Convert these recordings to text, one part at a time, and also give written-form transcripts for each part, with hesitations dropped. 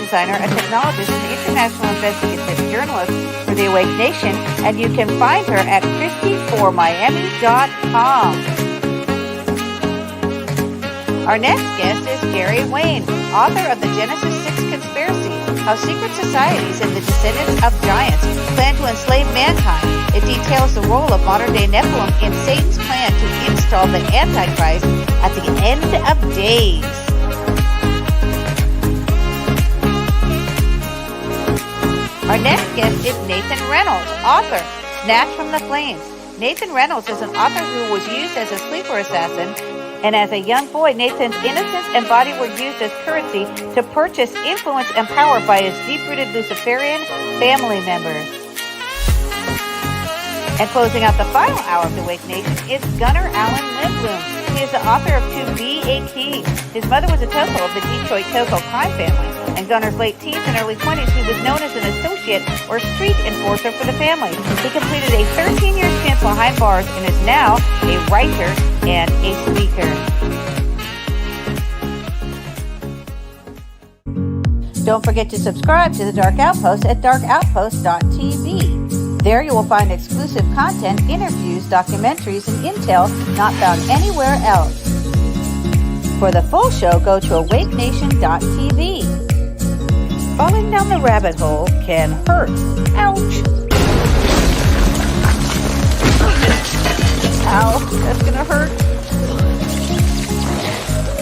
designer, a technologist, and international investigative journalist for the Awake Nation, and you can find her at christyformiami.com. Our next guest is Jerry Wayne, author of the Genesis 6 Conspiracy, How Secret Societies and the Descendants of Giants Plan to Enslave Mankind. It details the role of modern-day Nephilim in Satan's plan to install the Antichrist at the end of days. Our next guest is Nathan Reynolds, author, Snatched from the Flames. Nathan Reynolds is an author who was used as a sleeper assassin, and as a young boy, Nathan's innocence and body were used as currency to purchase influence and power by his deep-rooted Luciferian family members. And closing out the final hour of the Awake Nation is Gunnar Allen Lindbloom. He is the author of To Be a King. His mother was a Toco of the Detroit Toco crime family. In Gunnar's late teens and early 20s, he was known as an associate or street enforcer for the family. He completed a 13-year stint behind bars and is now a writer and a speaker. Don't forget to subscribe to The Dark Outpost at darkoutpost.tv. There you will find exclusive content, interviews, documentaries, and intel not found anywhere else. For the full show, go to awakenation.tv. Falling down the rabbit hole can hurt. Ouch. Ow, that's gonna hurt.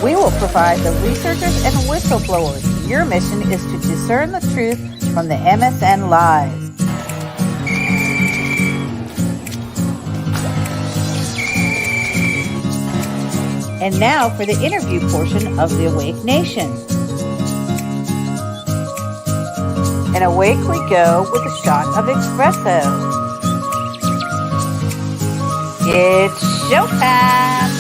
We will provide the researchers and whistleblowers. Your mission is to discern the truth from the MSN lies. And now for the interview portion of the Awake Nation. And awake we go with a shot of espresso. It's showtime!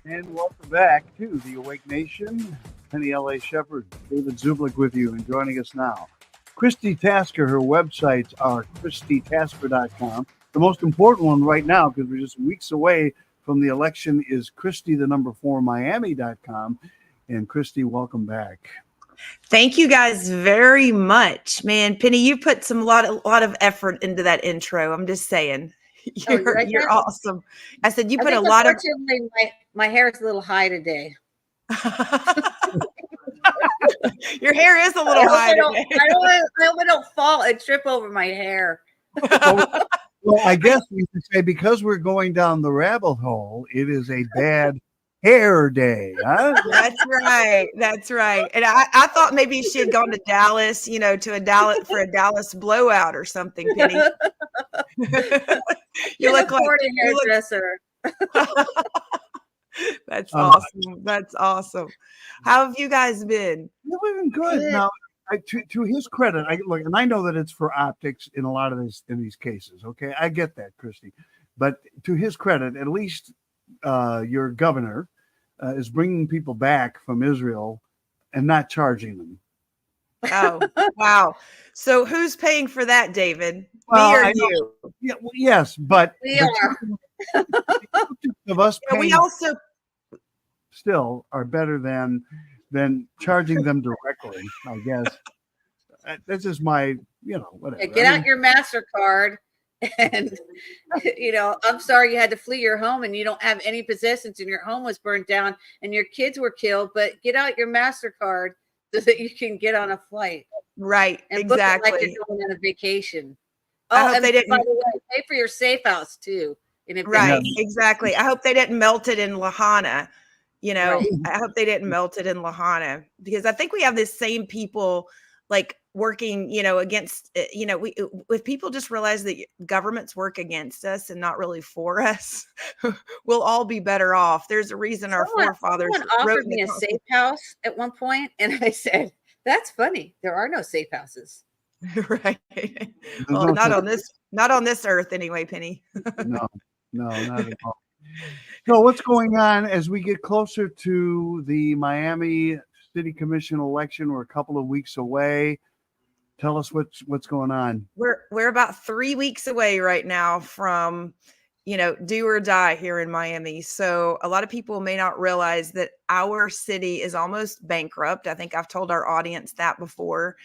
And welcome back to the Awake Nation. Penny L.A. Shepard, David Zublick with you and joining us now. Christi Tasker, her websites are christitasker.com. The most important one right now, because we're just weeks away from the election, is Christi4Miami.com. And Christi, welcome back. Thank you guys very much, man. Penny, you put a lot of effort into that intro. I'm just saying, you're awesome. I said you put a lot of. My hair is a little high today. Your hair is a little high today. I hope I don't fall and trip over my hair. Well, I guess we could say because we're going down the rabbit hole, it is a bad hair day, huh? That's right. And I thought maybe she had gone to Dallas, for a Dallas blowout or something, Penny. You look like a hairdresser. That's awesome. That's awesome. How have you guys been? We've been good. Now, to his credit, and I know that it's for optics in a lot of these cases. Okay, I get that, Christi. But to his credit, at least your governor is bringing people back from Israel and not charging them. Oh, wow. So who's paying for that, David? Well, me or you? Yeah, well, yes, but we are. Of us paying we also still are better than charging them directly, I guess. This is my, whatever. Get out your MasterCard and, I'm sorry you had to flee your home and you don't have any possessions and your home was burned down and your kids were killed, but get out your MasterCard so that you can get on a flight. Right, and exactly. Look like you're going on a vacation. I hope they didn't. By the way, pay for your safe house, too. Right, exactly. I hope they didn't melt it in Lahana. Right. I hope they didn't melt it in Lahana, because I think we have the same people like working, against, if people just realize that governments work against us and not really for us, we'll all be better off. There's a reason our forefathers offered me a safe house at one point, and I said, that's funny. There are no safe houses. Right. Well, not on this earth anyway, Penny. No, not at all. So what's going on as we get closer to the Miami City Commission election? We're a couple of weeks away. Tell us what's going on. We're about 3 weeks away right now from do or die here in Miami. So a lot of people may not realize that our city is almost bankrupt. I think I've told our audience that before.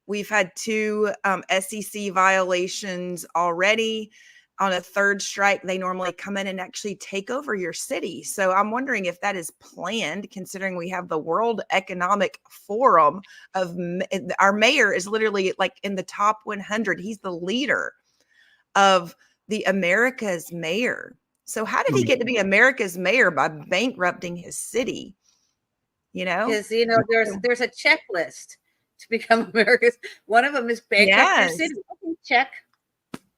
We've had 2 SEC violations already. On a 3rd strike, they normally come in and actually take over your city. So I'm wondering if that is planned, considering we have the World Economic Forum our mayor is literally like in the top 100. He's the leader of the America's mayor. So how did he get to be America's mayor? By bankrupting his city, Because there's a checklist to become America's. One of them is bankrupt your city. Okay, check.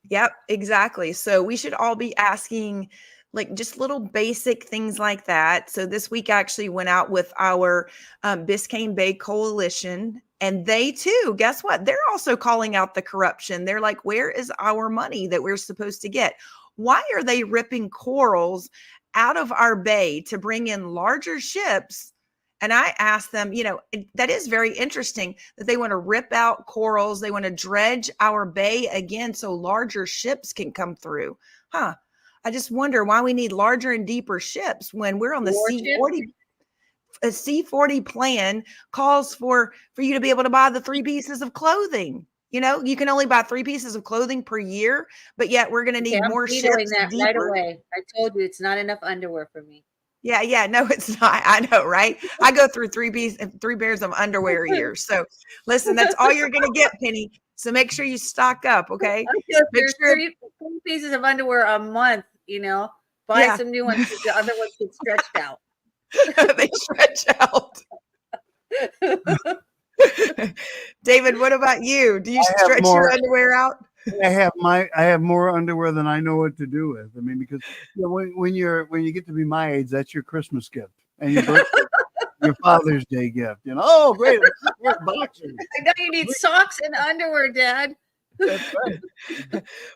Yep, exactly. So we should all be asking like just little basic things like that. So this week I actually went out with our Biscayne Bay Coalition, and they too, guess what? They're also calling out the corruption. They're like, where is our money that we're supposed to get? Why are they ripping corals out of our bay to bring in larger ships? And I asked them, that is very interesting that they want to rip out corals. They want to dredge our bay again so larger ships can come through. I just wonder why we need larger and deeper ships when we're on the C-40. A C-40 plan calls for you to be able to buy the 3 pieces of clothing. You can only buy 3 pieces of clothing per year, but yet we're going to need more ships. That right away. I told you it's not enough underwear for me. Yeah. No, it's not. I know, right? I go through 3 pairs of underwear a year. So listen, that's all you're going to get, Penny. So make sure you stock up. Okay. There's 3 pieces of underwear a month, buy some new ones. The other ones get stretched out. They stretch out. David, what about you? Do you stretch your underwear out? I have more underwear than I know what to do with. I mean, because when you get to be my age, that's your Christmas gift and your birthday, your Father's Day gift. Oh, great! Boxers. I know you need socks and underwear, Dad. That's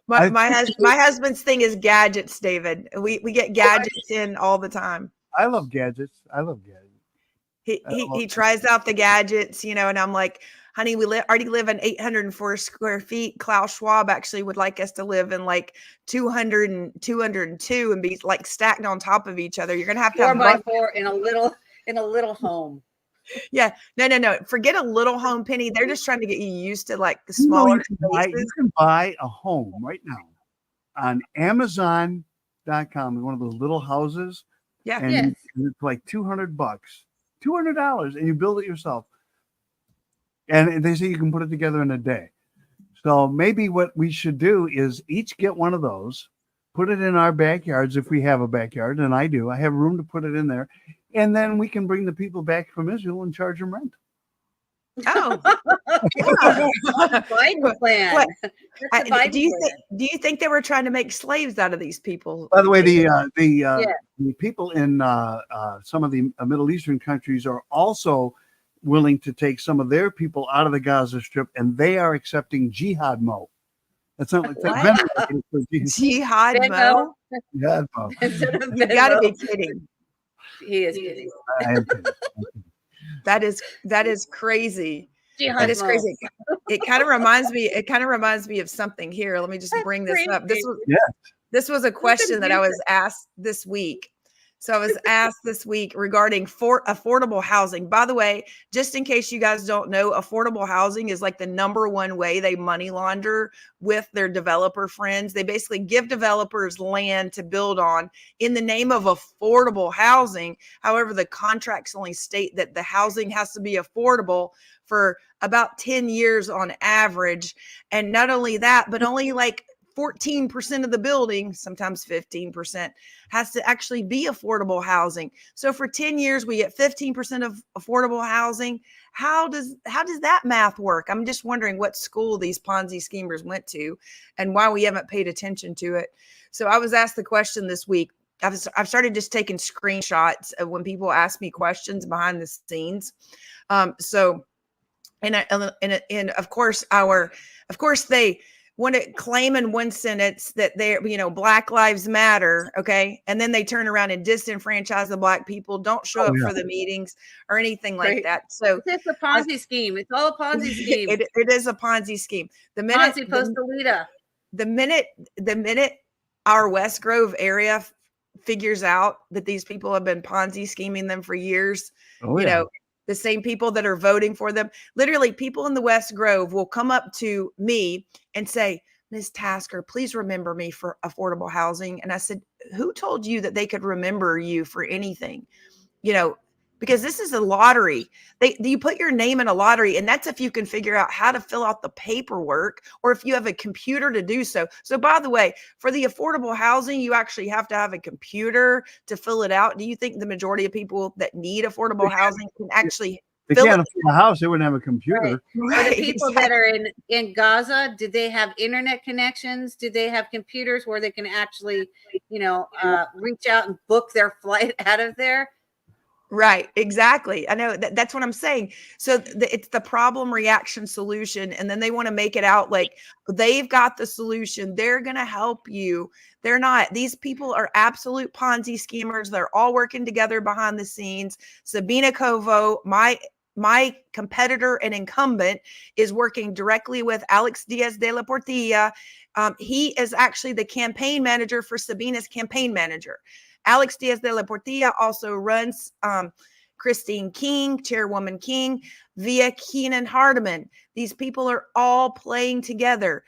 my right. husband's thing is gadgets, David. We get gadgets in all the time. I love gadgets. He tries out the gadgets, and I'm like, honey, we already live in 804 square feet. Klaus Schwab actually would like us to live in like 200 and 202 and be like stacked on top of each other. You're going to have 4 by 4 in a little home. Yeah. No. Forget a little home, Penny. They're just trying to get you used to like the smaller spaces. You can buy a home right now on Amazon.com. One of those little houses. Yeah. And it's like $200, $200, and you build it yourself. And they say you can put it together in a day. So maybe what we should do is each get one of those, put it in our backyards if we have a backyard, and I do. I have room to put it in there. And then we can bring the people back from Israel and charge them rent. Oh, Biden plan. Do you think they were trying to make slaves out of these people? By the way, the people in some of the Middle Eastern countries are also willing to take some of their people out of the Gaza Strip, and they are accepting jihad mo. That's not like that. Jihad mo. Jihad mo. You got to be kidding. He is kidding. I am kidding. That is crazy. Jihad that is mo. crazy. It kind of reminds me of something here. Let me just bring this up. This was a question that I was asked this week. So I was asked this week regarding affordable housing. By the way, just in case you guys don't know, affordable housing is like the #1 way they money launder with their developer friends. They basically give developers land to build on in the name of affordable housing. However, the contracts only state that the housing has to be affordable for about 10 years on average. And not only that, but only like 14% of the building, sometimes 15%, has to actually be affordable housing. So for 10 years, we get 15% of affordable housing. How does that math work? I'm just wondering what school these Ponzi schemers went to and why we haven't paid attention to it. So I was asked the question this week. I've started just taking screenshots of when people ask me questions behind the scenes. And of course they want to claim in one sentence that they're, Black Lives Matter. Okay. And then they turn around and disenfranchise the Black people, don't show up for the meetings or anything like that. So it's a Ponzi scheme. It's all a Ponzi scheme. It is a Ponzi scheme. The minute Ponzi Postalita. The minute our West Grove area figures out that these people have been Ponzi scheming them for years, Oh, you yeah. know, the same people that are voting for them, literally people in the West Grove will come up to me and say, Ms. Tasker, please remember me for affordable housing. And I said, who told you that they could remember you for anything? You know, because this is a lottery. You put your name in a lottery, and that's if you can figure out how to fill out the paperwork, or if you have a computer to do so. So by the way, for the affordable housing, you actually have to have a computer to fill it out. Do you think the majority of people that need affordable housing can actually They fill can't it? afford a house. They wouldn't have a computer. Or the people that are in Gaza, did they have internet connections? Do they have computers where they can actually, reach out and book their flight out of there? Right, exactly. I know that's what I'm saying. So it's the problem, reaction, solution, and then they want to make it out like they've got the solution. They're going to help you. They're not. These people are absolute Ponzi schemers. They're all working together behind the scenes. Sabina Kovo, my competitor and incumbent, is working directly with Alex Diaz de la Portilla. He is actually the campaign manager for Sabina's campaign manager. Alex Diaz de la Portilla also runs Christine King, Chairwoman King, via Keenan Hardeman. These people are all playing together.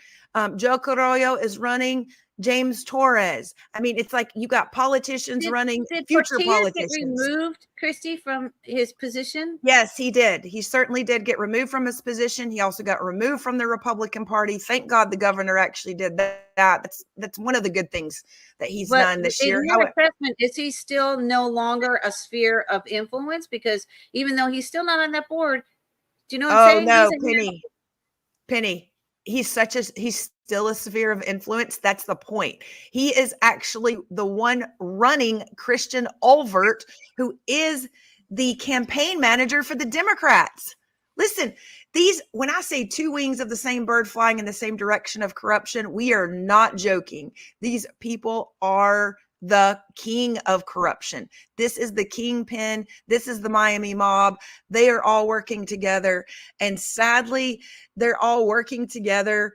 Joe Carollo is running James Torres. I mean, it's like you got politicians running future Portillo politicians. Get removed, Christy, from his position? Yes, he did. He certainly did get removed from his position. He also got removed from the Republican Party. Thank God the governor actually did that. That's one of the good things that he's done this year. In your assessment, is he still no longer a sphere of influence? Because even though he's still not on that board, do you know what I'm saying? No, Penny. He's still a sphere of influence. That's the point. He is actually the one running Christian Olvert, who is the campaign manager for the Democrats. Listen, when I say two wings of the same bird flying in the same direction of corruption, we are not joking. These people are the king of corruption. This is the kingpin. This is the Miami mob. They are all working together. And sadly, they're all working together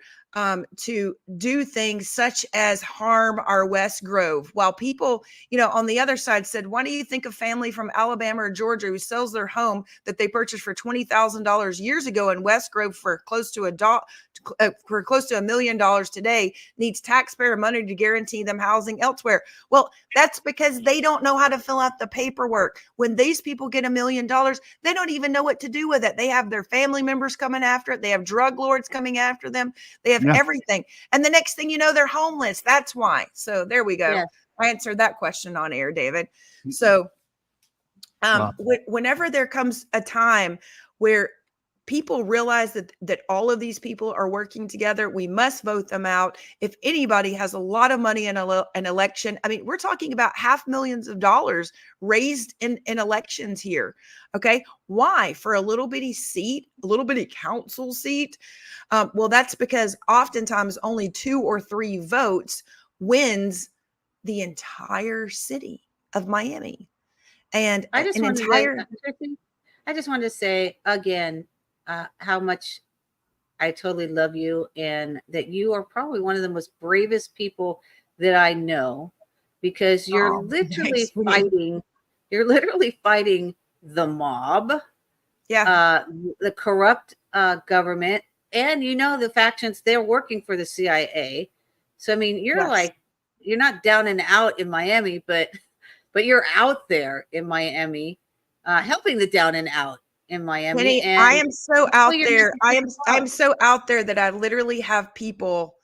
to do things such as harm our West Grove. While people, on the other side said, why do you think a family from Alabama or Georgia who sells their home that they purchased for $20,000 years ago in West Grove for close to $1 million today needs taxpayer money to guarantee them housing elsewhere? Well, that's because they don't know how to fill out the paperwork. When these people get $1 million, they don't even know what to do with it. They have their family members coming after it. They have drug lords coming after them. They have everything. And the next thing you know, they're homeless. That's why. So there we go. Yeah. I answered that question on air, David. So whenever there comes a time where people realize that all of these people are working together, we must vote them out. If anybody has a lot of money in an election, I mean, we're talking about $500,000 raised in elections here. Okay. Why? For a little bitty seat, a little bitty council seat? Well, that's because oftentimes only 2 or 3 votes wins the entire city of Miami. And I just wanted to say again, how much I totally love you, and that you are probably one of the most bravest people that I know, because you're literally fighting. You're literally fighting the mob, the corrupt government, and the factions. They're working for the CIA. So I mean, you're not down and out in Miami, but you're out there in Miami, helping the down and out in Miami. Penny, and I am so out there. I'm so out there that I literally have people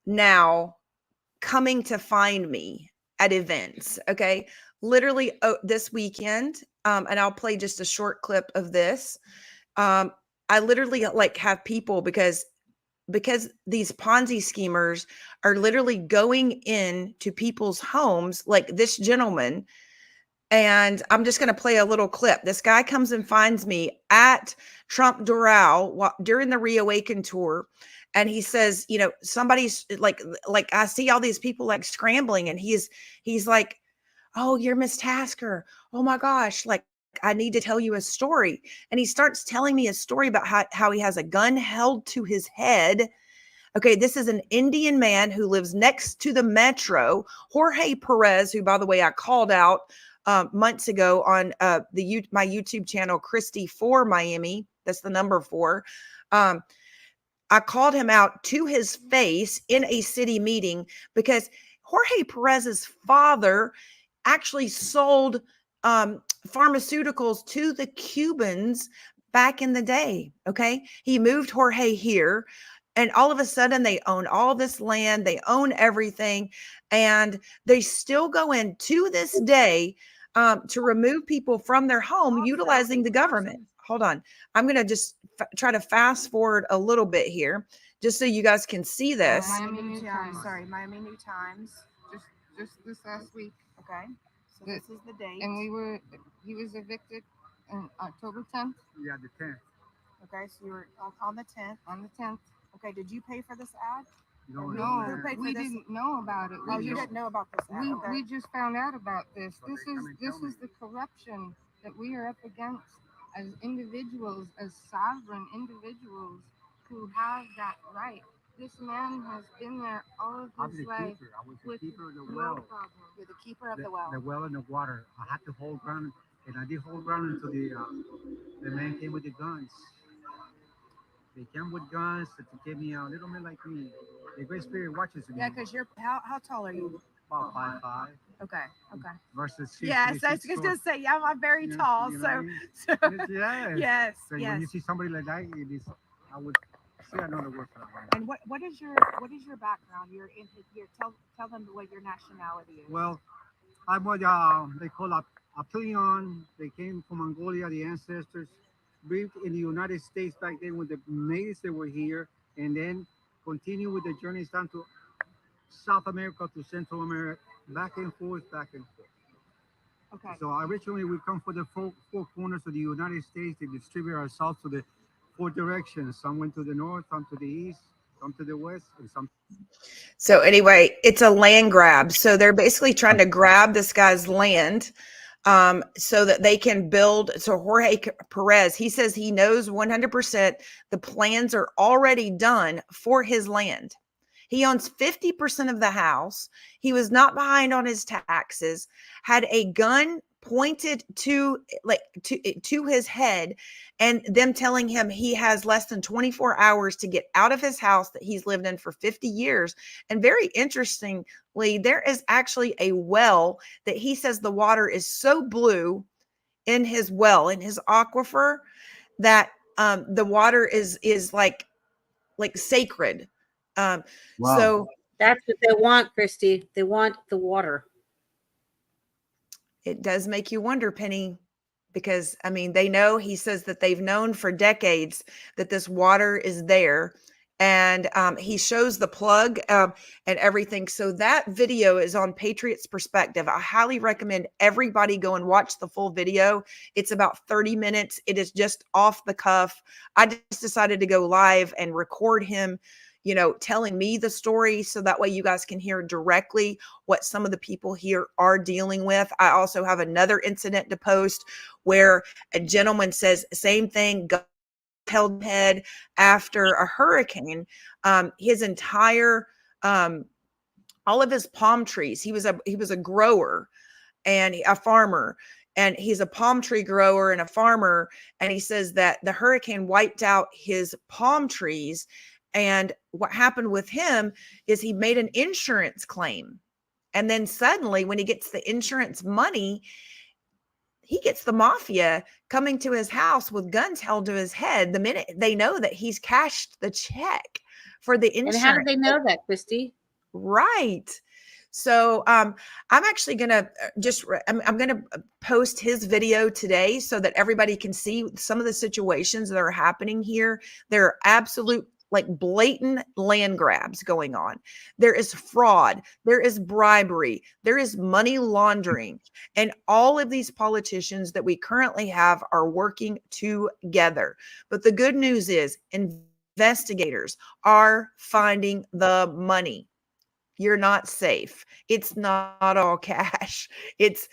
now coming to find me at events. Okay. Literally this weekend. And I'll play just a short clip of this. I literally have people because these Ponzi schemers are literally going into people's homes, like this gentleman. And I'm just going to play a little clip. This guy comes and finds me at Trump Doral during the Reawaken tour. And he says, somebody's like I see all these people scrambling. And he's like, oh, you're Miss Tasker. Oh my gosh. I need to tell you a story. And he starts telling me a story about how he has a gun held to his head. Okay, this is an Indian man who lives next to the metro, Jorge Perez, who, by the way, I called out months ago on my YouTube channel, Christi for Miami. That's the number 4. I called him out to his face in a city meeting because Jorge Perez's father actually sold pharmaceuticals to the Cubans back in the day. Okay. He moved Jorge here, and all of a sudden they own all this land. They own everything. And they still go in to this day to remove people from their home utilizing the government. Hold on. I'm going to just try to fast forward a little bit here just so you guys can see this. Miami New Times. Sorry, Miami New Times. Just this last week. Okay. So this is the date. And he was evicted on October 10th. Yeah, the 10th. Okay, so you were on the 10th. On the 10th. Okay, did you pay for this ad? No, who paid for we this? didn't know about it. You didn't know about this ad. Okay. We just found out about this. Well, This is the corruption that we are up against as individuals, as sovereign individuals who have that right. This man has been there all of his life. I was the with keeper of the no well. problem. You're the keeper of the well. The well and the water. I had to hold ground, and I did hold ground until the man came with the guns. They came with guns to get me out. Little men like me. The Great Spirit watches me. Yeah, because you're how tall are you? About 5'5". Okay. Okay. Versus 6'3", Yes, I was 6'4". going to say, yeah, I'm very tall. You know So, what I mean? Yes. yes, So yes. when you see somebody like that, I would say another word for that. And what is your background? You're tell them what your nationality is. Well, I'm what they call a Apelion. They came from Mongolia, the ancestors lived in the United States back then when the natives that were here, and then continue with the journeys down to South America, to Central America, back and forth. Okay. So originally we come from the four corners of the United States to distribute ourselves to the 4 directions. Some went to the north, some to the east, some to the west, and some. So anyway, it's a land grab. So they're basically trying to grab this guy's land so that they can build. So Jorge Perez, he says he knows 100% the plans are already done for his land. He owns 50% of the house. He was not behind on his taxes, had a gun pointed to his head, and them telling him he has less than 24 hours to get out of his house that he's lived in for 50 years. And very interestingly, there is actually a well that he says the water is so blue in his well, in his aquifer, that the water is like sacred. Wow. So That's what they want, Christy. They want the water. it does make you wonder, Penny, because I mean, they know, he says that they've known for decades that this water is there, and he shows the plug and everything. So that video is on Patriots Perspective. I highly recommend everybody go and watch the full video. It's about 30 minutes. It is just off the cuff. I just decided to go live and record him, telling me the story, so that way you guys can hear directly what some of the people here are dealing with. I also have another incident to post where a gentleman says same thing, held head after a hurricane. His entire, all of his palm trees, he was a grower and a farmer, and he's a palm tree grower and a farmer. And he says that the hurricane wiped out his palm trees. And what happened with him is he made an insurance claim. And then suddenly when he gets the insurance money, he gets the mafia coming to his house with guns held to his head the minute they know that he's cashed the check for the insurance. And how did they know that, Christy? Right. So I'm actually going to I'm going to post his video today so that everybody can see some of the situations that are happening here. There are absolute blatant land grabs going on. There is fraud. There is bribery. There is money laundering. And all of these politicians that we currently have are working together. But the good news is investigators are finding the money. You're not safe. It's not all cash. It's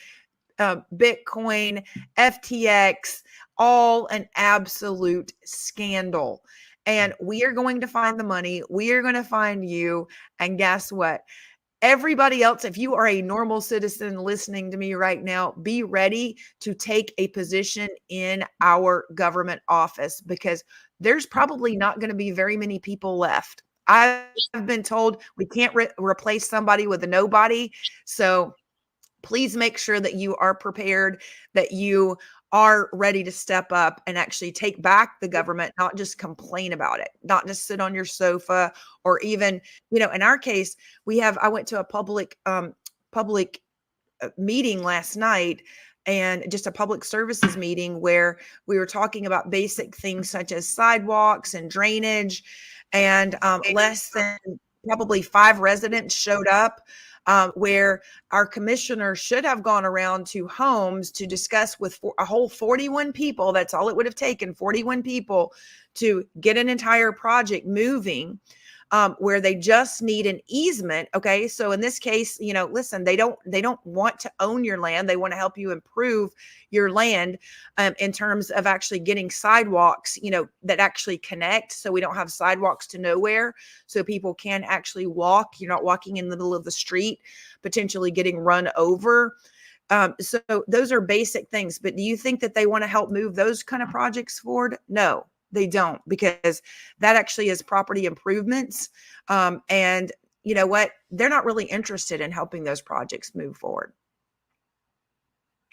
Bitcoin, FTX, all an absolute scandal. and we are going to find the money. We are going to find you. And guess what? Everybody else, if you are a normal citizen listening to me right now, be ready to take a position in our government office, because there's probably not going to be very many people left. I've been told we can't replace somebody with a nobody. So please make sure that you are prepared, that you are ready to step up and actually take back the government, not just complain about it, not just sit on your sofa, or even, in our case, I went to a public meeting last night, and just a public services meeting where we were talking about basic things such as sidewalks and drainage, and less than probably 5 residents showed up, where our commissioner should have gone around to homes to discuss with a whole 41 people. That's all it would have taken, 41 people, to get an entire project moving, where they just need an easement. Okay. So in this case, listen, they don't want to own your land. They want to help you improve your land, in terms of actually getting sidewalks, that actually connect. So we don't have sidewalks to nowhere. So people can actually walk. You're not walking in the middle of the street, potentially getting run over. So those are basic things. But do you think that they want to help move those kind of projects forward? No. They don't, because that actually is property improvements. And you know what? They're not really interested in helping those projects move forward.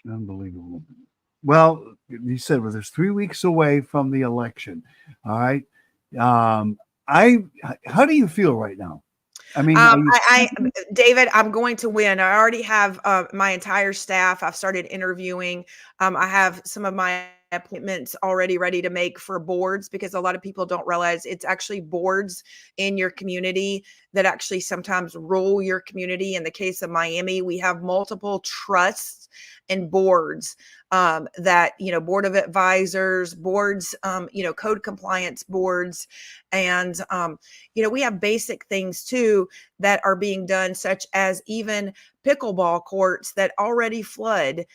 Unbelievable. Well, you said, well, there's 3 weeks away from the election. All right. How do you feel right now? I mean, David, I'm going to win. I already have my entire staff. I've started interviewing. I have some of my appointments already ready to make for boards, because a lot of people don't realize it's actually boards in your community that actually sometimes rule your community. In the case of Miami, we have multiple trusts and boards, that, board of advisors, boards, code compliance boards. And, we have basic things too that are being done, such as even pickleball courts that already flood.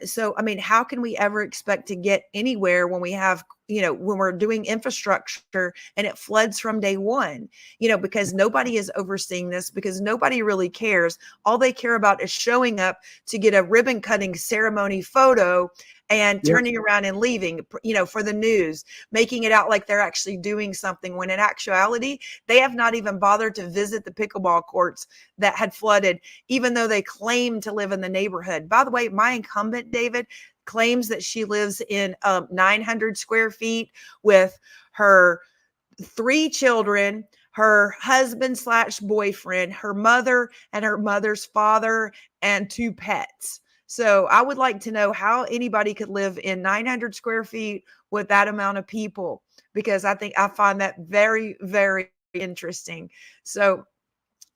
So, I mean, how can we ever expect to get anywhere when we have, when we're doing infrastructure and it floods from day one, because nobody is overseeing this, because nobody really cares. All they care about is showing up to get a ribbon cutting ceremony photo and turning around and leaving, for the news, making it out like they're actually doing something, when in actuality, they have not even bothered to visit the pickleball courts that had flooded, even though they claim to live in the neighborhood. By the way, my incumbent, David, claims that she lives in 900 square feet with her 3 children, her husband/boyfriend, her mother and her mother's father, and 2 pets. So I would like to know how anybody could live in 900 square feet with that amount of people, because I find that very, very interesting. So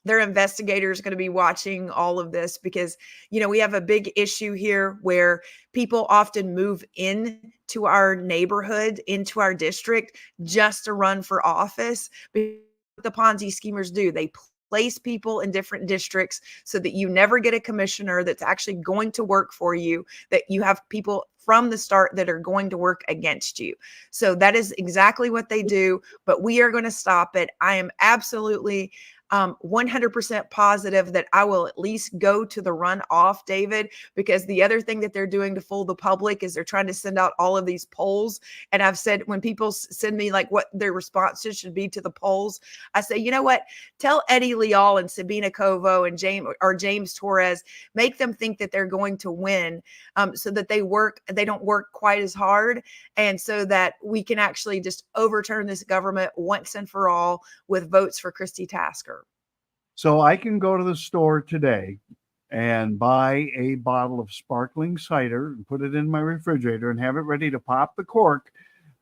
their investigators are going to be watching all of this, because, we have a big issue here where people often move in to our neighborhood, into our district, just to run for office. Because what the Ponzi schemers do, they place people in different districts so that you never get a commissioner that's actually going to work for you, that you have people from the start that are going to work against you. So that is exactly what they do, but we are going to stop it. I am absolutely 100% positive that I will at least go to the runoff, David, because the other thing that they're doing to fool the public is they're trying to send out all of these polls. And I've said, when people send me like what their responses should be to the polls, I say, you know what, tell Eddie Leal and Sabina Covo and James Torres, make them think that they're going to win, so that they don't work quite as hard. And so that we can actually just overturn this government once and for all with votes for Christi Tasker. So I can go to the store today and buy a bottle of sparkling cider and put it in my refrigerator and have it ready to pop the cork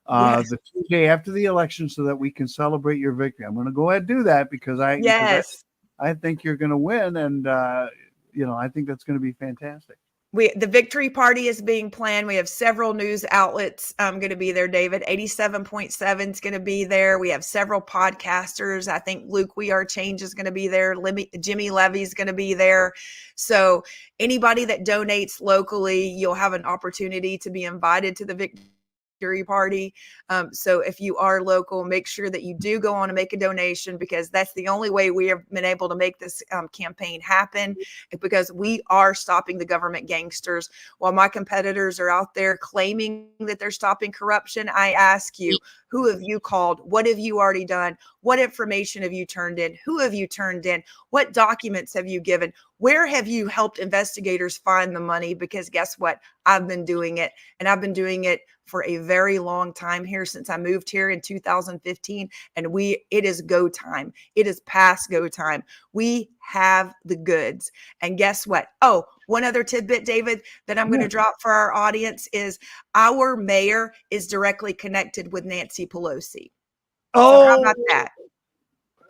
the Tuesday after the election, so that we can celebrate your victory. I'm going to go ahead and do that, because I think you're going to win. And, I think that's going to be fantastic. The victory party is being planned. We have several news outlets going to be there, David. 87.7 is going to be there. We have several podcasters. I think Luke We Are Change is going to be there. Jimmy Levy is going to be there. So anybody that donates locally, you'll have an opportunity to be invited to the victory victory party. So if you are local, make sure that you do go on and make a donation, because that's the only way we have been able to make this campaign happen, because we are stopping the government gangsters. While my competitors are out there claiming that they're stopping corruption, I ask you, who have you called? What have you already done? What information have you turned in? Who have you turned in? What documents have you given? Where have you helped investigators find the money? Because guess what? I've been doing it, and I've been doing it for a very long time here, since I moved here in 2015. And it is go time. It is past go time. We have the goods. And guess what? Oh, one other tidbit, David, that I'm going to drop for our audience is our mayor is directly connected with Nancy Pelosi. Oh, so how about that?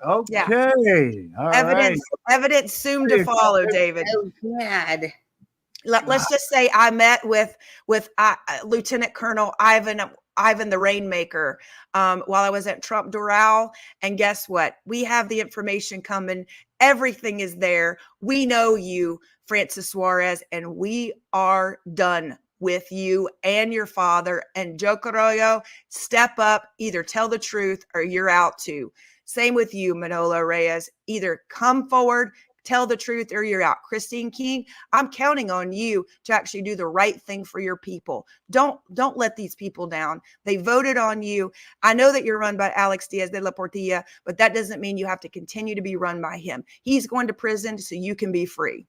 Okay. Yeah. All evidence soon to follow, David. Oh, God. Let's just say I met with Lieutenant Colonel Ivan the Rainmaker while I was at Trump Doral. And guess what? We have the information coming. Everything is there. We know you, Francis Suarez, and we are done with you and your father. And Joe Carollo, step up, either tell the truth or you're out too. Same with you, Manolo Reyes. Either come forward, tell the truth, or you're out. Christine King, I'm counting on you to actually do the right thing for your people. Don't let these people down. They voted on you. I know that you're run by Alex Diaz de la Portilla, but that doesn't mean you have to continue to be run by him. He's going to prison so you can be free.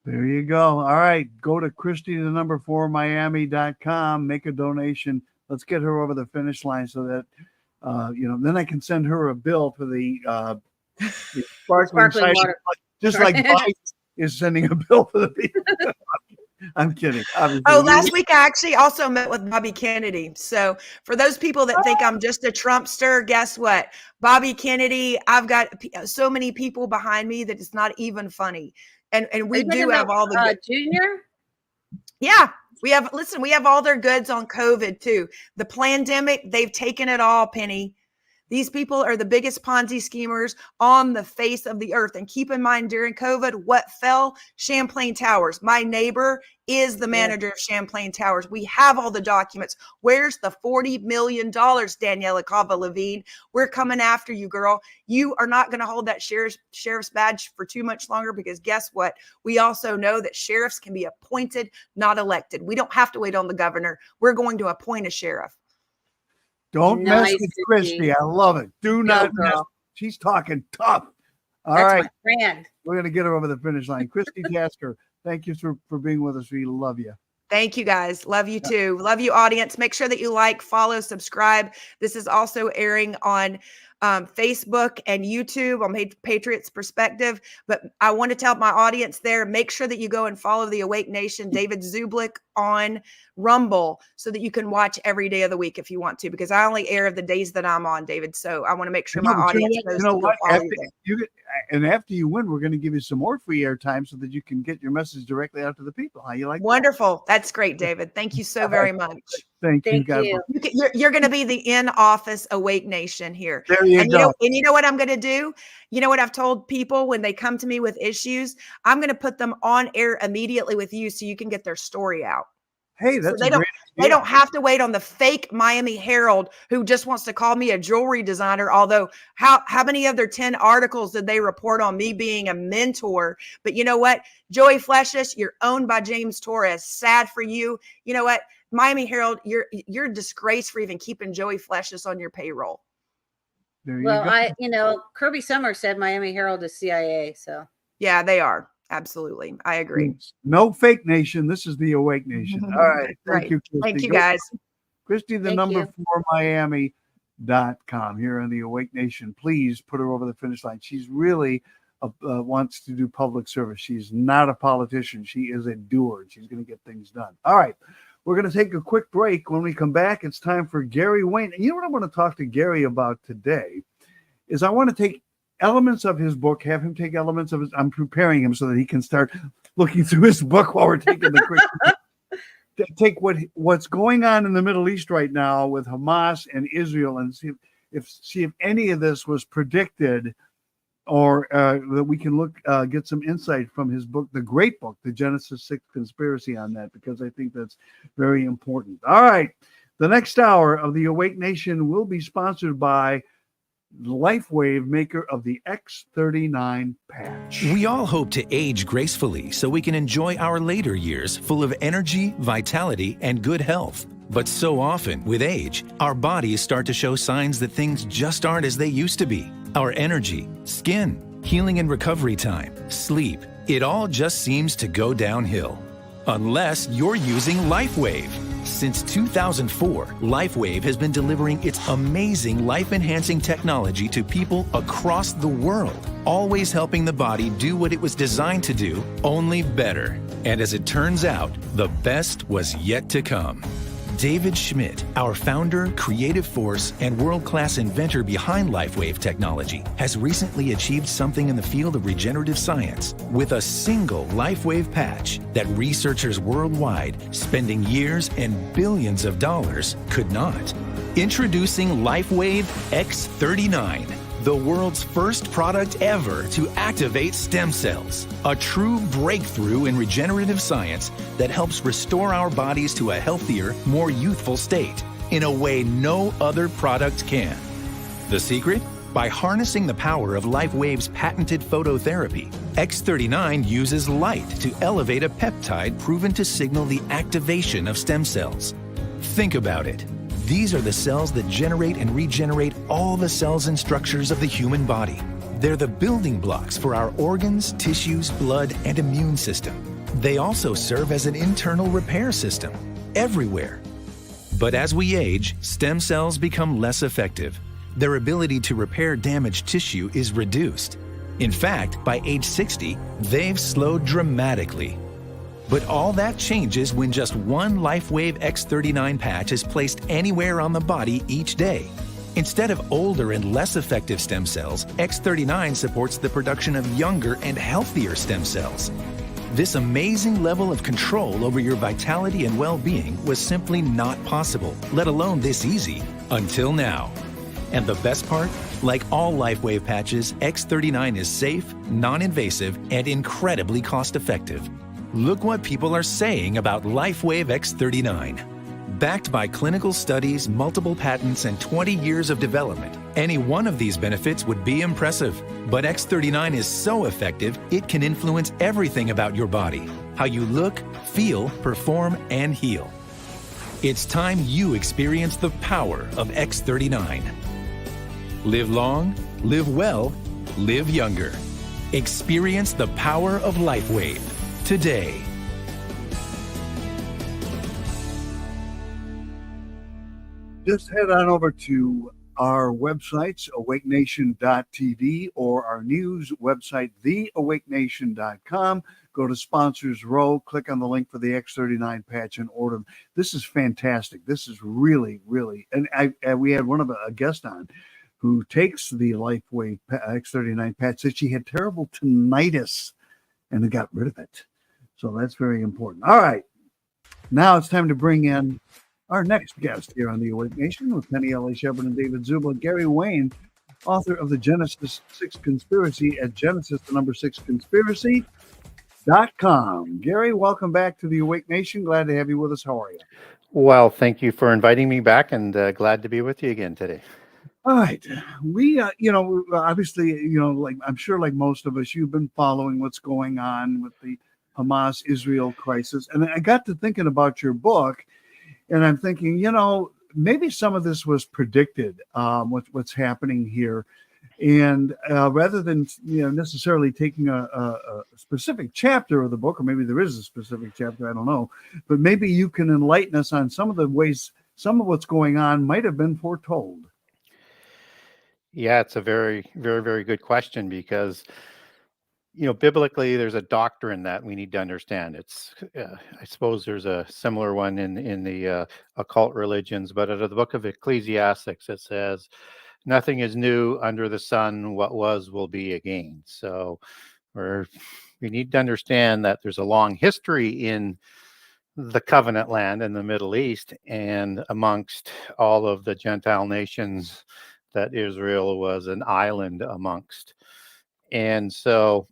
There you go. All right. Go to Christi4Miami.com, make a donation. Let's get her over the finish line so that, then I can send her a bill for the sparkling water. Just like Biden is sending a bill for the people. I'm kidding. Obviously. Oh, last week I actually also met with Bobby Kennedy. So for those people that think I'm just a Trumpster, guess what? Bobby Kennedy, I've got so many people behind me that it's not even funny. And we do have all the Junior? Yeah. We have all their goods on COVID too. The pandemic, they've taken it all, Penny. These people are the biggest Ponzi schemers on the face of the earth. And keep in mind, during COVID, what fell? Champlain Towers. My neighbor is the manager of Champlain Towers. We have all the documents. Where's the $40 million, Daniela Cava-Levine? We're coming after you, girl. You are not going to hold that sheriff's badge for too much longer, because guess what? We also know that sheriffs can be appointed, not elected. We don't have to wait on the governor. We're going to appoint a sheriff. Don't mess with Christi. I love it. Do not mess. She's talking tough. All right. My friend. We're going to get her over the finish line. Christi Tasker, thank you for being with us. We love you. Thank you, guys. Love you too. Love you, audience. Make sure that you like, follow, subscribe. This is also airing on Facebook and YouTube on Patriots Perspective. But I want to tell my audience there, make sure that you go and follow the Awake Nation, David Zublick, on Rumble, so that you can watch every day of the week if you want to, because I only air the days that I'm on, David. So I want to make sure my audience knows to go follow and after you win, we're going to give you some more free airtime so that you can get your message directly out to the people. How you like Wonderful. That's great, David. Thank you so very much. Thank you. You're going to be the in-office Awake Nation here. There you go. And you know what I'm going to do? You know what I've told people when they come to me with issues? I'm going to put them on air immediately with you so you can get their story out. Hey, that's so they don't have to wait on the fake Miami Herald who just wants to call me a jewelry designer. Although how many of their 10 articles did they report on me being a mentor? But you know what? Joey Fleshes, you're owned by James Torres. Sad for you. You know what? Miami Herald, you're a disgrace for even keeping Joey Fleshes on your payroll. Kirby Summers said Miami Herald is CIA. So yeah, they are. Absolutely. I agree. No fake nation. This is the Awake Nation. All right. Thank you, Christi. Thank you, guys. Christi, the number 4Miami.com here on the Awake Nation. Please put her over the finish line. She's really wants to do public service. She's not a politician. She is a doer. She's going to get things done. All right. We're going to take a quick break. When we come back, it's time for Gary Wayne. And you know what I want to talk to Gary about today is I want to take elements of his book, have him take elements of his, I'm preparing him so that he can start looking through his book while we're taking the quick take what's going on in the Middle East right now with Hamas and Israel and see if any of this was predicted, or that we can get some insight from his book, the great book, The Genesis 6 Conspiracy, on that, because I think that's very important. All right. The next hour of the Awake Nation will be sponsored by LifeWave, maker of the X39 patch. We all hope to age gracefully so we can enjoy our later years full of energy, vitality, and good health. But so often, with age, our bodies start to show signs that things just aren't as they used to be. Our energy, skin, healing and recovery time, sleep, it all just seems to go downhill. Unless you're using LifeWave. Since 2004, LifeWave has been delivering its amazing life-enhancing technology to people across the world, always helping the body do what it was designed to do, only better. And as it turns out, the best was yet to come. David Schmidt, our founder, creative force, and world-class inventor behind LifeWave technology, has recently achieved something in the field of regenerative science with a single LifeWave patch that researchers worldwide, spending years and billions of dollars, could not. Introducing LifeWave X39, the world's first product ever to activate stem cells. A true breakthrough in regenerative science that helps restore our bodies to a healthier, more youthful state in a way no other product can. The secret? By harnessing the power of LifeWave's patented phototherapy, X39 uses light to elevate a peptide proven to signal the activation of stem cells. Think about it. These are the cells that generate and regenerate all the cells and structures of the human body. They're the building blocks for our organs, tissues, blood, and immune system. They also serve as an internal repair system everywhere. But as we age, stem cells become less effective. Their ability to repair damaged tissue is reduced. In fact, by age 60, they've slowed dramatically. But all that changes when just one LifeWave X39 patch is placed anywhere on the body each day. Instead of older and less effective stem cells, X39 supports the production of younger and healthier stem cells. This amazing level of control over your vitality and well-being was simply not possible, let alone this easy, until now. And the best part? Like all LifeWave patches, X39 is safe, non-invasive, and incredibly cost-effective. Look what people are saying about LifeWave X39. Backed by clinical studies, multiple patents, and 20 years of development, any one of these benefits would be impressive. But X39 is so effective, it can influence everything about your body. How you look, feel, perform, and heal. It's time you experience the power of X39. Live long, live well, live younger. Experience the power of LifeWave today. Just head on over to our websites, awakenation.tv, or our news website, theawakenation.com. Go to sponsors row, click on the link for the X39 patch and order them. This is fantastic. This is really, really, and we had a guest on who takes the LifeWave X39 patch, said she had terrible tinnitus and they got rid of it. So that's very important. All right. Now it's time to bring in our next guest here on the Awake Nation with Penny L.A. Shepard and David Zublick. Gary Wayne, author of the Genesis 6 Conspiracy at Genesis6Conspiracy.com. Gary, welcome back to the Awake Nation. Glad to have you with us. How are you? Well, thank you for inviting me back, and glad to be with you again today. All right. We, obviously, like I'm sure like most of us, you've been following what's going on with the Hamas-Israel crisis. And I got to thinking about your book, and I'm thinking, maybe some of this was predicted, what's happening here. And rather than, necessarily taking a specific chapter of the book, or maybe there is a specific chapter, I don't know, but maybe you can enlighten us on some of the ways some of what's going on might have been foretold. Yeah, it's a very, very, very good question because, biblically, there's a doctrine that we need to understand. It's, I suppose there's a similar one in the occult religions, but out of the book of Ecclesiastics, it says, nothing is new under the sun. What was will be again. So we need to understand that there's a long history in the covenant land in the Middle East and amongst all of the Gentile nations that Israel was an island amongst. And so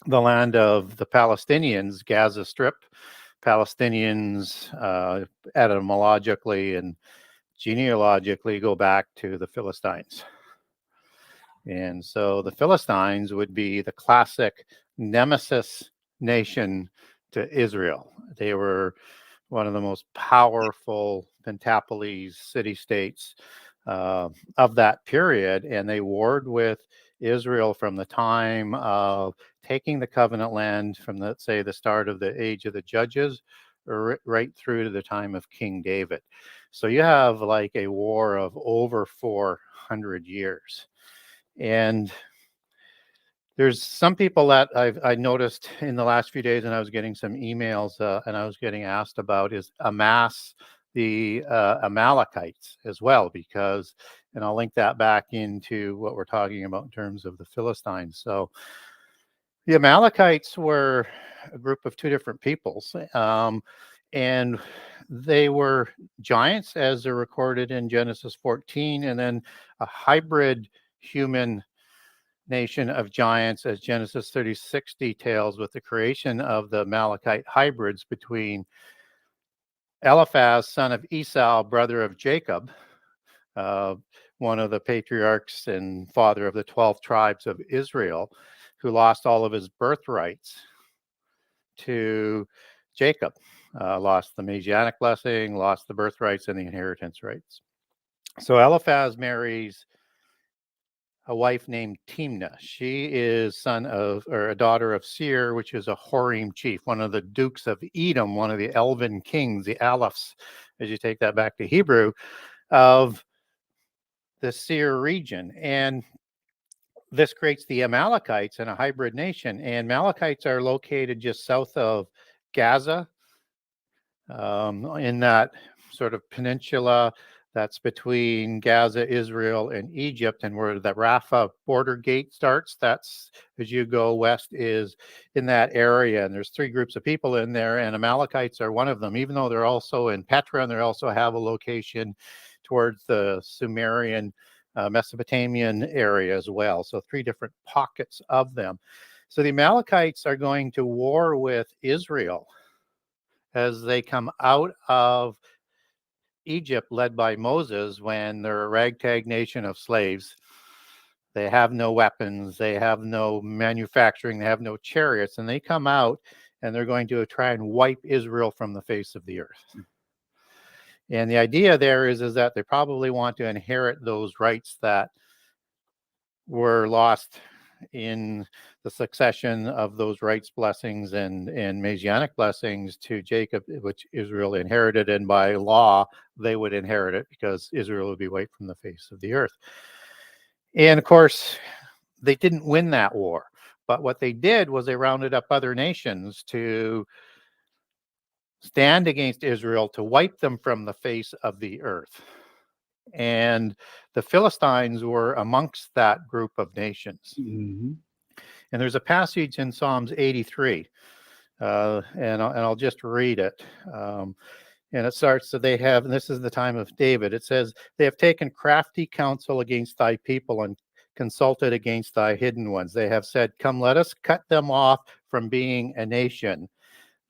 the land of the Palestinians, Gaza Strip, Palestinians, etymologically and genealogically, go back to the Philistines. And so the Philistines would be the classic nemesis nation to Israel. They were one of the most powerful Pentapolis city-states of that period, and they warred with Israel from the time of taking the covenant land from, let's say, the start of the age of the judges right through to the time of King David. So you have like a war of over 400 years. And there's some people that I noticed in the last few days, and I was getting some emails, and I was getting asked about is Hamas, the Amalekites as well, because, and I'll link that back into what we're talking about in terms of the Philistines. So the Amalekites were a group of two different peoples, and they were giants as they're recorded in Genesis 14, and then a hybrid human nation of giants, as Genesis 36 details, with the creation of the Amalekite hybrids between Eliphaz, son of Esau, brother of Jacob, one of the patriarchs and father of the 12 tribes of Israel, who lost all of his birthrights to Jacob, lost the Messianic blessing, lost the birthrights and the inheritance rights. So Eliphaz marries a wife named Timnah. She is a daughter of Seir, which is a Horim chief, one of the dukes of Edom, one of the elven kings, the Alephs, as you take that back to Hebrew, of the Seir region. And this creates the Amalekites and a hybrid nation. And Amalekites are located just south of Gaza, in that sort of peninsula that's between Gaza, Israel, and Egypt, and where the Rafah border gate starts. That's, as you go west, is in that area. And there's three groups of people in there, and Amalekites are one of them, even though they're also in Petra, and they also have a location towards the Sumerian, Mesopotamian area as well. So three different pockets of them. So the Amalekites are going to war with Israel as they come out of Egypt, led by Moses, when they're a ragtag nation of slaves. They have no weapons, they have no manufacturing, they have no chariots, and they come out and they're going to try and wipe Israel from the face of the earth. And the idea there is that they probably want to inherit those rights that were lost in the succession of those rights, blessings, and Messianic blessings to Jacob, which Israel inherited. And by law, they would inherit it because Israel would be wiped from the face of the earth. And of course, they didn't win that war. But what they did was they rounded up other nations to stand against Israel, to wipe them from the face of the earth. And the Philistines were amongst that group of nations. Mm-hmm. And there's a passage in Psalms 83, and I'll just read it. And it starts, so they have, and this is the time of David, it says, they have taken crafty counsel against thy people and consulted against thy hidden ones. They have said, come, let us cut them off from being a nation.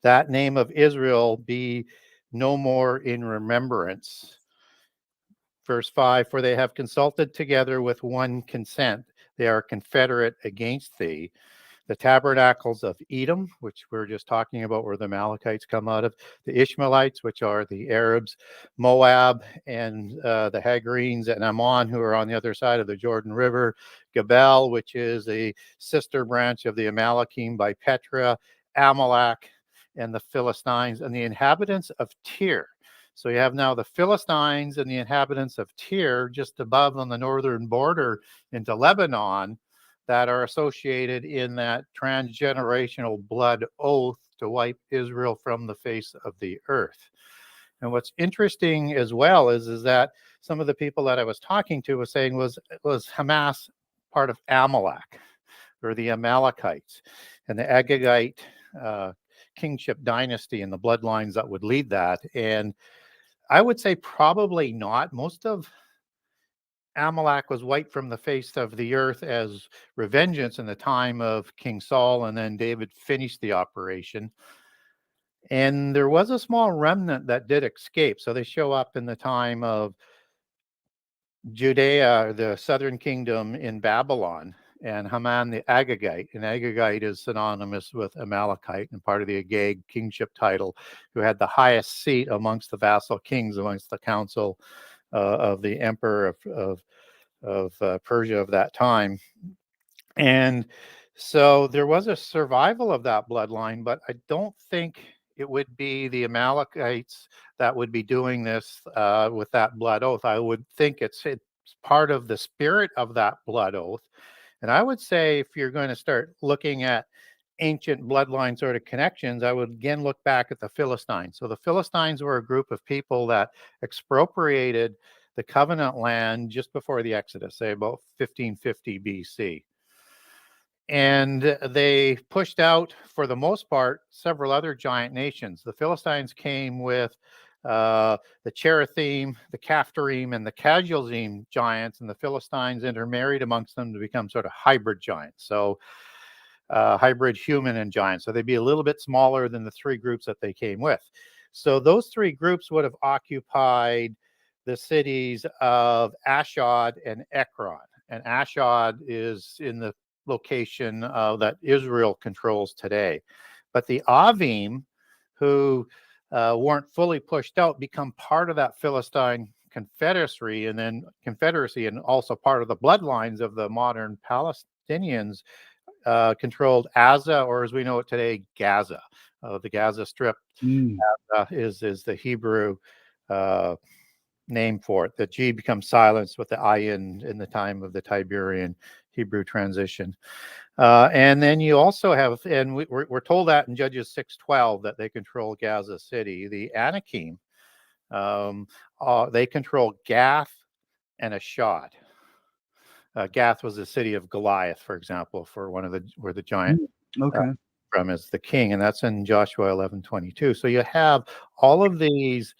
That name of Israel be no more in remembrance. Verse 5, for they have consulted together with one consent. They are confederate against thee. The tabernacles of Edom, which we're just talking about, where the Amalekites come out of, the Ishmaelites, which are the Arabs, Moab, and the Hagarenes and Ammon, who are on the other side of the Jordan River, Gebal, which is a sister branch of the Amalekim by Petra, Amalek, and the Philistines, and the inhabitants of Tyre. So you have now the Philistines and the inhabitants of Tyre just above on the northern border into Lebanon that are associated in that transgenerational blood oath to wipe Israel from the face of the earth. And what's interesting as well is that some of the people that I was talking to was saying was Hamas part of Amalek, or the Amalekites, and the Agagite kingship dynasty and the bloodlines that would lead that. And I would say probably not. Most of Amalek was wiped from the face of the earth as revengeance in the time of King Saul, and then David finished the operation. And there was a small remnant that did escape. So they show up in the time of Judea, the southern kingdom in Babylon, and Haman the Agagite. And Agagite is synonymous with Amalekite and part of the Agag kingship title, who had the highest seat amongst the vassal kings, amongst the council of the emperor of Persia of that time. And so there was a survival of that bloodline, but I don't think it would be the Amalekites that would be doing this with that blood oath. I would think it's part of the spirit of that blood oath. And I would say if you're going to start looking at ancient bloodline sort of connections, I would again look back at the Philistines. So the Philistines were a group of people that expropriated the covenant land just before the Exodus, say about 1550 BC. And they pushed out, for the most part, several other giant nations. The Philistines came with the Cherithim, the Caphtorim, and the Casualzim giants, and the Philistines intermarried amongst them to become sort of hybrid giants. So hybrid human and giant. So they'd be a little bit smaller than the three groups that they came with. So those three groups would have occupied the cities of Ashdod and Ekron. And Ashdod is in the location that Israel controls today. But the Avim, who weren't fully pushed out, become part of that Philistine confederacy and also part of the bloodlines of the modern Palestinians, controlled Gaza, or as we know it today, Gaza. The Gaza Strip is the Hebrew name for it. The G becomes silenced with the ayin in the time of the Tiberian Hebrew transition. And then you also have, and we're told that in Judges 6:12 that they control Gaza City. The Anakim, they control Gath and Ashdod. Gath was the city of Goliath, for example, for where the giant from is the king, and that's in Joshua 11:22. So you have all of these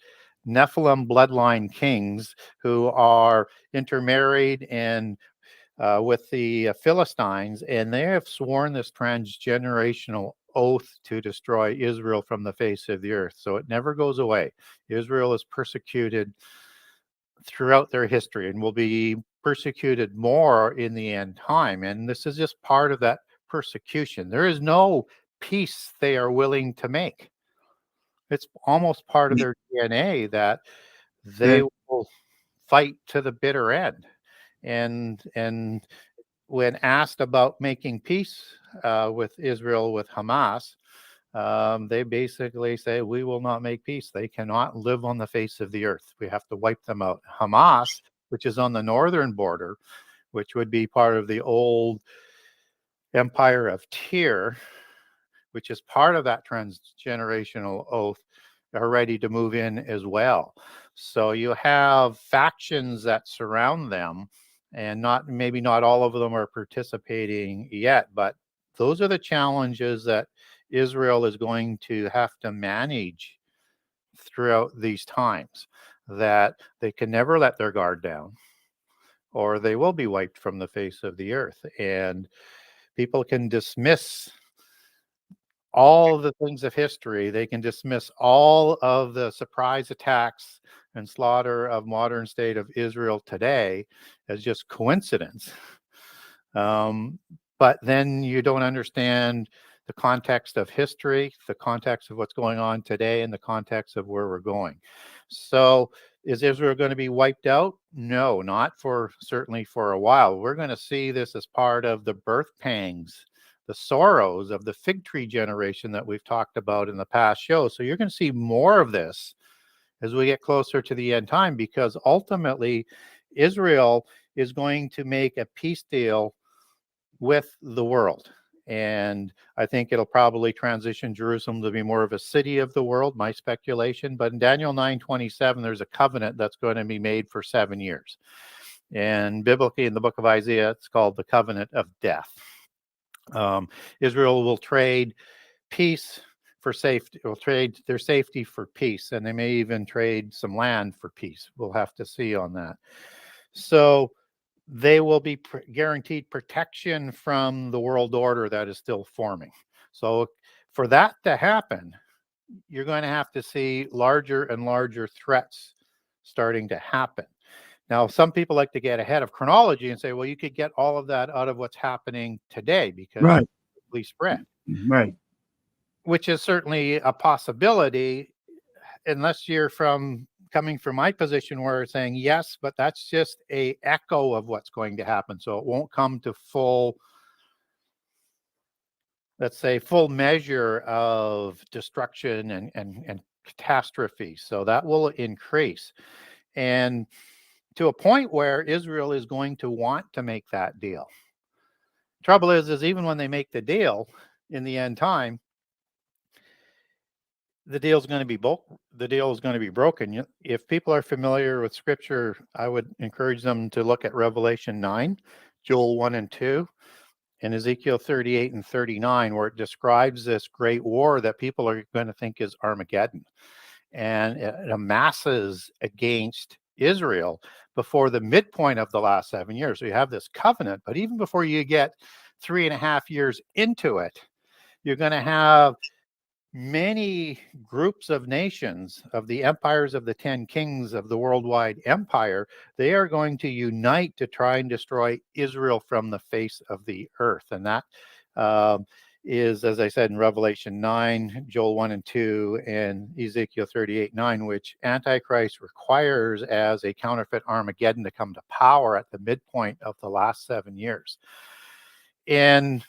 Nephilim bloodline kings who are intermarried and with the Philistines, and they have sworn this transgenerational oath to destroy Israel from the face of the earth. So it never goes away. Israel is persecuted throughout their history and will be persecuted more in the end time. And this is just part of that persecution. There is no peace they are willing to make. It's almost part of their DNA that they will fight to the bitter end. And when asked about making peace with Israel, with Hamas, they basically say, we will not make peace. They cannot live on the face of the earth. We have to wipe them out. Hamas, which is on the northern border, which would be part of the old empire of Tyre, which is part of that transgenerational oath, are ready to move in as well. So you have factions that surround them, and maybe not all of them are participating yet, but those are the challenges that Israel is going to have to manage throughout these times, that they can never let their guard down, or they will be wiped from the face of the earth. And people can dismiss all of the things of history. They can dismiss all of the surprise attacks and slaughter of modern state of Israel today as just coincidence. But then you don't understand the context of history, the context of what's going on today, and the context of where we're going. So is Israel going to be wiped out? No, not certainly for a while. We're going to see this as part of the birth pangs, the sorrows of the fig tree generation that we've talked about in the past show. So you're going to see more of this as we get closer to the end time, because ultimately Israel is going to make a peace deal with the world. And I think it'll probably transition Jerusalem to be more of a city of the world, my speculation. But in Daniel 9:27, there's a covenant that's going to be made for 7 years. And biblically, in the book of Isaiah, it's called the covenant of death. Israel will trade peace for safety, will trade their safety for peace, and they may even trade some land for peace. We'll have to see on that. So they will be guaranteed protection from the world order that is still forming. So for that to happen, you're going to have to see larger and larger threats starting to happen. Now, some people like to get ahead of chronology and say, well, you could get all of that out of what's happening today because Right. it's quickly spread, Right. which is certainly a possibility, unless you're coming from my position where saying yes, but that's just a echo of what's going to happen. So it won't come to full, let's say, full measure of destruction and catastrophe. So that will increase. And to a point where Israel is going to want to make that deal. Trouble is even when they make the deal in the end time, the deal is going to be broken. If people are familiar with scripture, I would encourage them to look at Revelation 9, Joel 1 and 2, and Ezekiel 38 and 39, where it describes this great war that people are going to think is Armageddon. And it amasses against Israel before the midpoint of the last 7 years. So you have this covenant, but even before you get 3.5 years into it, you're going to have many groups of nations, of the empires of the 10 kings of the worldwide empire. They are going to unite to try and destroy Israel from the face of the earth. And that is, as I said, in Revelation 9, Joel 1 and 2, and Ezekiel 38, 9, which Antichrist requires as a counterfeit Armageddon to come to power at the midpoint of the last 7 years. And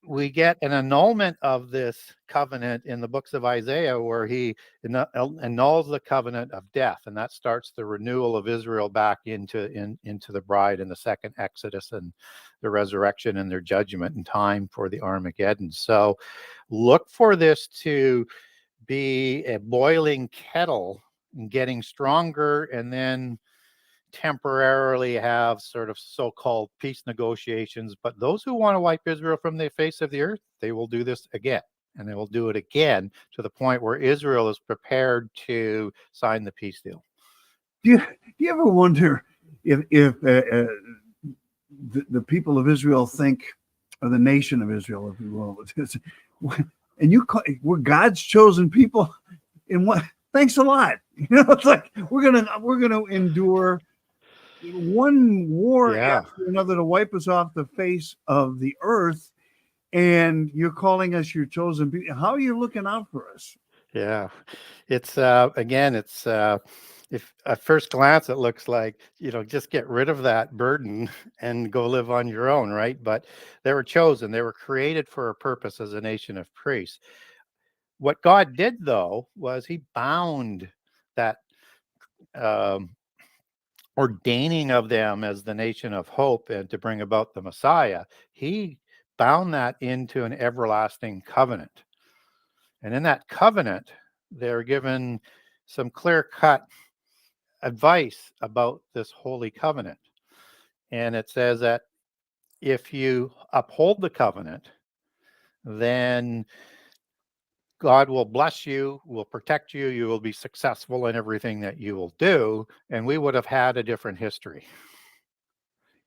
we get an annulment of this covenant in the books of Isaiah, where he annuls the covenant of death, and that starts the renewal of Israel back into the bride in the second Exodus and the resurrection and their judgment in time for the Armageddon. So look for this to be a boiling kettle and getting stronger, and then temporarily have sort of so-called peace negotiations. But those who want to wipe Israel from the face of the earth, they will do this again, and they will do it again to the point where Israel is prepared to sign the peace deal. Do you ever wonder if the people of Israel think, or the nation of Israel, if you will, and we're God's chosen people, and what? Thanks a lot. It's like we're gonna endure one war after another to wipe us off the face of the earth, and you're calling us your chosen people. How are you looking out for us? Yeah, it's again, it's if at first glance it looks like, just get rid of that burden and go live on your own, right? But they were chosen, they were created for a purpose as a nation of priests. What God did, though, was he bound that ordaining of them as the nation of hope and to bring about the Messiah. He bound that into an everlasting covenant. And in that covenant, they're given some clear-cut advice about this holy covenant. And it says that if you uphold the covenant, then God will bless you, will protect you, you will be successful in everything that you will do, and we would have had a different history.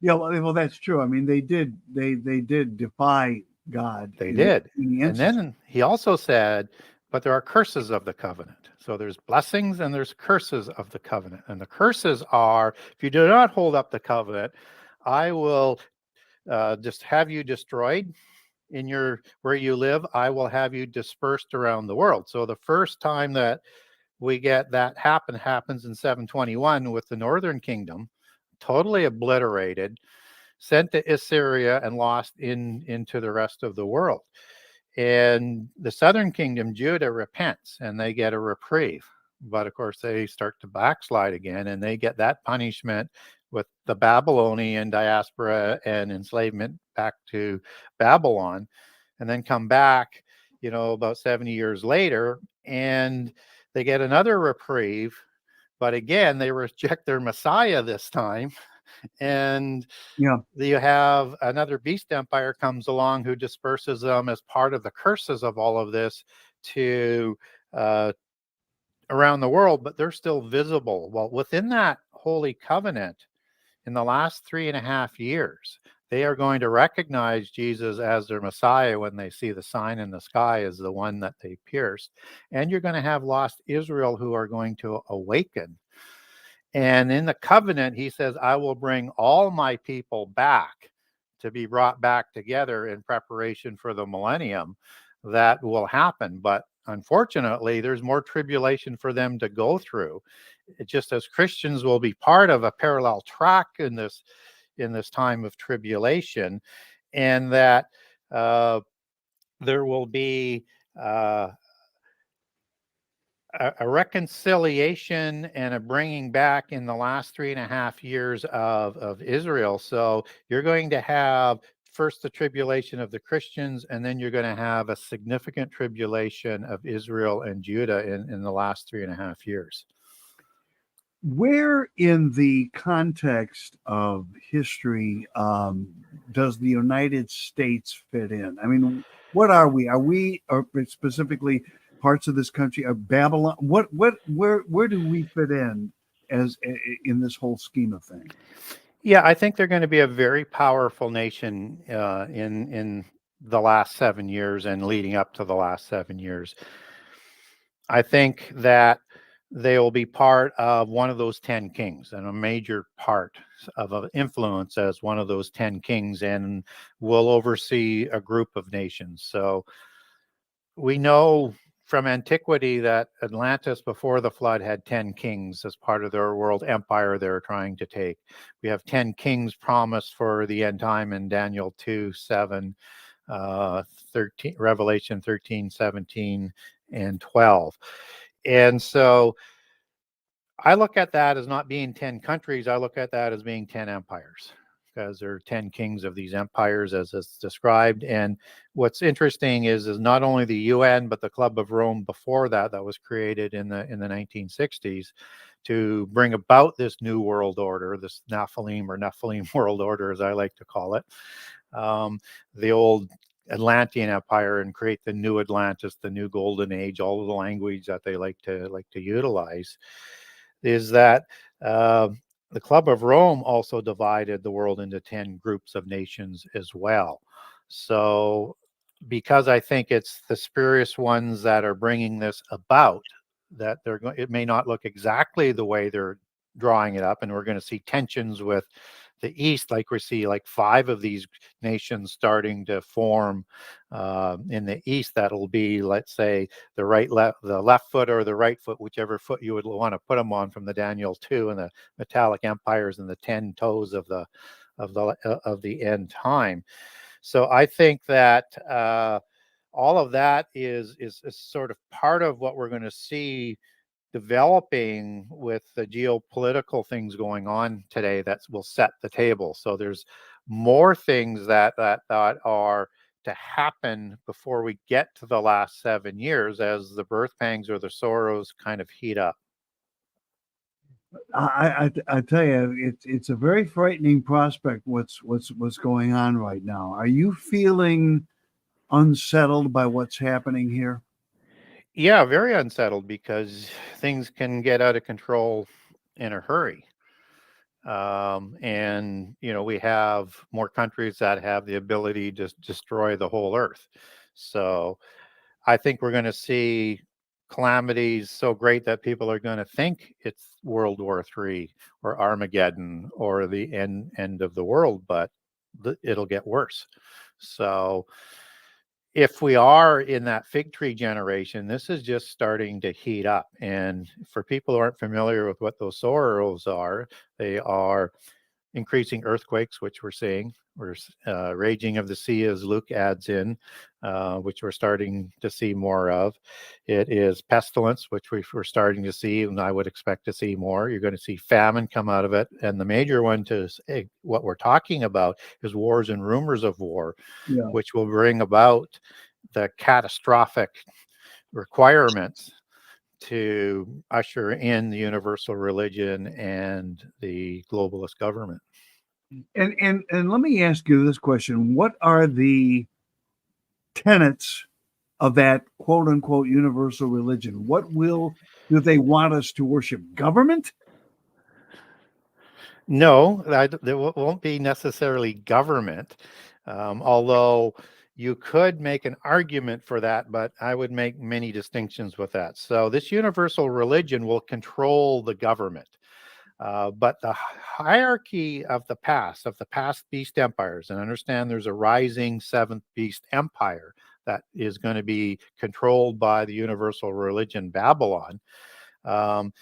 Yeah, well, that's true. I mean, they did defy God. They did. And then he also said, but there are curses of the covenant. So there's blessings and there's curses of the covenant. And the curses are, if you do not hold up the covenant, I will just have you destroyed in where you live. I will have you dispersed around the world. So the first time that we get that happens in 721 with the northern kingdom, totally obliterated, sent to Assyria and lost into the rest of the world. And the southern kingdom, Judah, repents and they get a reprieve. But of course, they start to backslide again, and they get that punishment with the Babylonian diaspora and enslavement back to Babylon, and then come back, about 70 years later, and they get another reprieve. But again, they reject their Messiah this time. And you have another beast empire comes along who disperses them as part of the curses of all of this to around the world, but they're still visible. Well, within that holy covenant, in the last 3.5 years, they are going to recognize Jesus as their Messiah when they see the sign in the sky as the one that they pierced. And you're going to have lost Israel who are going to awaken. And in the covenant, he says, I will bring all my people back to be brought back together in preparation for the millennium. That will happen. But unfortunately, there's more tribulation for them to go through. Just as Christians will be part of a parallel track in this time of tribulation, and that there will be a reconciliation and a bringing back in the last 3.5 years of Israel. So you're going to have first the tribulation of the Christians, and then you're going to have a significant tribulation of Israel and Judah in the last 3.5 years. Where in the context of history does the United States fit in? I mean, what are we? Are we, or specifically parts of this country, are Babylon? Where do we fit in as in this whole scheme of things? Yeah, I think they're going to be a very powerful nation in the last 7 years and leading up to the last 7 years. I think that they will be part of one of those 10 kings and a major part of influence as one of those 10 kings, and will oversee a group of nations. So we know from antiquity that Atlantis before the flood had 10 kings as part of their world empire they're trying to take. We have 10 kings promised for the end time in Daniel 2, 7, 13, Revelation 13, 17, and 12. And so I look at that as not being 10 countries. I look at that as being 10 empires, because there are 10 kings of these empires as it's described. And what's interesting is not only the UN, but the Club of Rome before that was created in the 1960s to bring about this new world order, this Nephilim world order, as I like to call it. The old Atlantean Empire, and create the new Atlantis, the new golden age, all of the language that they like to utilize, is that the Club of Rome also divided the world into 10 groups of nations as well. So because I think it's the spurious ones that are bringing this about, that it may not look exactly the way they're drawing it up, and we're going to see tensions with the East, like we see like 5 of these nations starting to form in the East. That'll be, let's say, the left foot or the right foot, whichever foot you would want to put them on, from the Daniel 2 and the metallic empires and the 10 toes of the end time. So I think that all of that is sort of part of what we're going to see developing with the geopolitical things going on today that will set the table. So there's more things that are to happen before we get to the last 7 years, as the birth pangs or the sorrows kind of heat up. I tell you, it's a very frightening prospect. What's going on right now? Are you feeling unsettled by what's happening here? Yeah, very unsettled, because things can get out of control in a hurry. And, we have more countries that have the ability to destroy the whole earth. So I think we're going to see calamities so great that people are going to think it's World War III or Armageddon or the end of the world, but it'll get worse. So if we are in that fig tree generation, this is just starting to heat up. And for people who aren't familiar with what those sorrows are, they are increasing earthquakes, which we're seeing. We're raging of the sea, as Luke adds in, which we're starting to see more of. It is pestilence, which we're starting to see, and I would expect to see more. You're going to see famine come out of it. And the major one to what we're talking about is wars and rumors of war, which will bring about the catastrophic requirements to usher in the universal religion and the globalist government. And let me ask you this question: what are the tenets of that quote unquote universal religion? Do they want us to worship government? No, there won't be necessarily government, although you could make an argument for that, but I would make many distinctions with that. So this universal religion will control the government. But the hierarchy of the past beast empires, and understand there's a rising seventh beast empire that is going to be controlled by the universal religion Babylon, um,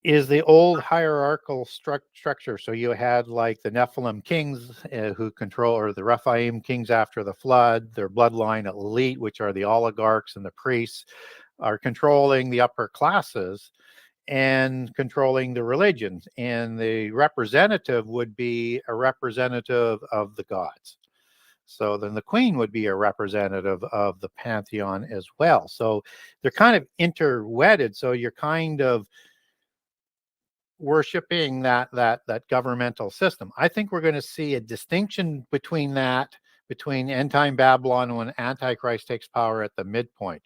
is the old hierarchical structure. So you had like the Nephilim kings who control, or the Rephaim kings after the flood, their bloodline elite, which are the oligarchs and the priests, are controlling the upper classes and controlling the religions. And the representative would be a representative of the gods. So then the queen would be a representative of the pantheon as well. So they're kind of interwedded. So you're kind of worshiping that governmental system. I think we're going to see a distinction between end time Babylon when Antichrist takes power at the midpoint.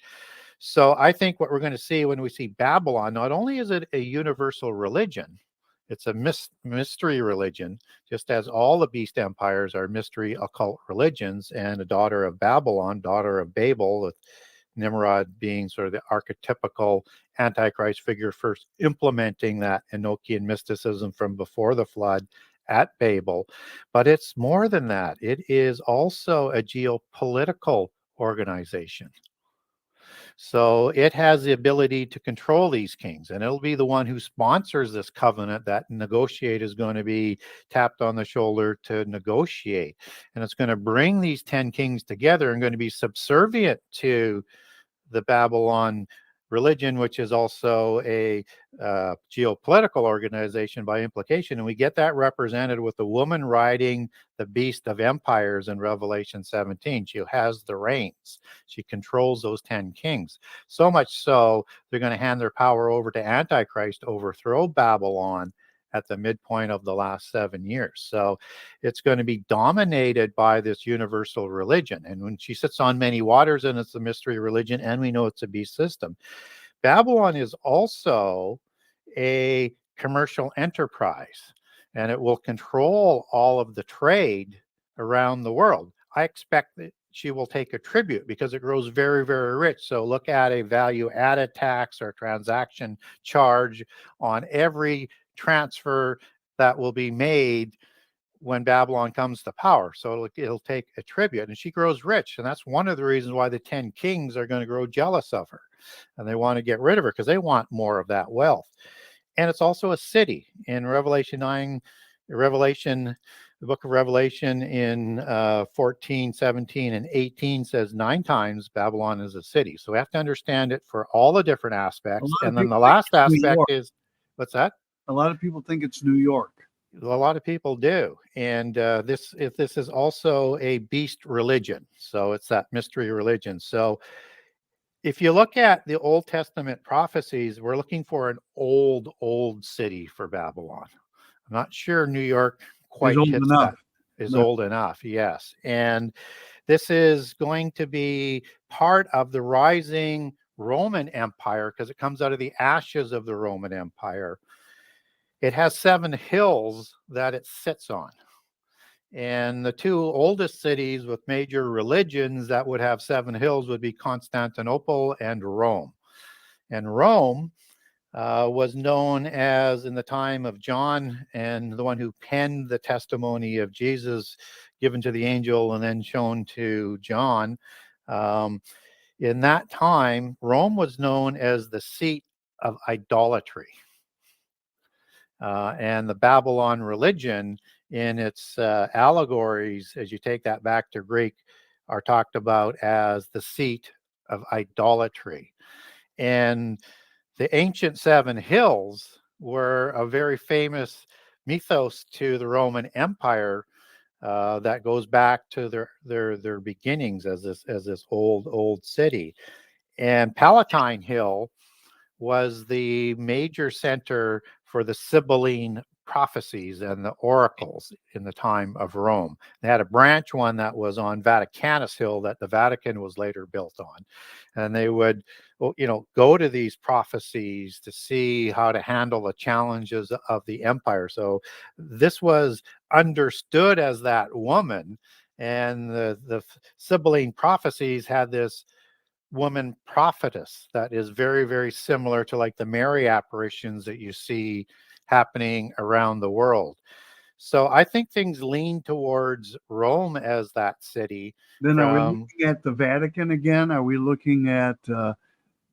So I think what we're going to see when we see Babylon, not only is it a universal religion, it's a mystery religion, just as all the beast empires are mystery occult religions, and a daughter of Babylon, daughter of Babel, with Nimrod being sort of the archetypical Antichrist figure, first implementing that Enochian mysticism from before the flood at Babel. But it's more than that. It is also a geopolitical organization. So it has the ability to control these kings, and it'll be the one who sponsors this covenant that negotiate is going to be tapped on the shoulder to negotiate. And it's going to bring these 10 kings together and going to be subservient to the Babylon religion, which is also a geopolitical organization by implication. And we get that represented with the woman riding the beast of empires in Revelation 17. She has the reins. She controls those 10 kings. So much so, they're going to hand their power over to Antichrist to overthrow Babylon at the midpoint of the last 7 years. So it's going to be dominated by this universal religion. And when she sits on many waters, and it's a mystery religion, and we know it's a beast system. Babylon is also a commercial enterprise, and it will control all of the trade around the world. I expect that she will take a tribute because it grows very, very rich. So look at a value added tax or transaction charge on every transfer that will be made when Babylon comes to power. So it'll take a tribute, and she grows rich. And that's one of the reasons why the 10 kings are going to grow jealous of her, and they want to get rid of her because they want more of that wealth. And it's also a city. In Revelation 9, the book of Revelation in 14, 17, and 18 says 9 times Babylon is a city. So we have to understand it for all the different aspects. And then the last aspect is, what's that? A lot of people think it's New York. A lot of people do. And this is also a beast religion. So it's that mystery religion. So if you look at the Old Testament prophecies, we're looking for an old city for Babylon. I'm not sure New York quite hits that. Is old enough, yes. And this is going to be part of the rising Roman Empire because it comes out of the ashes of the Roman Empire. It has 7 hills that it sits on. And the 2 oldest cities with major religions that would have 7 hills would be Constantinople and Rome. And Rome was known as, in the time of John, and the one who penned the testimony of Jesus given to the angel and then shown to John. In that time, Rome was known as the seat of idolatry. And the Babylon religion in its allegories, as you take that back to Greek, are talked about as the seat of idolatry. And the ancient 7 hills were a very famous mythos to the Roman Empire that goes back to their beginnings as this old city. And Palatine Hill was the major center for the Sibylline prophecies and the oracles in the time of Rome. They had a branch one that was on Vaticanus Hill that the Vatican was later built on. And they would, go to these prophecies to see how to handle the challenges of the empire. So this was understood as that woman. And the Sibylline prophecies had this woman prophetess that is very, very similar to like the Mary apparitions that you see happening around the world. So I think things lean towards Rome as that city. Then are we looking at the Vatican again? Are we looking at the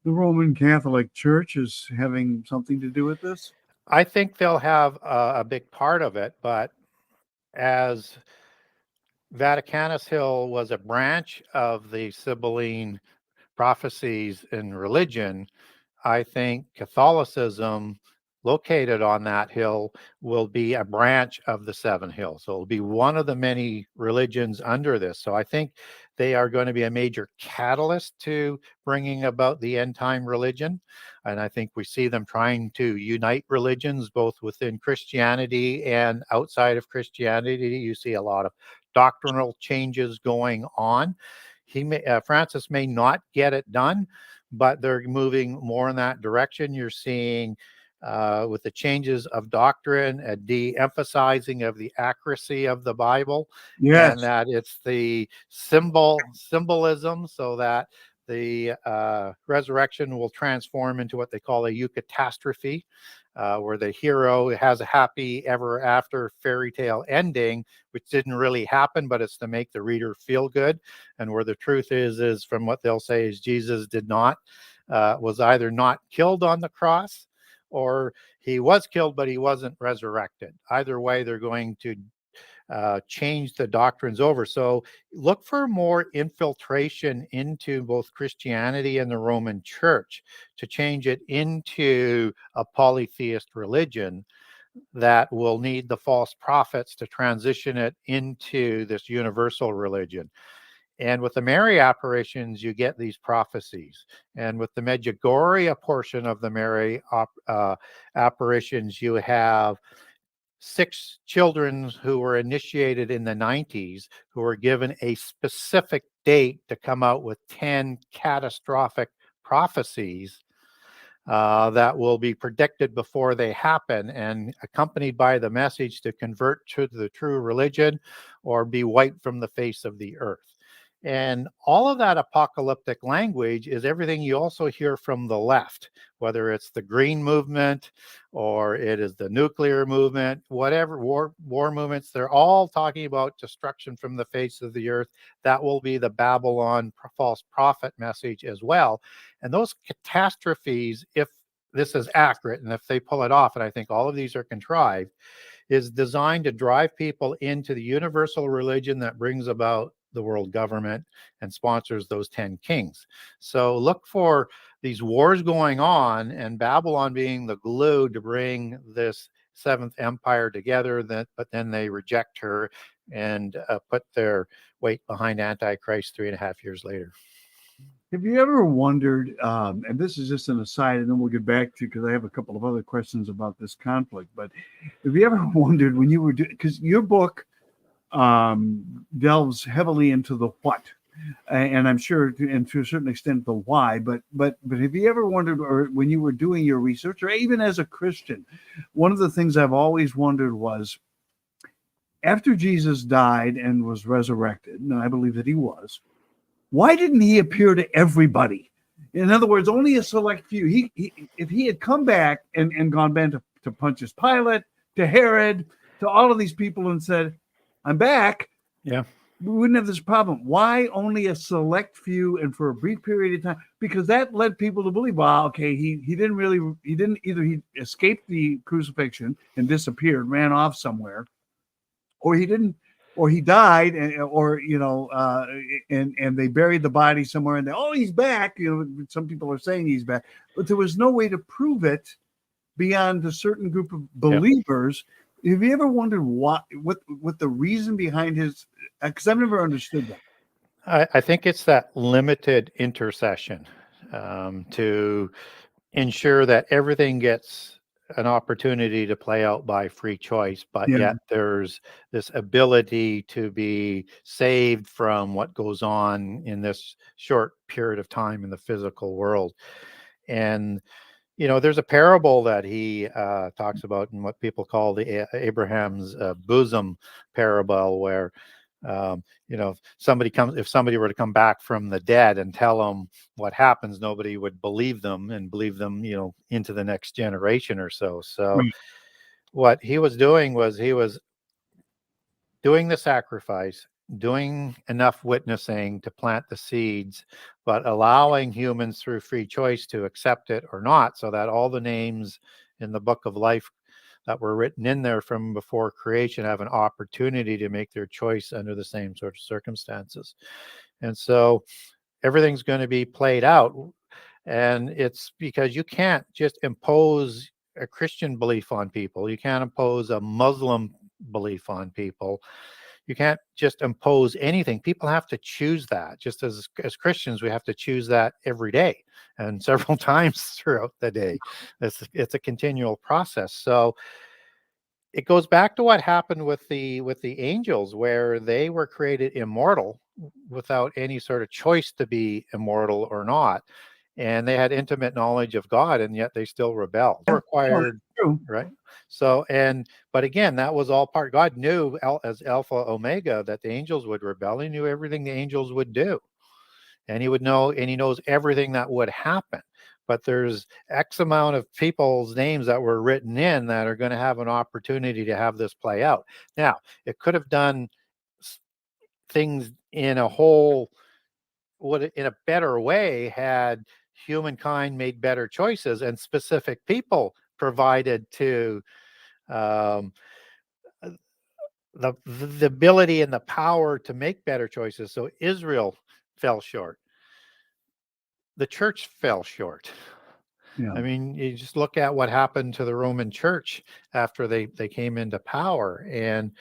Roman Catholic Church as having something to do with this? I think they'll have a big part of it, but as Vaticanus Hill was a branch of the Sibylline prophecies in religion, I think Catholicism located on that hill will be a branch of the seven hills. So it'll be one of the many religions under this. So I think they are going to be a major catalyst to bringing about the end time religion. And I think we see them trying to unite religions both within Christianity and outside of Christianity. You see a lot of doctrinal changes going on. Francis may not get it done, but they're moving more in that direction. You're seeing with the changes of doctrine, a de-emphasizing of the accuracy of the Bible, and that it's the symbolism, so that the resurrection will transform into what they call a eucatastrophe, where the hero has a happy ever after fairy tale ending, which didn't really happen, but it's to make the reader feel good. And where the truth is from what they'll say is Jesus was either not killed on the cross, or he was killed, but he wasn't resurrected. Either way, they're going to change the doctrines over. So look for more infiltration into both Christianity and the Roman Church to change it into a polytheist religion that will need the false prophets to transition it into this universal religion. And with the Mary apparitions, you get these prophecies. And with the Medjugorje portion of the Mary apparitions, you have 6 children who were initiated in the 90s who were given a specific date to come out with 10 catastrophic prophecies that will be predicted before they happen, and accompanied by the message to convert to the true religion or be wiped from the face of the earth. And all of that apocalyptic language is everything you also hear from the left, whether it's the green movement or it is the nuclear movement, whatever war movements, they're all talking about destruction from the face of the earth. That will be the Babylon false prophet message as well. And those catastrophes, if this is accurate and if they pull it off, and I think all of these are contrived, is designed to drive people into the universal religion that brings about the world government and sponsors those 10 kings. So look for these wars going on and Babylon being the glue to bring this seventh empire together, but then they reject her and put their weight behind Antichrist 3.5 years later. Have you ever wondered, and this is just an aside, and then we'll get back to, because I have a couple of other questions about this conflict, but have you ever wondered when you were doing, because your book delves heavily into the what, and I'm sure, and to a certain extent, the why, but have you ever wondered, or when you were doing your research, or even as a Christian, one of the things I've always wondered was, after Jesus died and was resurrected, and I believe that he was, why didn't he appear to everybody? In other words, only a select few. If he had come back and gone back to Pontius Pilate, to Herod, to all of these people and said, I'm back, yeah, we wouldn't have this problem. Why only a select few and for a brief period of time? Because that led people to believe, well, okay, he escaped the crucifixion and disappeared, ran off somewhere, or he didn't, or he died, and they buried the body somewhere, and he's back. Some people are saying he's back, but there was no way to prove it beyond a certain group of believers. Yeah. Have you ever wondered what the reason behind his? Because I've never understood that. I think it's that limited intercession to ensure that everything gets an opportunity to play out by free choice, but Yeah. yet there's this ability to be saved from what goes on in this short period of time in the physical world. And there's a parable that he talks about in what people call the Abraham's bosom parable, where if somebody were to come back from the dead and tell them what happens, nobody would believe them into the next generation or so. So Right. what he was doing was he was doing the sacrifice, doing enough witnessing to plant the seeds, but allowing humans through free choice to accept it or not, so that all the names in the book of life that were written in there from before creation have an opportunity to make their choice under the same sort of circumstances. And so everything's going to be played out. And it's because you can't just impose a Christian belief on people. You can't impose a Muslim belief on people. You can't just impose anything. People have to choose that. Just as Christians, we have to choose that every day and several times throughout the day. It's a continual process. So it goes back to what happened with the angels, where they were created immortal without any sort of choice to be immortal or not. And they had intimate knowledge of God, and yet they still rebelled. Required, right? So, but again, that was all part. God knew as Alpha Omega that the angels would rebel. He knew everything the angels would do, and he knows everything that would happen. But there's X amount of people's names that were written in that are going to have an opportunity to have this play out. Now, it could have done things in a better way had humankind made better choices and specific people provided to the ability and the power to make better choices. So Israel fell short. The church fell short. Yeah. I mean, you just look at what happened to the Roman Church after they came into power, and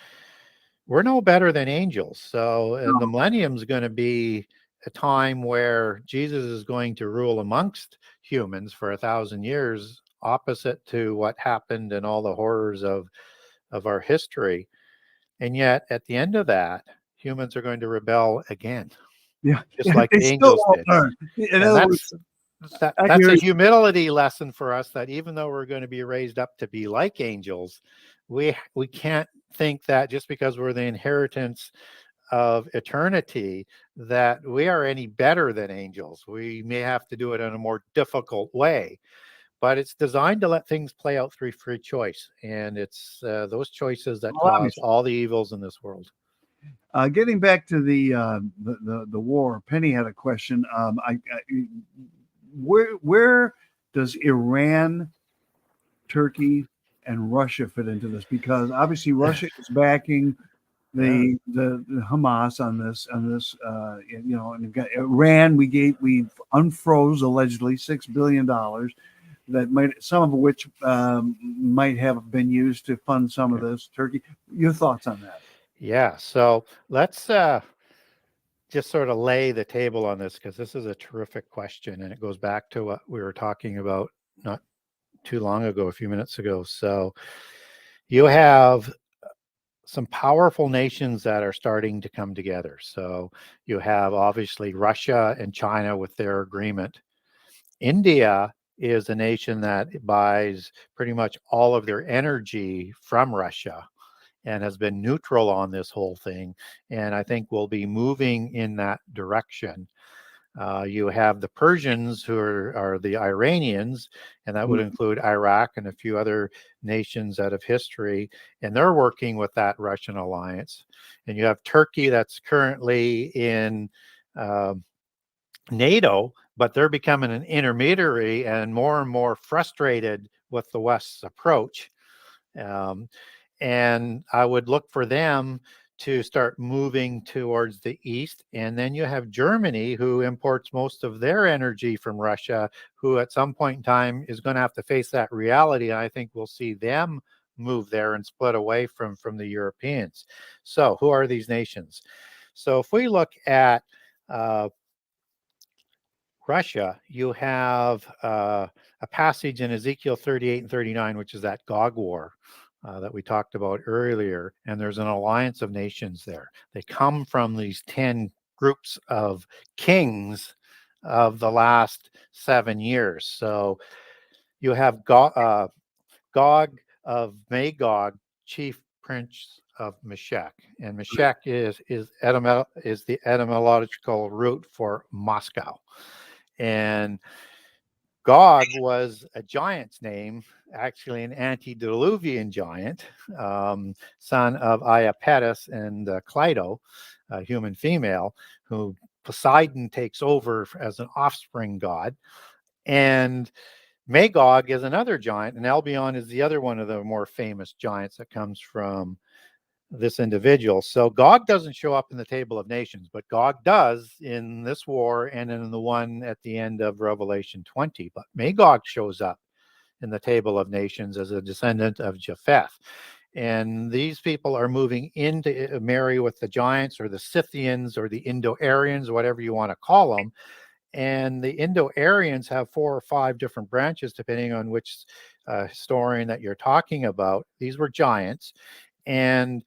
we're no better than angels. So, and the millennium is going to be a time where Jesus is going to rule amongst humans for 1,000 years, opposite to what happened and all the horrors of our history. And yet, at the end of that, humans are going to rebel again. Yeah, just like the angels did. And that's a humility lesson for us, that even though we're going to be raised up to be like angels, we can't think that just because we're the inheritance of eternity that we are any better than angels. We may have to do it in a more difficult way, but it's designed to let things play out through free choice, and it's those choices that cause all the evils in this world. Getting back to the war, Penny had a question. Where does Iran, Turkey, and Russia fit into this? Because obviously Russia is backing the Hamas on this. And you've got Iran. We unfroze allegedly $6 billion that some of which might have been used to fund some of this. Turkey, your thoughts on that? Yeah, so let's just sort of lay the table on this, because this is a terrific question, and it goes back to what we were talking about not too long ago, a few minutes ago. So you have some powerful nations that are starting to come together. So you have obviously Russia and China with their agreement. India is a nation that buys pretty much all of their energy from Russia and has been neutral on this whole thing, and I think we'll be moving in that direction. You have the Persians, who are the Iranians, and that would include Iraq and a few other nations out of history, and they're working with that Russian alliance. And you have Turkey, that's currently in NATO, but they're becoming an intermediary and more frustrated with the West's approach. And I would look for them to start moving towards the east. And then you have Germany, who imports most of their energy from Russia, who at some point in time is going to have to face that reality. And I think we'll see them move there and split away from the Europeans. So who are these nations? So if we look at Russia, you have a passage in Ezekiel 38 and 39, which is that Gog war that we talked about earlier. And there's an alliance of nations there. They come from these 10 groups of kings of the last 7 years. So you have Gog of Magog, chief prince of Meshech, and Meshech is the etymological root for Moscow. And Gog was a giant's name, actually an antediluvian giant, son of Iapetus and Cleito, a human female, who Poseidon takes over as an offspring god. And Magog is another giant, and Albion is the other one of the more famous giants that comes from this individual. So Gog doesn't show up in the Table of Nations, but Gog does in this war and in the one at the end of Revelation 20. But Magog shows up in the Table of Nations as a descendant of Japheth. And these people are moving in to marry with the giants or the Scythians or the Indo-Aryans, whatever you want to call them. And the Indo-Aryans have 4 or 5 different branches, depending on which historian that you're talking about. These were giants, and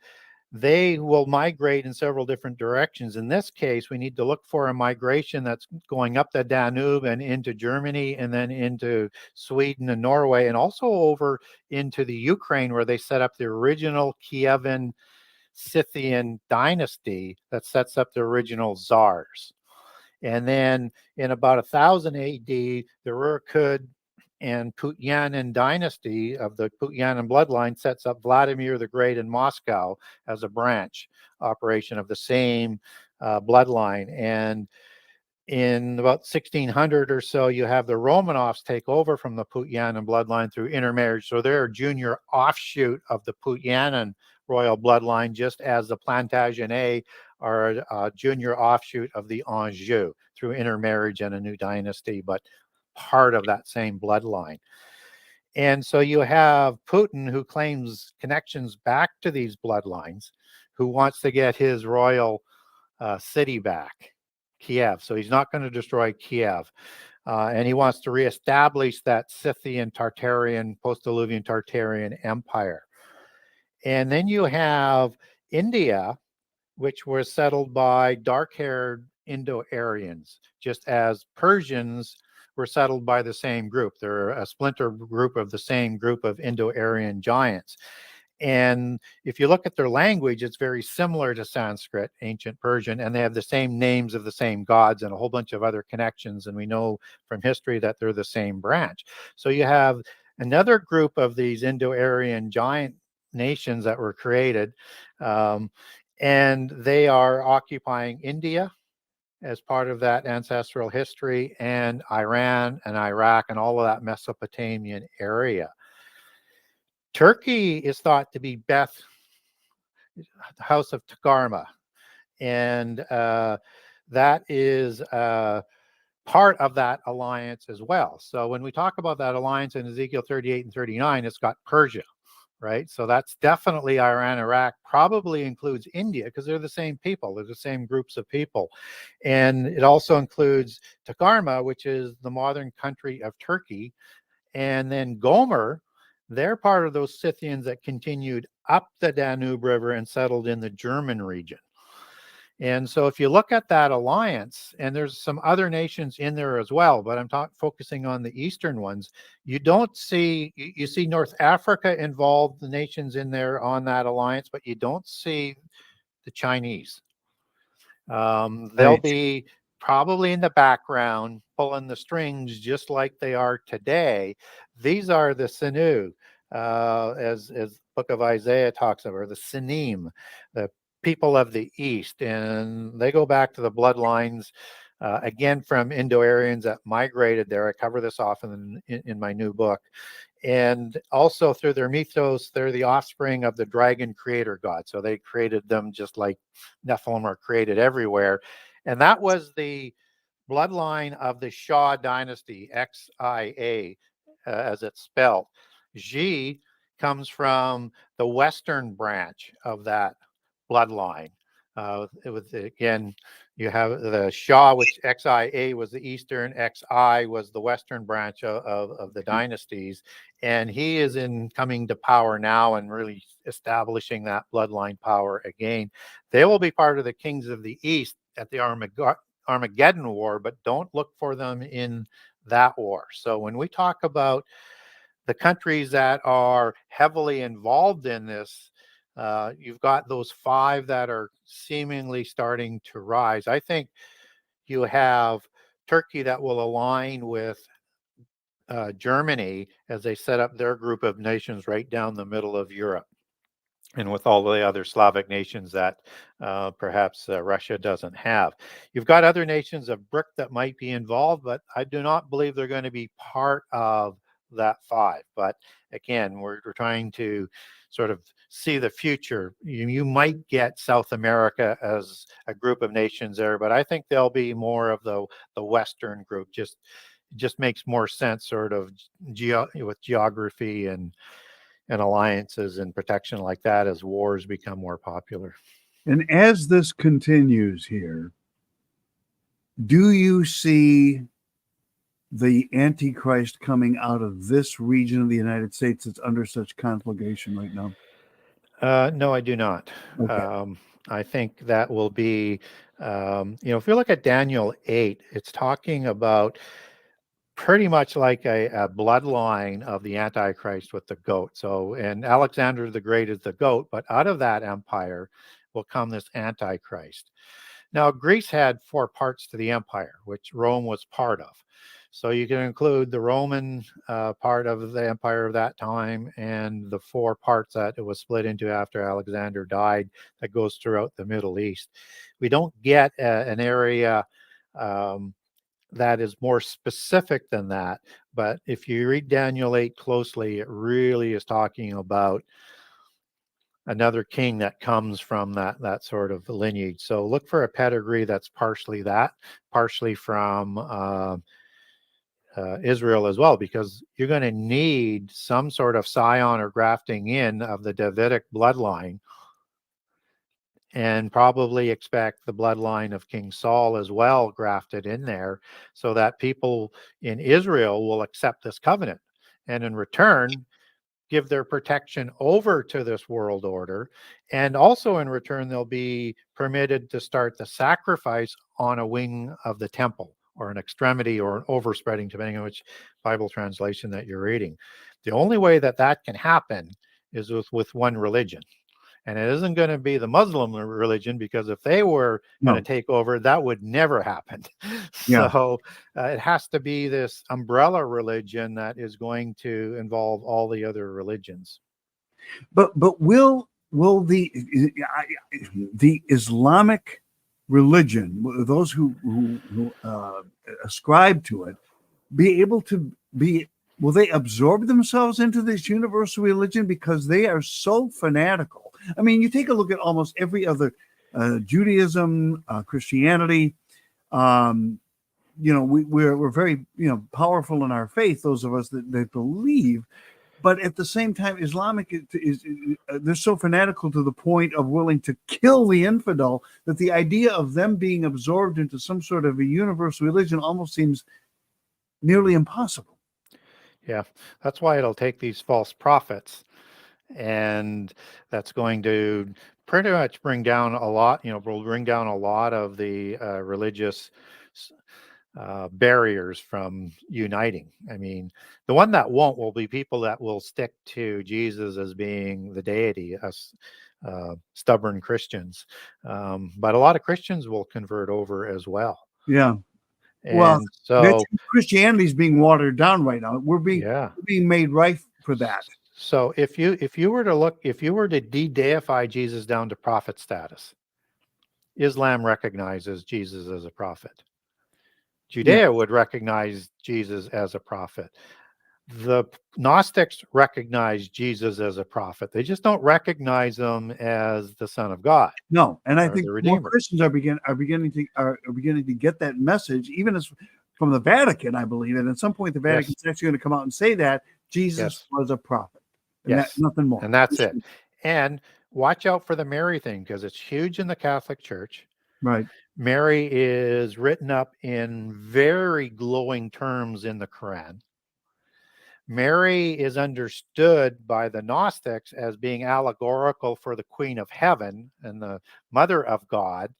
they will migrate in several different directions. In this case, we need to look for a migration that's going up the Danube and into Germany and then into Sweden and Norway, and also over into the Ukraine, where they set up the original Kievan Scythian dynasty that sets up the original czars. And then in about 1000 AD, the Rurikid and Putyanin dynasty of the Putyanin bloodline sets up Vladimir the Great in Moscow as a branch operation of the same bloodline. And in about 1600 or so, you have the Romanovs take over from the Putyanin bloodline through intermarriage. So they're a junior offshoot of the Putyanin royal bloodline, just as the Plantagenets are a junior offshoot of the Anjou through intermarriage and a new dynasty, but part of that same bloodline. And so you have Putin, who claims connections back to these bloodlines, who wants to get his royal city back, Kiev. So he's not going to destroy Kiev. And he wants to reestablish that Scythian Tartarian, post-Diluvian Tartarian empire. And then you have India, which was settled by dark-haired Indo-Aryans, just as Persians were settled by the same group. They're a splinter group of the same group of Indo-Aryan giants. And if you look at their language, it's very similar to Sanskrit, ancient Persian, and they have the same names of the same gods and a whole bunch of other connections. And we know from history that they're the same branch. So you have another group of these Indo-Aryan giant nations that were created, and they are occupying India as part of that ancestral history, and Iran and Iraq and all of that Mesopotamian area. Turkey is thought to be Beth, the house of Togarmah, and that is part of that alliance as well. So when we talk about that alliance in Ezekiel 38 and 39, it's got Persia, right? So that's definitely Iran, Iraq, probably includes India, because they're the same people. They're the same groups of people. And it also includes Togarmah, which is the modern country of Turkey. And then Gomer, they're part of those Scythians that continued up the Danube River and settled in the German region. And so if you look at that alliance, and there's some other nations in there as well, but I'm focusing on the eastern ones, you don't see, you see North Africa involved, the nations in there on that alliance, but you don't see the Chinese. They'll be probably in the background, pulling the strings just like they are today. These are the Sinu, as Book of Isaiah talks about, or the Sinim, the people of the East, and they go back to the bloodlines, again, from Indo-Aryans that migrated there. I cover this often in my new book. And also through their mythos, they're the offspring of the dragon creator god. So they created them just like Nephilim are created everywhere. And that was the bloodline of the Shah dynasty, Xia, as it's spelled. Xi comes from the western branch of that bloodline. It was, again, You have the Shah, which XIA was the Eastern, XI was the Western branch of the dynasties. And he is coming to power now and really establishing that bloodline power again. They will be part of the kings of the East at the Armageddon War, but don't look for them in that war. So when we talk about the countries that are heavily involved in this, you've got those 5 that are seemingly starting to rise. I think you have Turkey that will align with Germany as they set up their group of nations right down the middle of Europe, and with all the other Slavic nations that perhaps Russia doesn't have. You've got other nations of BRIC that might be involved, but I do not believe they're going to be part of that 5. But again, we're trying to sort of see the future. You might get South America as a group of nations there, but I think they'll be more of the Western group. Just makes more sense sort of with geography and alliances and protection like that as wars become more popular. And as this continues here, do you see the Antichrist coming out of this region of the United States that's under such conflagration right now? No, I do not. Okay. I think that will be, if you look at Daniel 8, it's talking about pretty much like a bloodline of the Antichrist with the goat. So, and Alexander the Great is the goat, but out of that empire will come this Antichrist. Now, Greece had 4 parts to the empire, which Rome was part of. So you can include the Roman part of the empire of that time and the 4 parts that it was split into after Alexander died that goes throughout the Middle East. We don't get an area that is more specific than that. But if you read Daniel 8 closely, it really is talking about another king that comes from that sort of lineage. So look for a pedigree that's partially from Israel as well, because you're going to need some sort of scion or grafting in of the Davidic bloodline, and probably expect the bloodline of King Saul as well grafted in there, so that people in Israel will accept this covenant and in return give their protection over to this world order. And also in return, they'll be permitted to start the sacrifice on a wing of the temple, or an extremity, or an overspreading, depending on which Bible translation that you're reading. The only way that can happen is with one religion. And it isn't going to be the Muslim religion, because if they were going to take over, that would never happen. So it has to be this umbrella religion that is going to involve all the other religions. But will the Islamic religion, those who ascribe to it, be able to be? Will they absorb themselves into this universal religion, because they are so fanatical? I mean, you take a look at almost every other Judaism, Christianity. We're very powerful in our faith, those of us that believe. But at the same time, Islamic is they're so fanatical to the point of willing to kill the infidel, that the idea of them being absorbed into some sort of a universal religion almost seems nearly impossible. Yeah, that's why it'll take these false prophets, and that's going to pretty much bring down a lot, will bring down a lot of the religious barriers from uniting. I mean, the one that won't will be people that will stick to Jesus as being the deity, us stubborn Christians. But a lot of Christians will convert over as well. Yeah. And so Christianity is being watered down right now. We're being made right for that. So if you were to de-deify Jesus down to prophet status, Islam recognizes Jesus as a prophet. Judea would recognize Jesus as a prophet. The Gnostics recognize Jesus as a prophet. They just don't recognize him as the Son of God. No, and I think the more Christians are beginning to get that message, even as from the Vatican, I believe. And at some point, the Vatican is actually going to come out and say that Jesus was a prophet. And nothing more. And that's it. And watch out for the Mary thing, because it's huge in the Catholic Church. Right. Mary is written up in very glowing terms in the Quran. Mary is understood by the Gnostics as being allegorical for the Queen of Heaven and the Mother of God,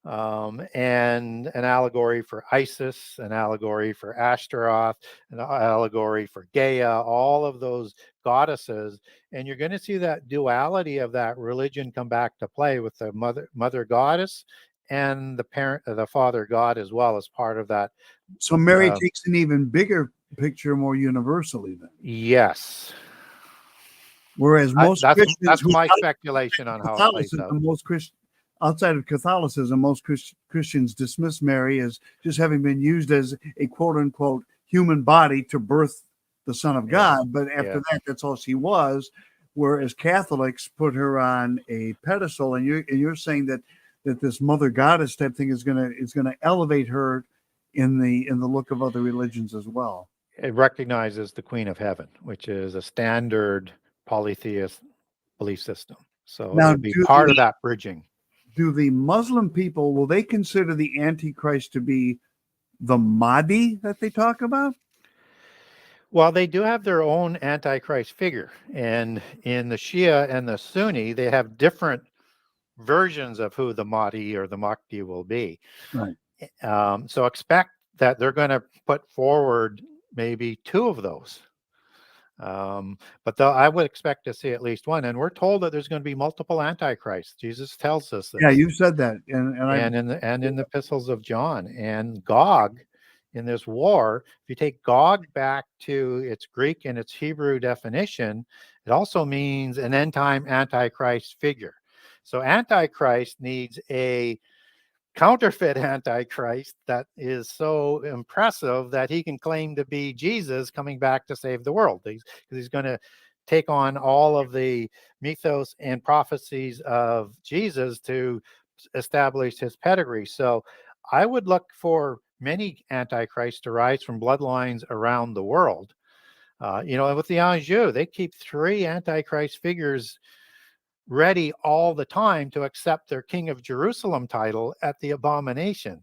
and an allegory for Isis, an allegory for Ashtaroth, an allegory for Gaia, all of those goddesses. And you're going to see that duality of that religion come back to play with the mother goddess and the father god as well as part of that. So Mary takes an even bigger picture more universally then. Yes. Whereas most Christians, that's my speculation on how it plays out. Outside of Catholicism, most Christians dismiss Mary as just having been used as a quote unquote human body to birth the Son of God. But after that, that's all she was. Whereas Catholics put her on a pedestal, and you're saying that this mother goddess type thing is gonna elevate her in the look of other religions as well. It recognizes the Queen of Heaven, which is a standard polytheist belief system. So now, it'll be part of that bridging. Do the Muslim people, will they consider the Antichrist to be the Mahdi that they talk about? Well, they do have their own Antichrist figure. And in the Shia and the Sunni, they have different versions of who the Mahdi or the Mahdi will be. Right. So expect that they're going to put forward maybe two of those. But I would expect to see at least one. And we're told that there's going to be multiple antichrists. Jesus tells us this. Yeah, you said that. And in the epistles of John. And Gog, in this war, if you take Gog back to its Greek and its Hebrew definition, it also means an end time antichrist figure. So Antichrist needs a counterfeit Antichrist that is so impressive that he can claim to be Jesus coming back to save the world. He's going to take on all of the mythos and prophecies of Jesus to establish his pedigree. So I would look for many Antichrists to rise from bloodlines around the world. And with the Anjou, they keep 3 Antichrist figures ready all the time to accept their King of Jerusalem title at the abomination.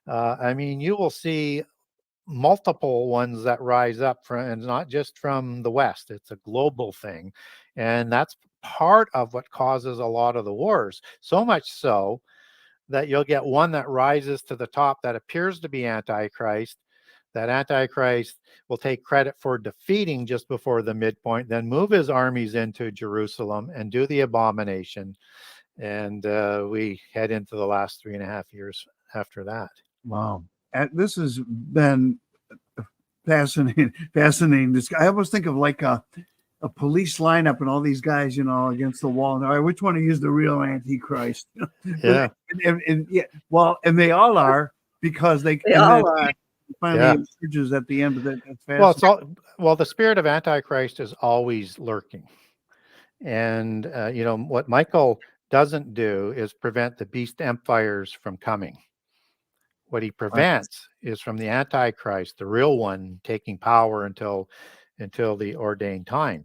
You will see multiple ones that rise up from, and not just from the West. It's a global thing. And that's part of what causes a lot of the wars. So much so that you'll get one that rises to the top that appears to be Antichrist. That Antichrist will take credit for defeating just before the midpoint, then move his armies into Jerusalem and do the abomination. And we head into the last 3.5 years after that. Wow. This has been fascinating. I almost think of like a police lineup and all these guys, against the wall. All right, which one is the real Antichrist? Yeah. and they all are, because they all are. Finally emerges at the end of it. The spirit of Antichrist is always lurking. And, what Michael doesn't do is prevent the beast empires from coming. What he prevents is from the Antichrist, the real one, taking power until the ordained time.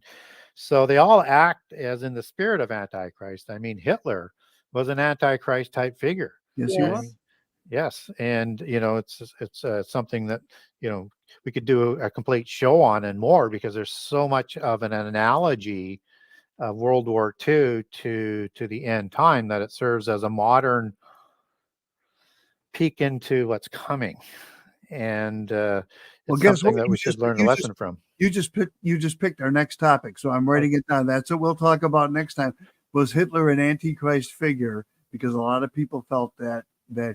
So they all act as in the spirit of Antichrist. Hitler was an Antichrist type figure. Yes, he was. Yes, and it's something that we could do a complete show on and more, because there's so much of an analogy of World War II to the end time that it serves as a modern peek into what's coming, and it's something that we should learn a lesson from. You just picked our next topic, so I'm writing it down. That's what we'll talk about next time. Was Hitler an Antichrist figure? Because a lot of people felt that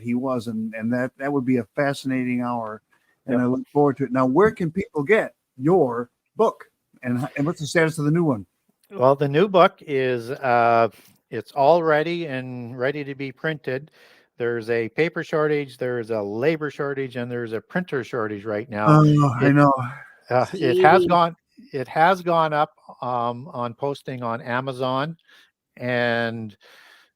he was, and that would be a fascinating hour, and I look forward to it. Now, where can people get your book, and what's the status of the new one? Well, the new book is it's all ready to be printed. There's a paper shortage, there's a labor shortage, and there's a printer shortage right now. I know. It has gone up on posting on Amazon and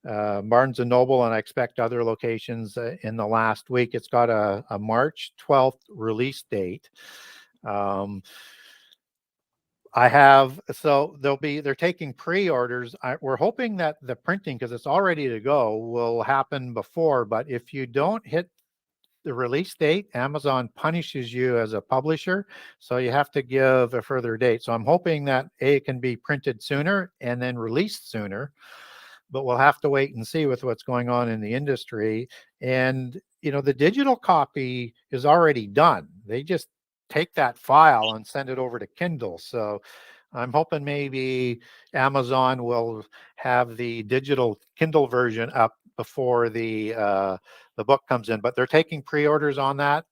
Barnes and Noble, and I expect other locations in the last week. It's got a March 12th release date. they're taking pre-orders. We're hoping that the printing, because it's all ready to go, will happen before, but if you don't hit the release date, Amazon punishes you as a publisher. So you have to give a further date. So I'm hoping that it can be printed sooner and then released sooner, but we'll have to wait and see with what's going on in the industry. And, the digital copy is already done. They just take that file and send it over to Kindle. So I'm hoping maybe Amazon will have the digital Kindle version up before the book comes in, but they're taking pre-orders on that.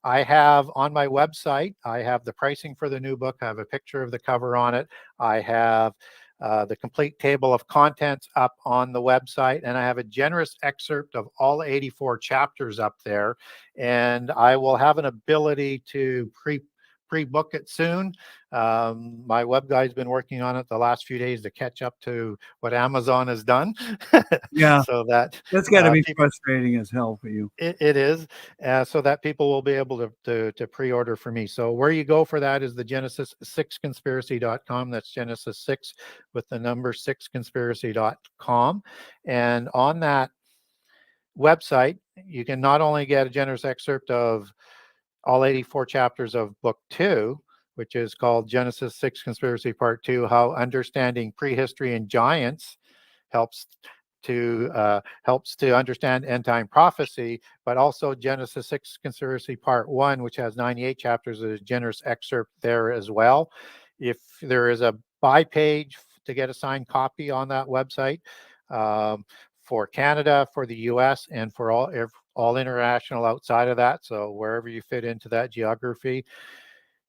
I have on my website, I have the pricing for the new book. I have a picture of the cover on it. I have the complete table of contents up on the website, and I have a generous excerpt of all 84 chapters up there. And I will have an ability to pre-book it soon. My web guy's been working on it the last few days to catch up to what Amazon has done. Yeah. So that's got to be frustrating as hell for you. It is, so that people will be able to pre-order for me. So where you go for that is the Genesis6conspiracy.com. That's Genesis 6 with the number 6conspiracy.com. And on that website, you can not only get a generous excerpt of all 84 chapters of book 2, which is called Genesis 6 Conspiracy Part 2, How Understanding Prehistory and Giants helps to understand end-time prophecy, but also Genesis 6 Conspiracy Part 1, which has 98 chapters, is a generous excerpt there as well. If there is a buy page to get a signed copy on that website, for Canada, for the US, and for all international outside of that. So wherever you fit into that geography,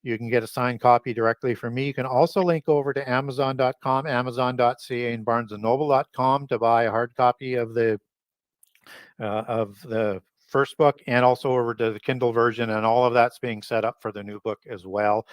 you can get a signed copy directly from me. You can also link over to Amazon.com, Amazon.ca, and BarnesandNoble.com to buy a hard copy of the first book, and also over to the Kindle version, and all of that's being set up for the new book as well.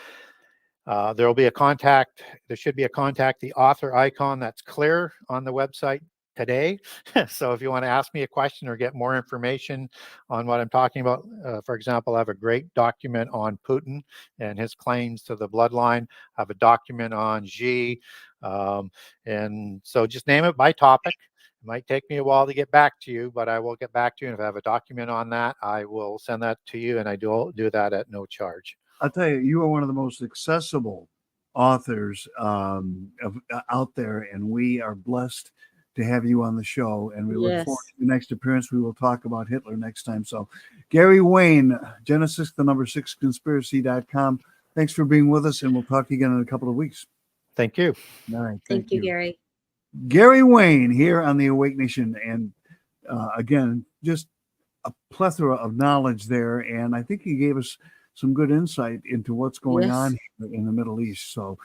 There will be a contact. There should be a contact the author icon that's clear on the website today. So if you want to ask me a question or get more information on what I'm talking about, for example, I have a great document on Putin and his claims to the bloodline. I have a document on Xi. And so just name it by topic. It might take me a while to get back to you, but I will get back to you. And if I have a document on that, I will send that to you, and I do that at no charge. I'll tell you, you are one of the most accessible authors out there, and we are blessed to have you on the show, and we look forward to the next appearance. We will talk about Hitler next time. So Gary Wayne, Genesis, the number 6conspiracy.com. Thanks for being with us, and we'll talk again in a couple of weeks. Thank you. All right. Thank you, Gary. Gary Wayne here on the Awake Nation. And again, just a plethora of knowledge there. And I think he gave us some good insight into what's going on here in the Middle East. So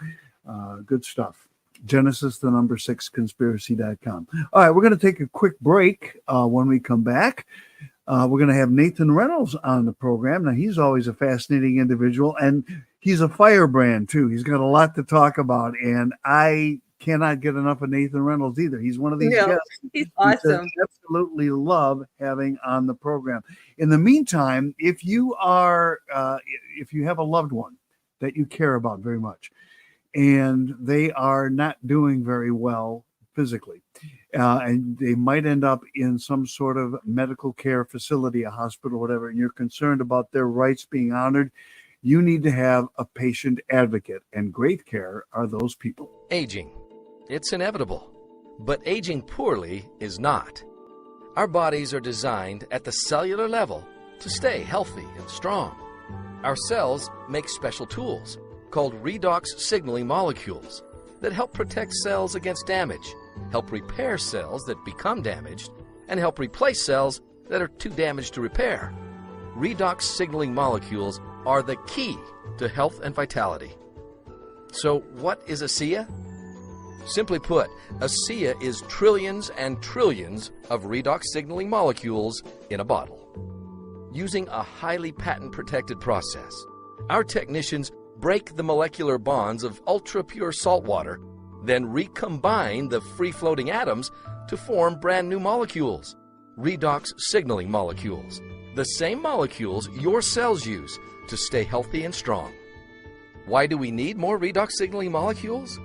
good stuff. Genesis, the number 6conspiracy.com. All right, we're going to take a quick break. When we come back, we're going to have Nathan Reynolds on the program. Now, he's always a fascinating individual, and he's a firebrand, too. He's got a lot to talk about, and I cannot get enough of Nathan Reynolds either. He's one of these guests. He's awesome. Absolutely love having on the program. In the meantime, if you have a loved one that you care about very much, and they are not doing very well physically, and they might end up in some sort of medical care facility, a hospital, whatever, and you're concerned about their rights being honored, you need to have a patient advocate, and Great Care are those people. Aging. It's inevitable, but aging poorly is not. Our bodies are designed at the cellular level to stay healthy and strong. Our cells make special tools called redox signaling molecules that help protect cells against damage, help repair cells that become damaged, and help replace cells that are too damaged to repair. Redox signaling molecules are the key to health and vitality. So what is ASEA? Simply put, ASEA is trillions and trillions of redox signaling molecules in a bottle. Using a highly patent-protected process, our technicians break the molecular bonds of ultra-pure salt water, then recombine the free-floating atoms to form brand new molecules, redox signaling molecules, the same molecules your cells use to stay healthy and strong. Why do we need more redox signaling molecules?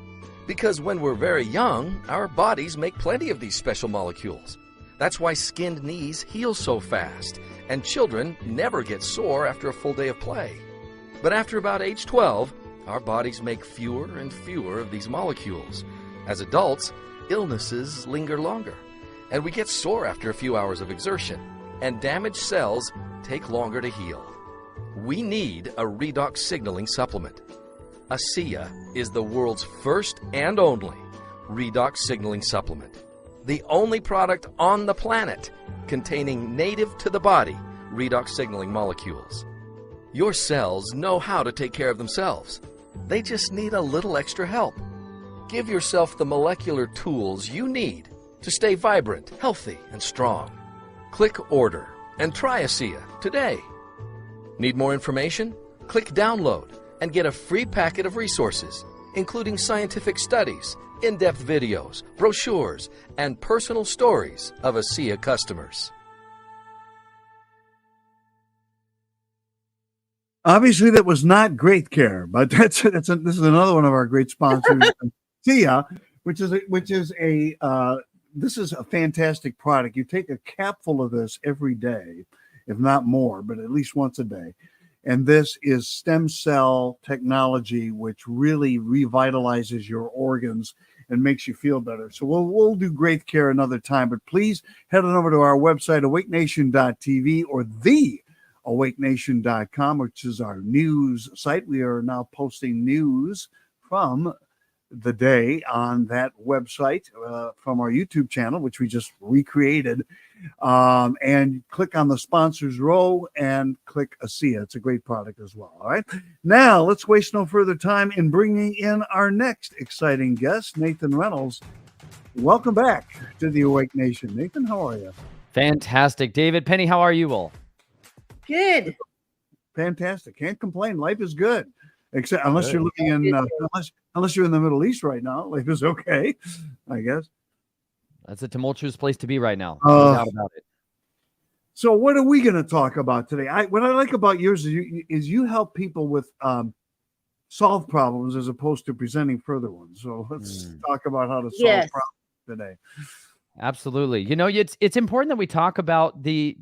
Because when we're very young, our bodies make plenty of these special molecules. That's why skinned knees heal so fast, and children never get sore after a full day of play. But after about age 12, our bodies make fewer and fewer of these molecules. As adults, illnesses linger longer, and we get sore after a few hours of exertion, and damaged cells take longer to heal. We need a redox signaling supplement. ASEA is the world's first and only redox signaling supplement. The only product on the planet containing native to the body redox signaling molecules. Your cells know how to take care of themselves. They just need a little extra help. Give yourself the molecular tools you need to stay vibrant, healthy, and strong. Click Order and try ASEA today. Need more information? Click Download and get a free packet of resources, including scientific studies, in-depth videos, brochures, and personal stories of ASEA customers. Obviously, that was not great care, but this is another one of our great sponsors, ASEA, which is a fantastic product. You take a capful of this every day, if not more, but at least once a day. And this is stem cell technology, which really revitalizes your organs and makes you feel better. So we'll do great care another time, but please head on over to our website, awakenation.tv, or theawakenation.com, which is our news site. We are now posting news from the day on that website from our YouTube channel, which we just recreated. And click on the sponsors row and click ASEA. It's a great product as well. All right. Now let's waste no further time in bringing in our next exciting guest, Nathan Reynolds. Welcome back to the Awake Nation. Nathan, how are you? Fantastic. David, Penny, how are you all? Good. Fantastic. Can't complain. Life is good. Except unless you're looking in unless you're in the Middle East right now, life is okay, I guess. That's a tumultuous place to be right now. No doubt about it. So what are we going to talk about today? What I like about yours is you help people with solve problems as opposed to presenting further ones. So let's talk about how to solve problems today. Absolutely. You know, it's important that we talk about the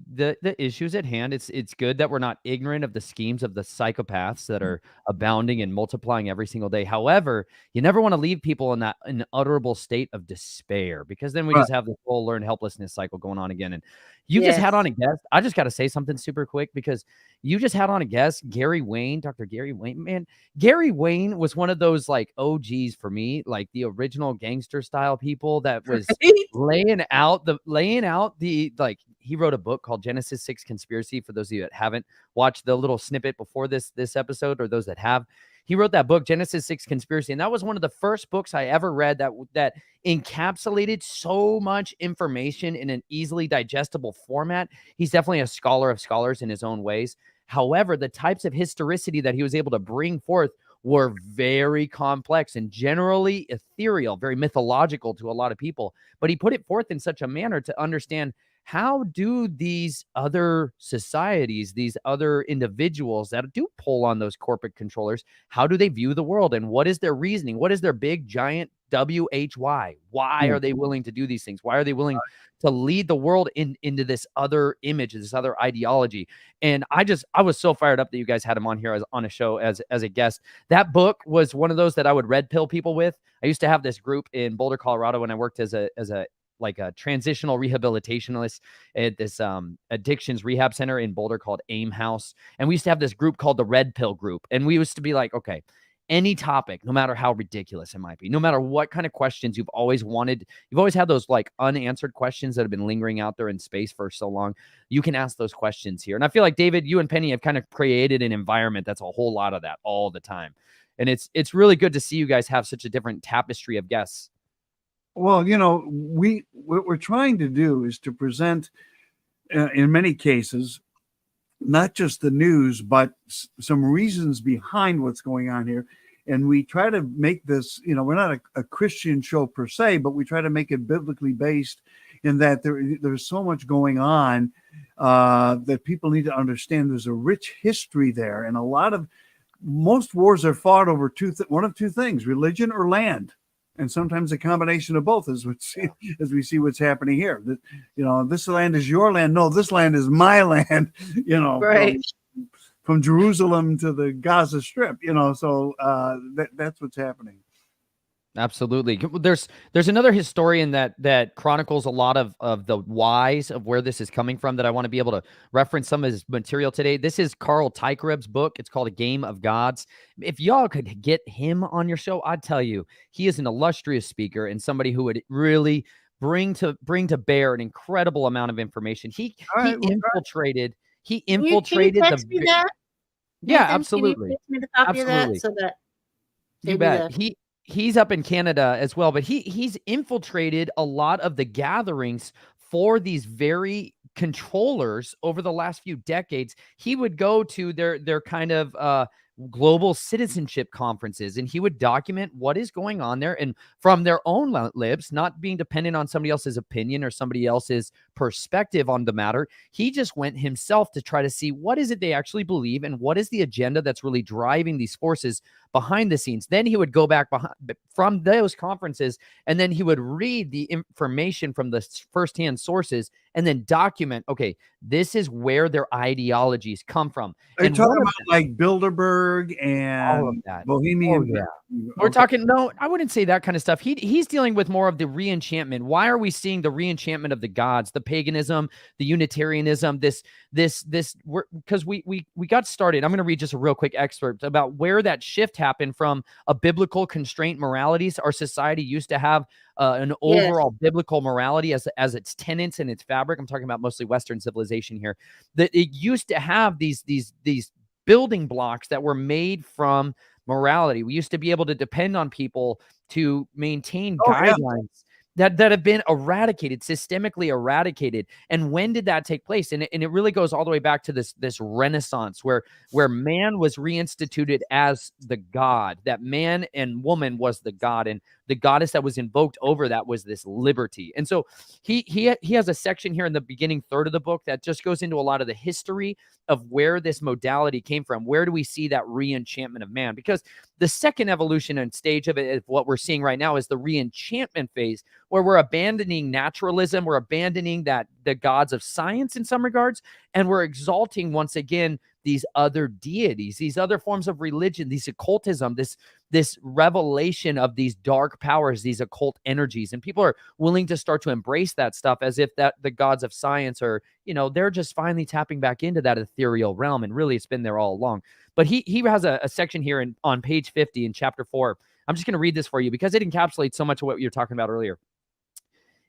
issues at hand. It's good that we're not ignorant of the schemes of the psychopaths that are abounding and multiplying every single day. However, you never want to leave people in that unutterable state of despair, because then we just have this whole learned helplessness cycle going on again. And you just had on a guest. I just got to say something super quick, because you just had on a guest, Gary Wayne, Dr. Gary Wayne. Man, Gary Wayne was one of those like OGs for me, like the original gangster style people that was laying out the like, he wrote a book called Genesis 6 Conspiracy. For those of you that haven't watched the little snippet before this episode, or those that have, he wrote that book, Genesis 6 Conspiracy. And that was one of the first books I ever read that encapsulated so much information in an easily digestible format. He's definitely a scholar of scholars in his own ways. However, the types of historicity that he was able to bring forth were very complex and generally ethereal, very mythological to a lot of people. But he put it forth in such a manner to understand, how do these other societies, these other individuals that do pull on those corporate controllers, how do they view the world? And what is their reasoning? What is their big, giant WHY? Why are they willing to do these things? Why are they willing to lead the world into this other image, this other ideology? And I was so fired up that you guys had him on here on a show as a guest. That book was one of those that I would red pill people with. I used to have this group in Boulder, Colorado, when I worked as a transitional rehabilitationist at this addictions rehab center in Boulder called AIM House. And we used to have this group called the Red Pill Group. And we used to be like, okay, any topic, no matter how ridiculous it might be, no matter what kind of questions you've always had those like unanswered questions that have been lingering out there in space for so long, you can ask those questions here. And I feel like, David, you and Penny have kind of created an environment that's a whole lot of that all the time. And it's really good to see you guys have such a different tapestry of guests. Well, you know, what we're trying to do is to present, in many cases, not just the news, but some reasons behind what's going on here. And we try to make this, you know, we're not a Christian show per se, but we try to make it biblically based, in that there's so much going on that people need to understand. There's a rich history there, and a lot of most wars are fought over one of two things: religion or land, and sometimes a combination of both, as we see what's happening here. That, this land is your land. No, this land is my land. Right. From Jerusalem to the Gaza Strip. So that's what's happening. Absolutely. There's another historian that chronicles a lot of the whys of where this is coming from that I want to be able to reference some of his material today. This is Carl Teichreb's book. It's called A Game of Gods. If y'all could get him on your show, I'd tell you, he is an illustrious speaker and somebody who would really bring to bear an incredible amount of information. He infiltrated Can you text me that? Yeah, Nathan, absolutely. Can you text me the copy of that so that you bet. He's up in Canada as well, but he's infiltrated a lot of the gatherings for these very controllers over the last few decades. He would go to their kind of global citizenship conferences, and he would document what is going on there, and from their own lips, not being dependent on somebody else's opinion or somebody else's perspective on the matter. He just went himself to try to see what is it they actually believe and what is the agenda that's really driving these forces behind the scenes. Then he would go back from those conferences, and then he would read the information from the firsthand sources and then document, okay, this is where their ideologies come from. Are you talking about like Bilderberg and all of that. Bohemian? Oh, yeah. We're talking, no, I wouldn't say that kind of stuff. He's dealing with more of the re-enchantment. Why are we seeing the re-enchantment of the gods, the paganism, the Unitarianism, because we got started. I'm going to read just a real quick excerpt about where that shift happened from a biblical constraint moralities. Our society used to have an overall biblical morality as its tenets and its fabric. I'm talking about mostly Western civilization here. That it used to have these building blocks that were made from morality. We used to be able to depend on people to maintain guidelines that have been eradicated, systemically eradicated. And when did that take place? And it really goes all the way back to this Renaissance where man was reinstituted as the god, that man and woman was the god, and the goddess that was invoked over that was this liberty. And so he has a section here in the beginning third of the book that just goes into a lot of the history of where this modality came from. Where do we see that re-enchantment of man? Because the second evolution and stage of it, what we're seeing right now, is the re-enchantment phase, where we're abandoning naturalism, we're abandoning the gods of science in some regards, and we're exalting once again these other deities, these other forms of religion, these occultism, this revelation of these dark powers, these occult energies. And people are willing to start to embrace that stuff as if that the gods of science are, they're just finally tapping back into that ethereal realm. And really, it's been there all along. But he has a section here on page 50 in chapter 4. I'm just going to read this for you because it encapsulates so much of what you were talking about earlier.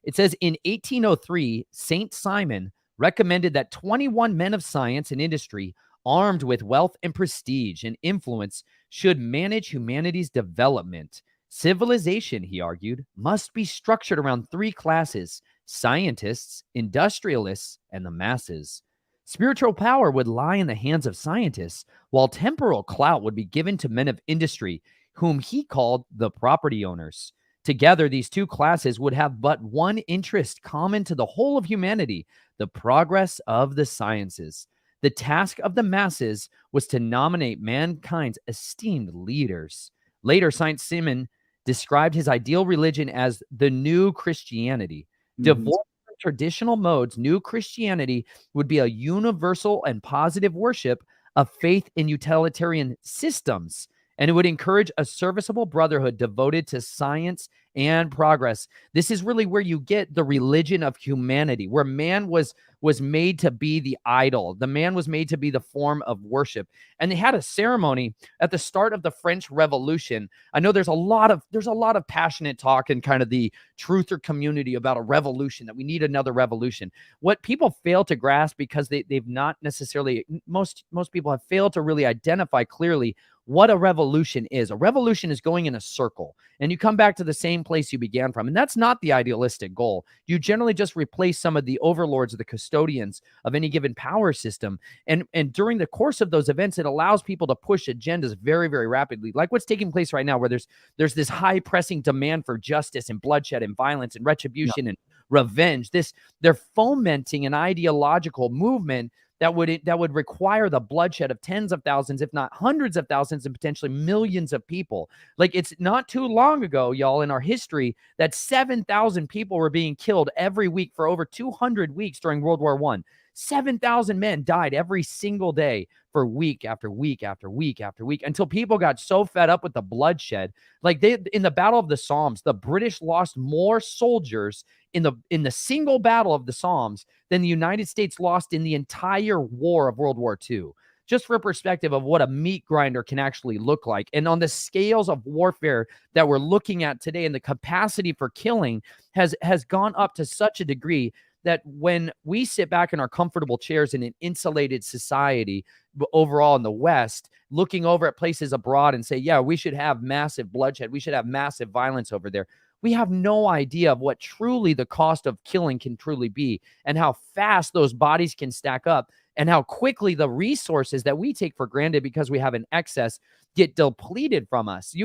It says, in 1803, Saint Simon recommended that 21 men of science and industry, armed with wealth and prestige and influence, should manage humanity's development. Civilization, he argued, must be structured around three classes: scientists, industrialists, and the masses. Spiritual power would lie in the hands of scientists, while temporal clout would be given to men of industry, whom he called the property owners. Together, these two classes would have but one interest common to the whole of humanity: the progress of the sciences. The task of the masses was to nominate mankind's esteemed leaders. Later, Saint Simon described his ideal religion as the new Christianity. Divorced from traditional modes, new Christianity would be a universal and positive worship of faith in utilitarian systems, and it would encourage a serviceable brotherhood devoted to science and progress. This is really where you get the religion of humanity, where man was made to be the idol. The man was made to be the form of worship. And they had a ceremony at the start of the French Revolution. I know there's a lot of passionate talk in kind of the truther community about a revolution, that we need another revolution. What people fail to grasp, because they've not necessarily, most people have failed to really identify clearly what a revolution is. A revolution is going in a circle, and you come back to the same place you began from. And that's not the idealistic goal. You generally just replace some of the overlords or the custodians of any given power system. And during the course of those events, it allows people to push agendas very, very rapidly, like what's taking place right now, where there's this high pressing demand for justice and bloodshed and violence and retribution and revenge. They're fomenting an ideological movement that would require the bloodshed of tens of thousands, if not hundreds of thousands, and potentially millions of people. Like, it's not too long ago, y'all, in our history, that 7,000 people were being killed every week for over 200 weeks during World War I. 7,000 men died every single day for week after week after week after week, until people got so fed up with the bloodshed. Like, in the Battle of the Somme, the British lost more soldiers in the single battle of the Somme than the United States lost in the entire war of World War II. Just for perspective of what a meat grinder can actually look like. And on the scales of warfare that we're looking at today, and the capacity for killing has gone up to such a degree that when we sit back in our comfortable chairs in an insulated society overall in the West, looking over at places abroad and say, yeah, we should have massive bloodshed, we should have massive violence over there, we have no idea of what truly the cost of killing can truly be, and how fast those bodies can stack up, and how quickly the resources that we take for granted because we have an excess get depleted from us.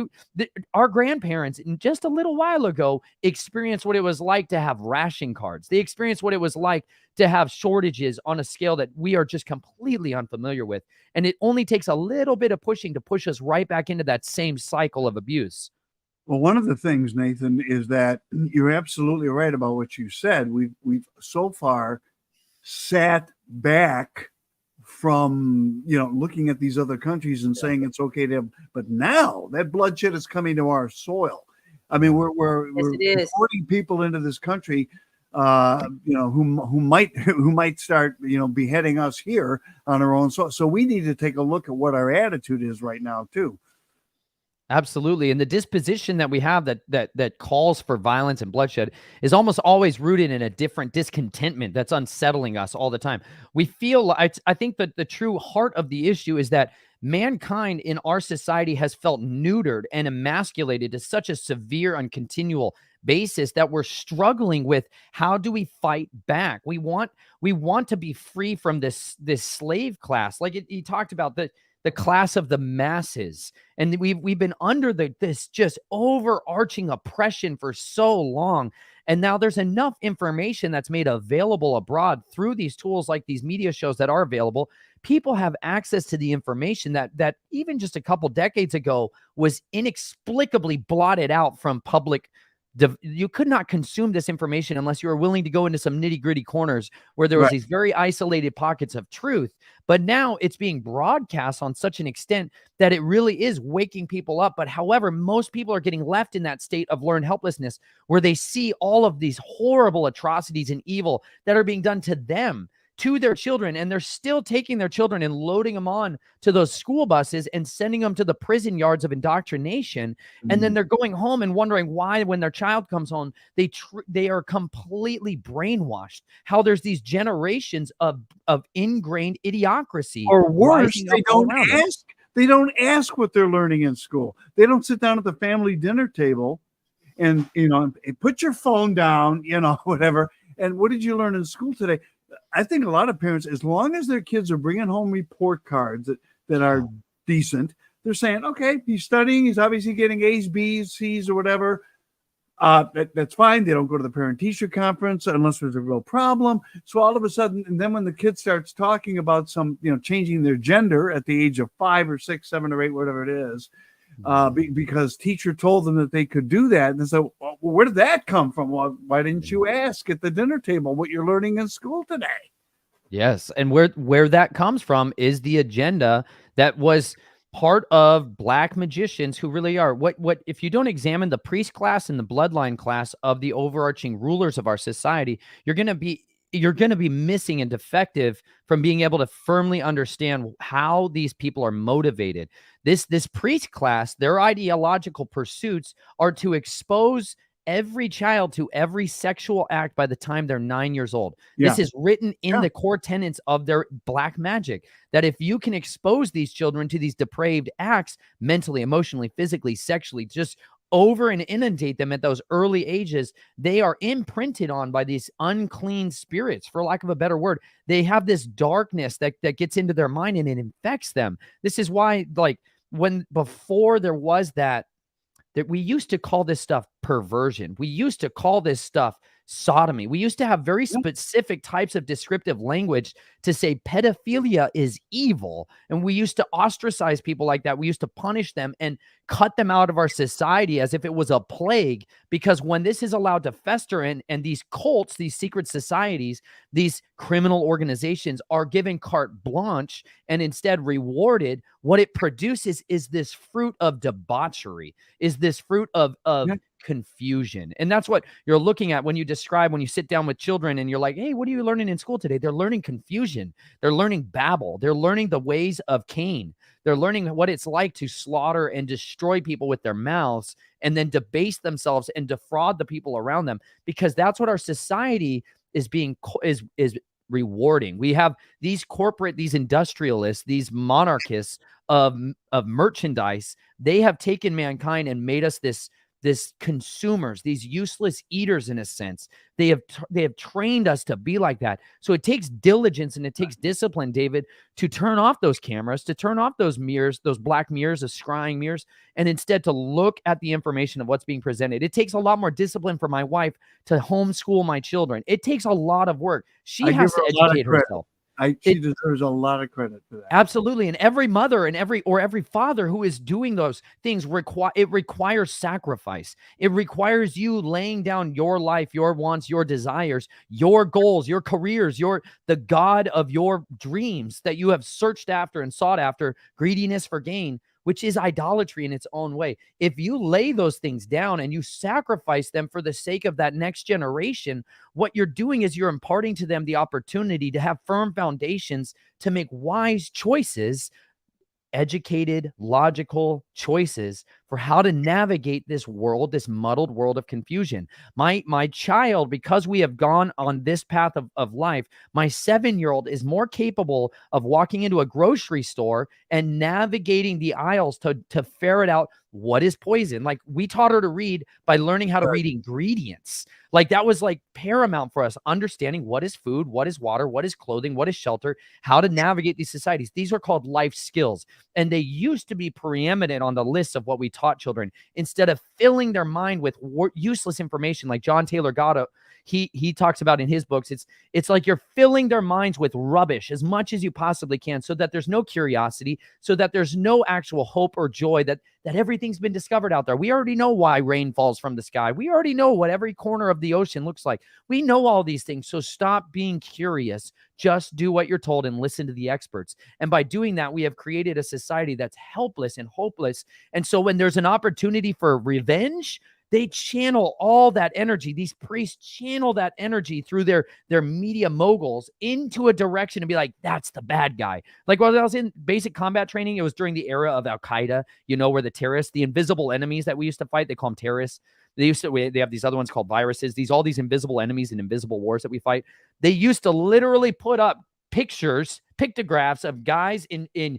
Our grandparents, just a little while ago, experienced what it was like to have ration cards. They experienced what it was like to have shortages on a scale that we are just completely unfamiliar with. And it only takes a little bit of pushing to push us right back into that same cycle of abuse. Well, one of the things, Nathan, is that you're absolutely right about what you said. We've so far sat back from, looking at these other countries and saying it's okay to have, but now that bloodshed is coming to our soil. I mean, we're importing people into this country, who might start, beheading us here on our own soil. So we need to take a look at what our attitude is right now too. Absolutely. And the disposition that we have that calls for violence and bloodshed is almost always rooted in a different discontentment that's unsettling us all the time. We feel, I think that the true heart of the issue is that mankind in our society has felt neutered and emasculated to such a severe and continual basis that we're struggling with, how do we fight back? We want to be free from this slave class. Like he talked about the class of the masses. And we've been under this just overarching oppression for so long. And now there's enough information that's made available abroad through these tools, like these media shows that are available. People have access to the information that even just a couple decades ago was inexplicably blotted out from public. You could not consume this information unless you were willing to go into some nitty-gritty corners where there was these very isolated pockets of truth. But now it's being broadcast on such an extent that it really is waking people up. But however, most people are getting left in that state of learned helplessness where they see all of these horrible atrocities and evil that are being done to them, to their children, and they're still taking their children and loading them on to those school buses and sending them to the prison yards of indoctrination. And then they're going home and wondering why, when their child comes home, they are completely brainwashed. How there's these generations of ingrained idiocracy. Or worse, they don't ask what they're learning in school. They don't sit down at the family dinner table and, put your phone down, whatever. And what did you learn in school today? I think a lot of parents, as long as their kids are bringing home report cards that are decent, they're saying, okay, he's studying, he's obviously getting A's, B's, C's, or whatever. That's fine. They don't go to the parent-teacher conference unless there's a real problem. So all of a sudden, and then when the kid starts talking about some, changing their gender at the age of 5 or 6, 7 or 8, whatever it is, because teacher told them that they could do that. And so, well, where did that come from? Well, why didn't you ask at the dinner table what you're learning in school today? Yes. And where that comes from is the agenda that was part of Black magicians who really are what if you don't examine the priest class and the bloodline class of the overarching rulers of our society, you're going to be missing and defective from being able to firmly understand how these people are motivated. This priest class, their ideological pursuits are to expose every child to every sexual act by the time they're 9 years old. Yeah. This is written in the core tenets of their black magic, that if you can expose these children to these depraved acts, mentally, emotionally, physically, sexually, just over and inundate them at those early ages, they are imprinted on by these unclean spirits, for lack of a better word. They have this darkness that gets into their mind and it infects them. This is why, like, before there was that we used to call this stuff perversion. We used to call this stuff sodomy. We used to have very specific types of descriptive language to say pedophilia is evil. And we used to ostracize people like that. We used to punish them and cut them out of our society as if it was a plague. Because when this is allowed to fester and these cults, these secret societies, these criminal organizations are given carte blanche and instead rewarded, what it produces is this fruit of debauchery, is this fruit of confusion. And that's what you're looking at when you describe, when you sit down with children and you're like, hey, what are you learning in school today? They're learning confusion. They're learning Babel. They're learning the ways of Cain. They're learning what it's like to slaughter and destroy people with their mouths and then debase themselves and defraud the people around them, because that's what our society is rewarding. We have these corporate, these industrialists, these monarchists of merchandise. They have taken mankind and made us this consumers, these useless eaters in a sense. They have trained us to be like that. So it takes diligence and it takes discipline, David, to turn off those cameras, to turn off those mirrors, those black mirrors, those scrying mirrors, and instead to look at the information of what's being presented. It takes a lot more discipline for my wife to homeschool my children. It takes a lot of work. She has to educate herself. She deserves a lot of credit for that. Absolutely. And every mother and every father who is doing those things requires sacrifice. It requires you laying down your life, your wants, your desires, your goals, your careers, the God of your dreams that you have searched after and sought after, greediness for gain, which is idolatry in its own way. If you lay those things down and you sacrifice them for the sake of that next generation, what you're doing is you're imparting to them the opportunity to have firm foundations to make wise choices, educated, logical choices for how to navigate this world, this muddled world of confusion. My child, because we have gone on this path of life, my 7-year-old is more capable of walking into a grocery store and navigating the aisles to ferret out what is poison. Like, we taught her to read by learning how to read ingredients. Like, that was like paramount for us, understanding what is food, what is water, what is clothing, what is shelter, how to navigate these societies. These are called life skills. And they used to be preeminent on the list of what we taught children, instead of filling their mind with useless information. Like John Taylor Gatto, he talks about in his books, it's like you're filling their minds with rubbish as much as you possibly can, so that there's no curiosity, so that there's no actual hope or joy that everything's been discovered out there. We already know why rain falls from the sky. We already know what every corner of the ocean looks like. We know all these things. So stop being curious. Just do what you're told and listen to the experts. And by doing that, we have created a society that's helpless and hopeless. And so when there's an opportunity for revenge, they channel all that energy. These priests channel that energy through their media moguls into a direction and be like, that's the bad guy. Like, when I was in basic combat training, it was during the era of Al-Qaeda, where the terrorists, the invisible enemies that we used to fight, they call them terrorists. They have these other ones called viruses. All these invisible enemies in invisible wars that we fight. They used to literally put up pictographs of guys in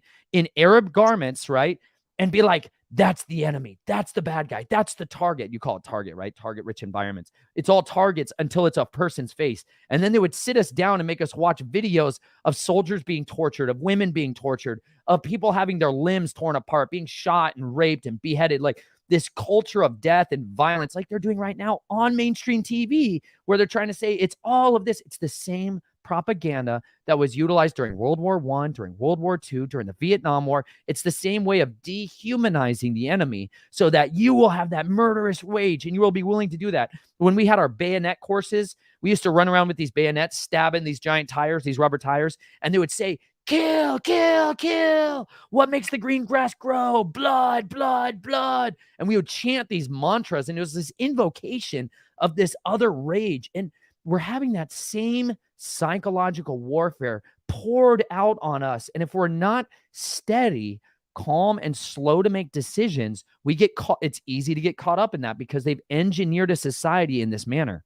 Arab garments, right? And be like, that's the enemy. That's the bad guy. That's the target. You call it target, right? Target rich environments. It's all targets until it's a person's face. And then they would sit us down and make us watch videos of soldiers being tortured, of women being tortured, of people having their limbs torn apart, being shot and raped and beheaded. Like, this culture of death and violence, like they're doing right now on mainstream TV, where they're trying to say it's all of this. It's the same propaganda that was utilized during World War I, during World War II, during the Vietnam War. It's the same way of dehumanizing the enemy so that you will have that murderous rage and you will be willing to do that. When we had our bayonet courses, we used to run around with these bayonets, stabbing these giant tires, these rubber tires, and they would say, kill, kill, kill. What makes the green grass grow? Blood, blood, blood. And we would chant these mantras, and it was this invocation of this other rage. And we're having that same psychological warfare poured out on us. And if we're not steady, calm, and slow to make decisions, we get caught. It's easy to get caught up in that because they've engineered a society in this manner.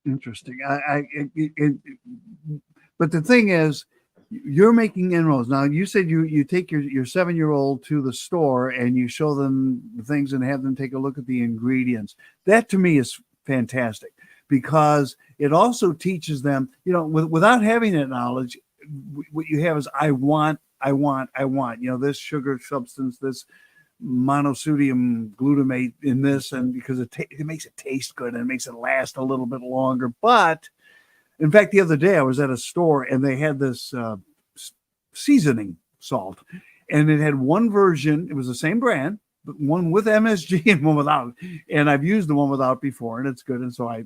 Interesting. But the thing is, you're making inroads. Now, you said you take your 7-year-old to the store and you show them the things and have them take a look at the ingredients. That to me is fantastic, because it also teaches them, without having that knowledge, what you have is I want, this sugar substance, this monosodium glutamate in this, and because it makes it taste good and it makes it last a little bit longer. But in fact, the other day I was at a store and they had this seasoning salt, and it had one version. It was the same brand, but one with MSG and one without. And I've used the one without before, and it's good. And so I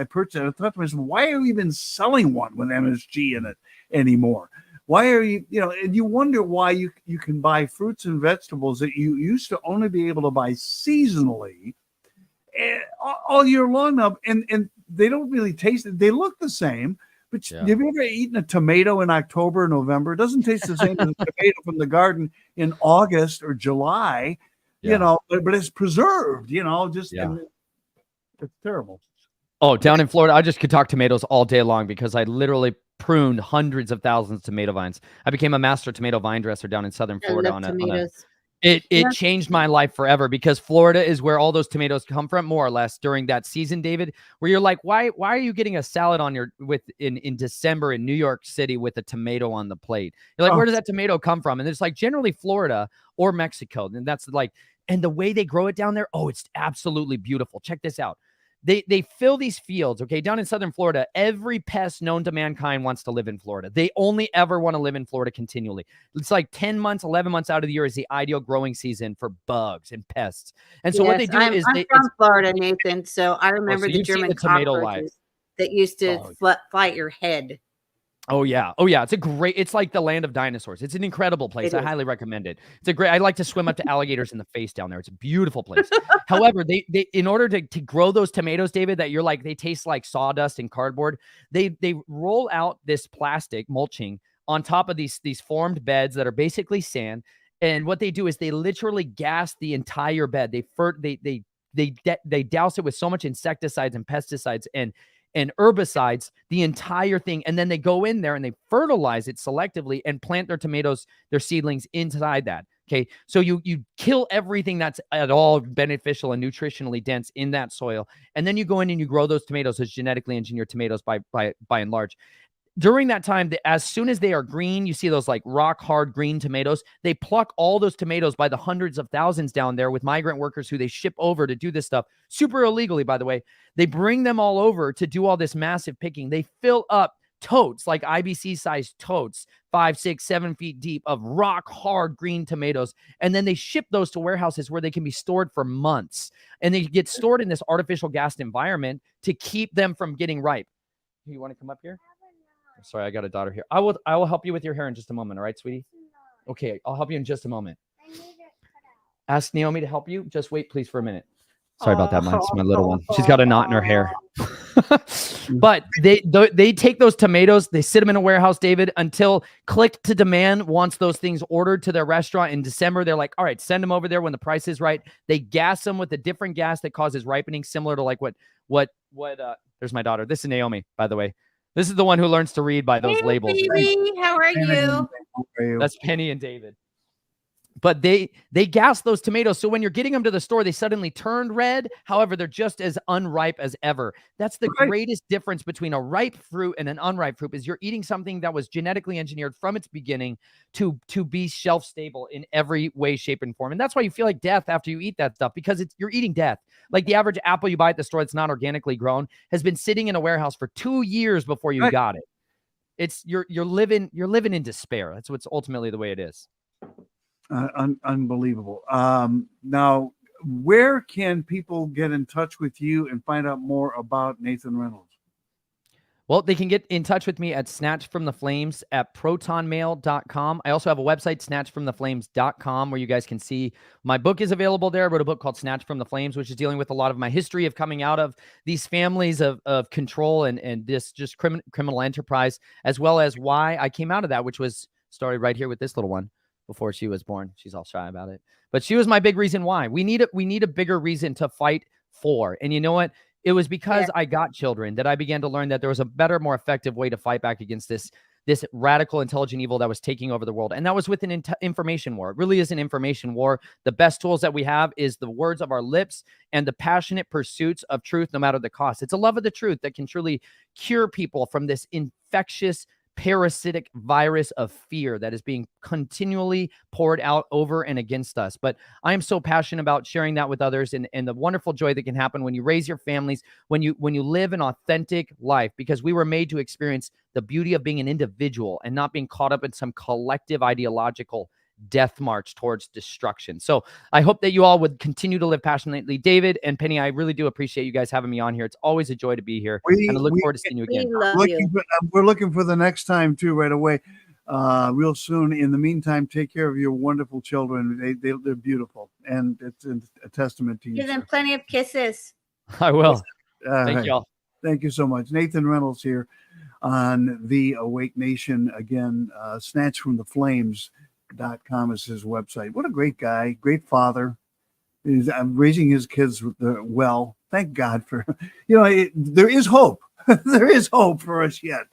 purchased it. I thought to myself, why are we even selling one with MSG in it anymore? Why are you, and you wonder why you can buy fruits and vegetables that you used to only be able to buy seasonally all year long now, and they don't really taste it. They look the same, but have you ever eaten a tomato in October or November? It doesn't taste the same as a tomato from the garden in August or July, but it's preserved, it's terrible. Oh, down in Florida, I just could talk tomatoes all day long because I literally pruned hundreds of thousands of tomato vines. I became a master tomato vine dresser down in southern Florida. It changed my life forever, because Florida is where all those tomatoes come from, more or less, during that season, David, where you're like, why are you getting a salad on in December in New York City with a tomato on the plate? You're like, where does that tomato come from? And it's like generally Florida or Mexico. And that's like, and the way they grow it down there, it's absolutely beautiful. Check this out. They fill these fields, okay? Down in southern Florida, every pest known to mankind wants to live in Florida. They only ever want to live in Florida continually. It's like 10 months, 11 months out of the year is the ideal growing season for bugs and pests. And so what they do I'm from Florida, Nathan, so I remember so the you've seen German the tomato cockroaches that used to fight your head. Oh yeah. It's like the land of dinosaurs. It's an incredible place. I highly recommend it. I like to swim up to alligators in the face down there. It's a beautiful place. However, they in order to grow those tomatoes, David, that you're like, they taste like sawdust and cardboard. They roll out this plastic mulching on top of these formed beds that are basically sand. And what they do is they literally gas the entire bed. They douse it with so much insecticides and pesticides and herbicides, the entire thing. And then they go in there and they fertilize it selectively and plant their tomatoes, their seedlings inside that. Okay. So you kill everything that's at all beneficial and nutritionally dense in that soil. And then you go in and you grow those tomatoes as genetically engineered tomatoes by and large. During that time, as soon as they are green, you see those like rock hard green tomatoes. They pluck all those tomatoes by the hundreds of thousands down there with migrant workers who they ship over to do this stuff super illegally, by the way. They bring them all over to do all this massive picking. They fill up totes, like IBC sized totes, 5, 6, 7 feet deep of rock hard green tomatoes. And then they ship those to warehouses where they can be stored for months. And they get stored in this artificial gassed environment to keep them from getting ripe. You want to come up here? Sorry, I got a daughter here. I will help you with your hair in just a moment. All right, sweetie? Okay, I'll help you in just a moment. Ask Naomi to help you. Just wait, please, for a minute. Sorry about that. It's my little one. She's got a knot in her hair. But they take those tomatoes, they sit them in a warehouse, David, until Click to Demand wants those things ordered to their restaurant in December. They're like, all right, send them over there when the price is right. They gas them with a different gas that causes ripening, similar to like what there's my daughter. This is Naomi, by the way. This is the one who learns to read by those labels. Baby, how are you? That's Penny and David. But they gas those tomatoes. So when you're getting them to the store, they suddenly turned red. However, they're just as unripe as ever. That's the greatest difference between a ripe fruit and an unripe fruit, is you're eating something that was genetically engineered from its beginning to be shelf stable in every way, shape, and form. And that's why you feel like death after you eat that stuff, because you're eating death. Like the average apple you buy at the store that's not organically grown has been sitting in a warehouse for 2 years before you got it. It's you're living in despair. That's what's ultimately the way it is. Unbelievable. Now, where can people get in touch with you and find out more about Nathan Reynolds? Well, they can get in touch with me at snatchfromtheflames at protonmail.com. I also have a website, snatchfromtheflames.com, where you guys can see my book is available there. I wrote a book called Snatch from the Flames, which is dealing with a lot of my history of coming out of these families of control and this just criminal enterprise, as well as why I came out of that, which was started right here with this little one before she was born. She's all shy about it. But she was my big reason why. We need a bigger reason to fight for. And you know what? It was because I got children that I began to learn that there was a better, more effective way to fight back against this radical, intelligent evil that was taking over the world. And that was with an information war. It really is an information war. The best tools that we have is the words of our lips and the passionate pursuits of truth, no matter the cost. It's a love of the truth that can truly cure people from this infectious parasitic virus of fear that is being continually poured out over and against us. But I am so passionate about sharing that with others, and the wonderful joy that can happen when you raise your families, when you live an authentic life, because we were made to experience the beauty of being an individual and not being caught up in some collective ideological death march towards destruction. So I hope that you all would continue to live passionately. David and Penny, I really do appreciate you guys having me on here. It's always a joy to be here, and I look forward to seeing you again. We're looking for the next time too, right away, real soon. In the meantime, take care of your wonderful children. They're beautiful, and it's a testament to you. Give them plenty of kisses. I will. Thank you all. Thank you so much. Nathan Reynolds here on the Awake Nation again. Snatched from the Flames.com is his website. What a great guy, great father. He's raising his kids well. Thank God for, there is hope. There is hope for us yet.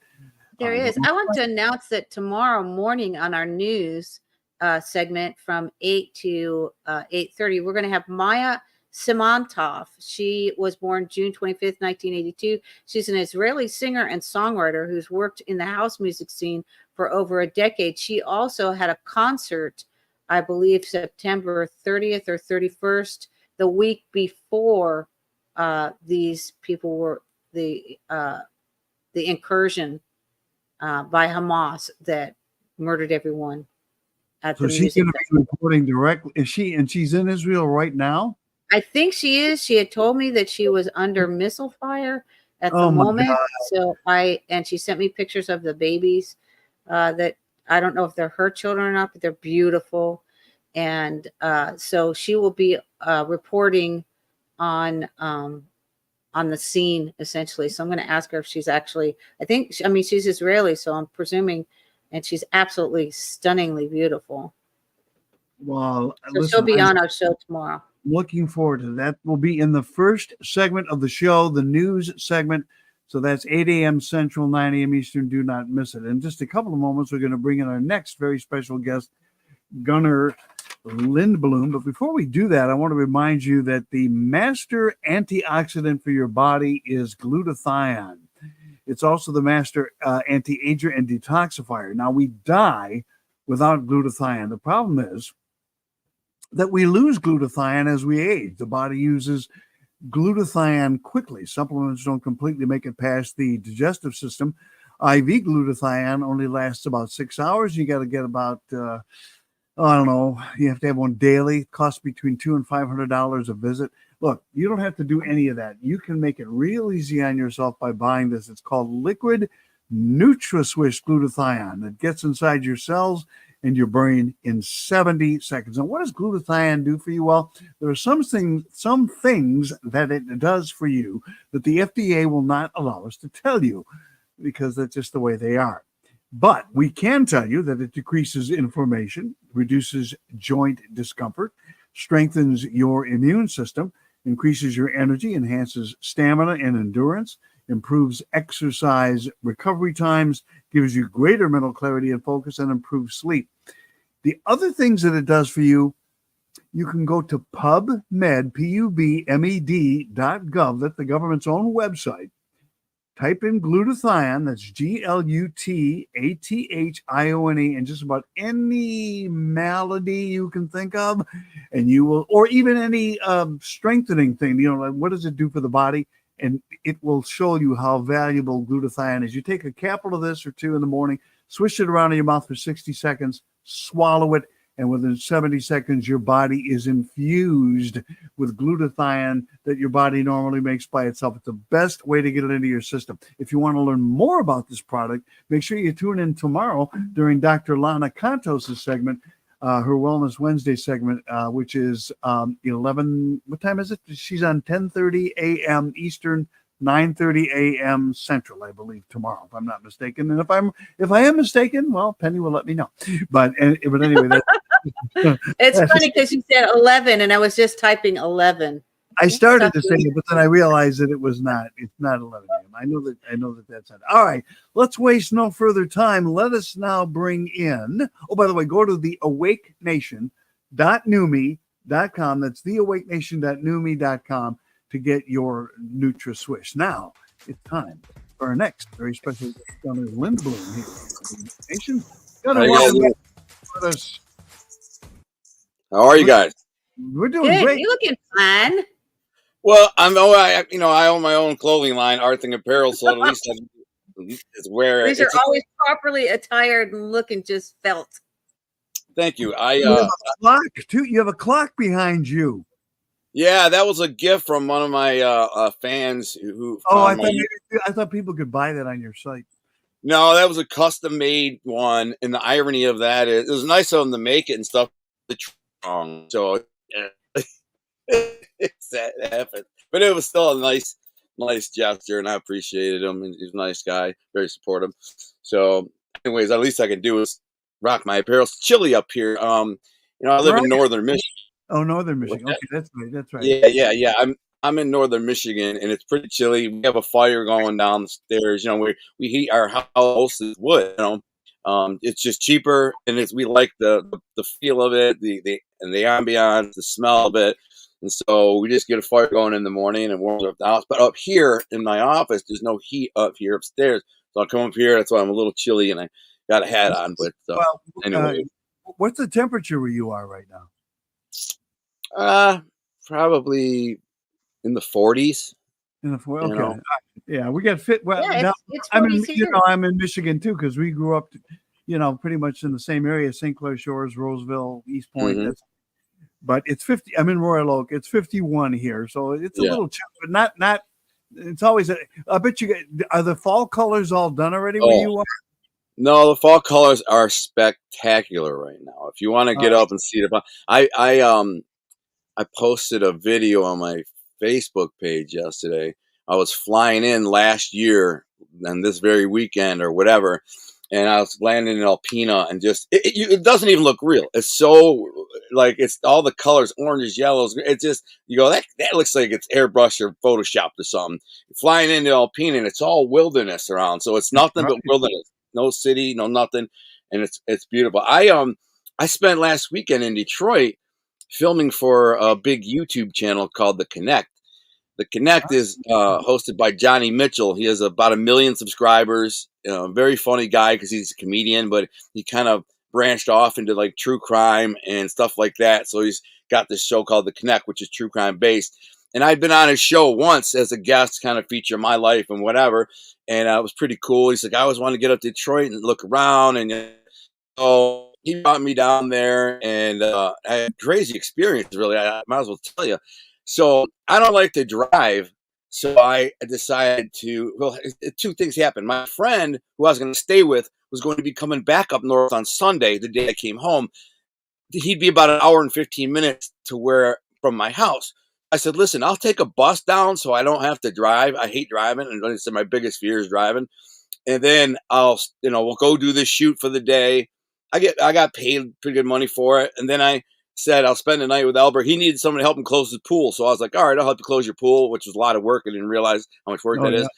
There is. I want to announce that tomorrow morning on our news segment from 8 to 8:30, we're going to have Maya Simantov. She was born June 25th, 1982. She's an Israeli singer and songwriter who's worked in the house music scene for over a decade. She also had a concert, I believe, September 30th or 31st, the week before these people were the incursion by Hamas that murdered everyone at the music. So she's going to be reporting directly. She's in Israel right now? I think she is. She had told me that she was under missile fire at the moment. So she sent me pictures of the babies that I don't know if they're her children or not, but they're beautiful. And so she will be reporting on the scene essentially. So I'm going to ask her if she's actually, she's Israeli, so I'm presuming, and she's absolutely stunningly beautiful. Well, so she'll be on our show tomorrow. Looking forward to that. Will be in the first segment of the show, the news segment. So that's 8 a.m. Central, 9 a.m. Eastern. Do not miss it. In just a couple of moments, we're going to bring in our next very special guest, Gunnar Lindbloom. But before we do that, I want to remind you that the master antioxidant for your body is glutathione. It's also the master anti-ager and detoxifier. Now, we die without glutathione. The problem is that we lose glutathione as we age. The body uses glutathione quickly. Supplements don't completely make it past the digestive system. IV glutathione only lasts about 6 hours. You got to get about, you have to have one daily. It costs between $200 and $500 a visit. Look, you don't have to do any of that. You can make it real easy on yourself by buying this. It's called Liquid NutraSwish Glutathione. It gets inside your cells and your brain in 70 seconds. And what does glutathione do for you? Well, there are some things that it does for you that the FDA will not allow us to tell you because that's just the way they are. But we can tell you that it decreases inflammation, reduces joint discomfort, strengthens your immune system, increases your energy, enhances stamina and endurance, improves exercise recovery times, gives you greater mental clarity and focus, and improves sleep. The other things that it does for you, you can go to PubMed, PUBMED.gov, that's the government's own website. Type in glutathione, that's GLUTATHIONE, and just about any malady you can think of, and you will, or even any strengthening thing, like what does it do for the body? And it will show you how valuable glutathione is. You take a capsule of this or two in the morning, swish it around in your mouth for 60 seconds, swallow it, and within 70 seconds, your body is infused with glutathione that your body normally makes by itself. It's the best way to get it into your system. If you want to learn more about this product, make sure you tune in tomorrow during Dr. Lana Cantos' segment, her Wellness Wednesday segment, which is 11. What time is it? She's on 10:30 a.m. Eastern, 9:30 a.m. Central, I believe, tomorrow, if I'm not mistaken. And if I am mistaken, well, Penny will let me know. But anyway, it's funny because you said 11, and I was just typing 11. I started to say it, but then I realized that it was not. It's not 11 a.m. I know that that's not. All right, let's waste no further time. Let us now bring in. Oh, by the way, go to the awakenation.newme.com. That's the awakenation.newme.com to get your NutraSwish. Now it's time for our next very special guest, Gunner Lindbloom here. Nation. How Gunner, you guys welcome doing? back with us. How are you guys? We're doing Good. great. You looking fun? Well, I own my own clothing line, Arthing Apparel, so at least it's where These are always properly attired and looking just felt. Thank you. You have a clock too. You have a clock behind you. Yeah, that was a gift from one of my fans who. Oh, I thought people could buy that on your site. No, that was a custom made one, and the irony of that is it was nice of them to make it and stuff. It's wrong, so that happened, but it was still a nice gesture, and I appreciated him. And he's a nice guy, very supportive. So, anyways, at least I can do is rock my apparel. It's chilly up here. I live in northern Michigan. Oh, northern Michigan. Okay, that's right. That's right. Yeah. I'm in northern Michigan, and it's pretty chilly. We have a fire going downstairs. We heat our house with wood. It's just cheaper, and we like the feel of it, the ambiance, the smell of it, and so we just get a fire going in the morning and warms up the house. But up here in my office, there's no heat up here upstairs, so I come up here. That's why I'm a little chilly, and I got a hat on. But anyway, what's the temperature where you are right now? Probably in the 40s. In the 40s. Okay. Yeah, we got fit. Well, Yeah, now, it's I'm 40s here. in Michigan too, because we grew up, pretty much in the same area: St. Clair Shores, Roseville, East Point. Mhm. But it's 50. I'm in Royal Oak. It's 51 here, so it's a little chill, but not. It's always. I bet you are the fall colors all done already where you are. No, the fall colors are spectacular right now. If you want to get up and see the, I posted a video on my Facebook page yesterday. I was flying in last year and this very weekend or whatever, and I was landing in Alpena, and just it doesn't even look real. It's so it's all the colors, oranges, yellows. It's just you go that looks like it's airbrushed or photoshopped or something. Flying into Alpena, and it's all wilderness around, so it's nothing but wilderness. No city, no nothing, and it's beautiful. I spent last weekend in Detroit filming for a big YouTube channel called The Connect. The Connect is hosted by Johnny Mitchell. He has about 1 million subscribers. Very funny guy because he's a comedian, but he kind of branched off into like true crime and stuff like that. So he's got this show called The Connect, which is true crime based. And I'd been on his show once as a guest, kind of feature my life and whatever. And it was pretty cool. He's like, I always want to get up to Detroit and look around. And so he brought me down there, and I had a crazy experience, really. I might as well tell you. So I don't like to drive. So I decided two things happened. My friend who I was going to stay with was going to be coming back up north on Sunday, the day I came home. He'd be about 1 hour and 15 minutes from my house. I said, listen, I'll take a bus down so I don't have to drive. I hate driving. And like I said, my biggest fear is driving. And then we'll go do this shoot for the day. I got paid pretty good money for it. And then I said, I'll spend the night with Albert. He needed someone to help him close his pool. So I was like, all right, I'll help you close your pool, which was a lot of work. I didn't realize how much work that is.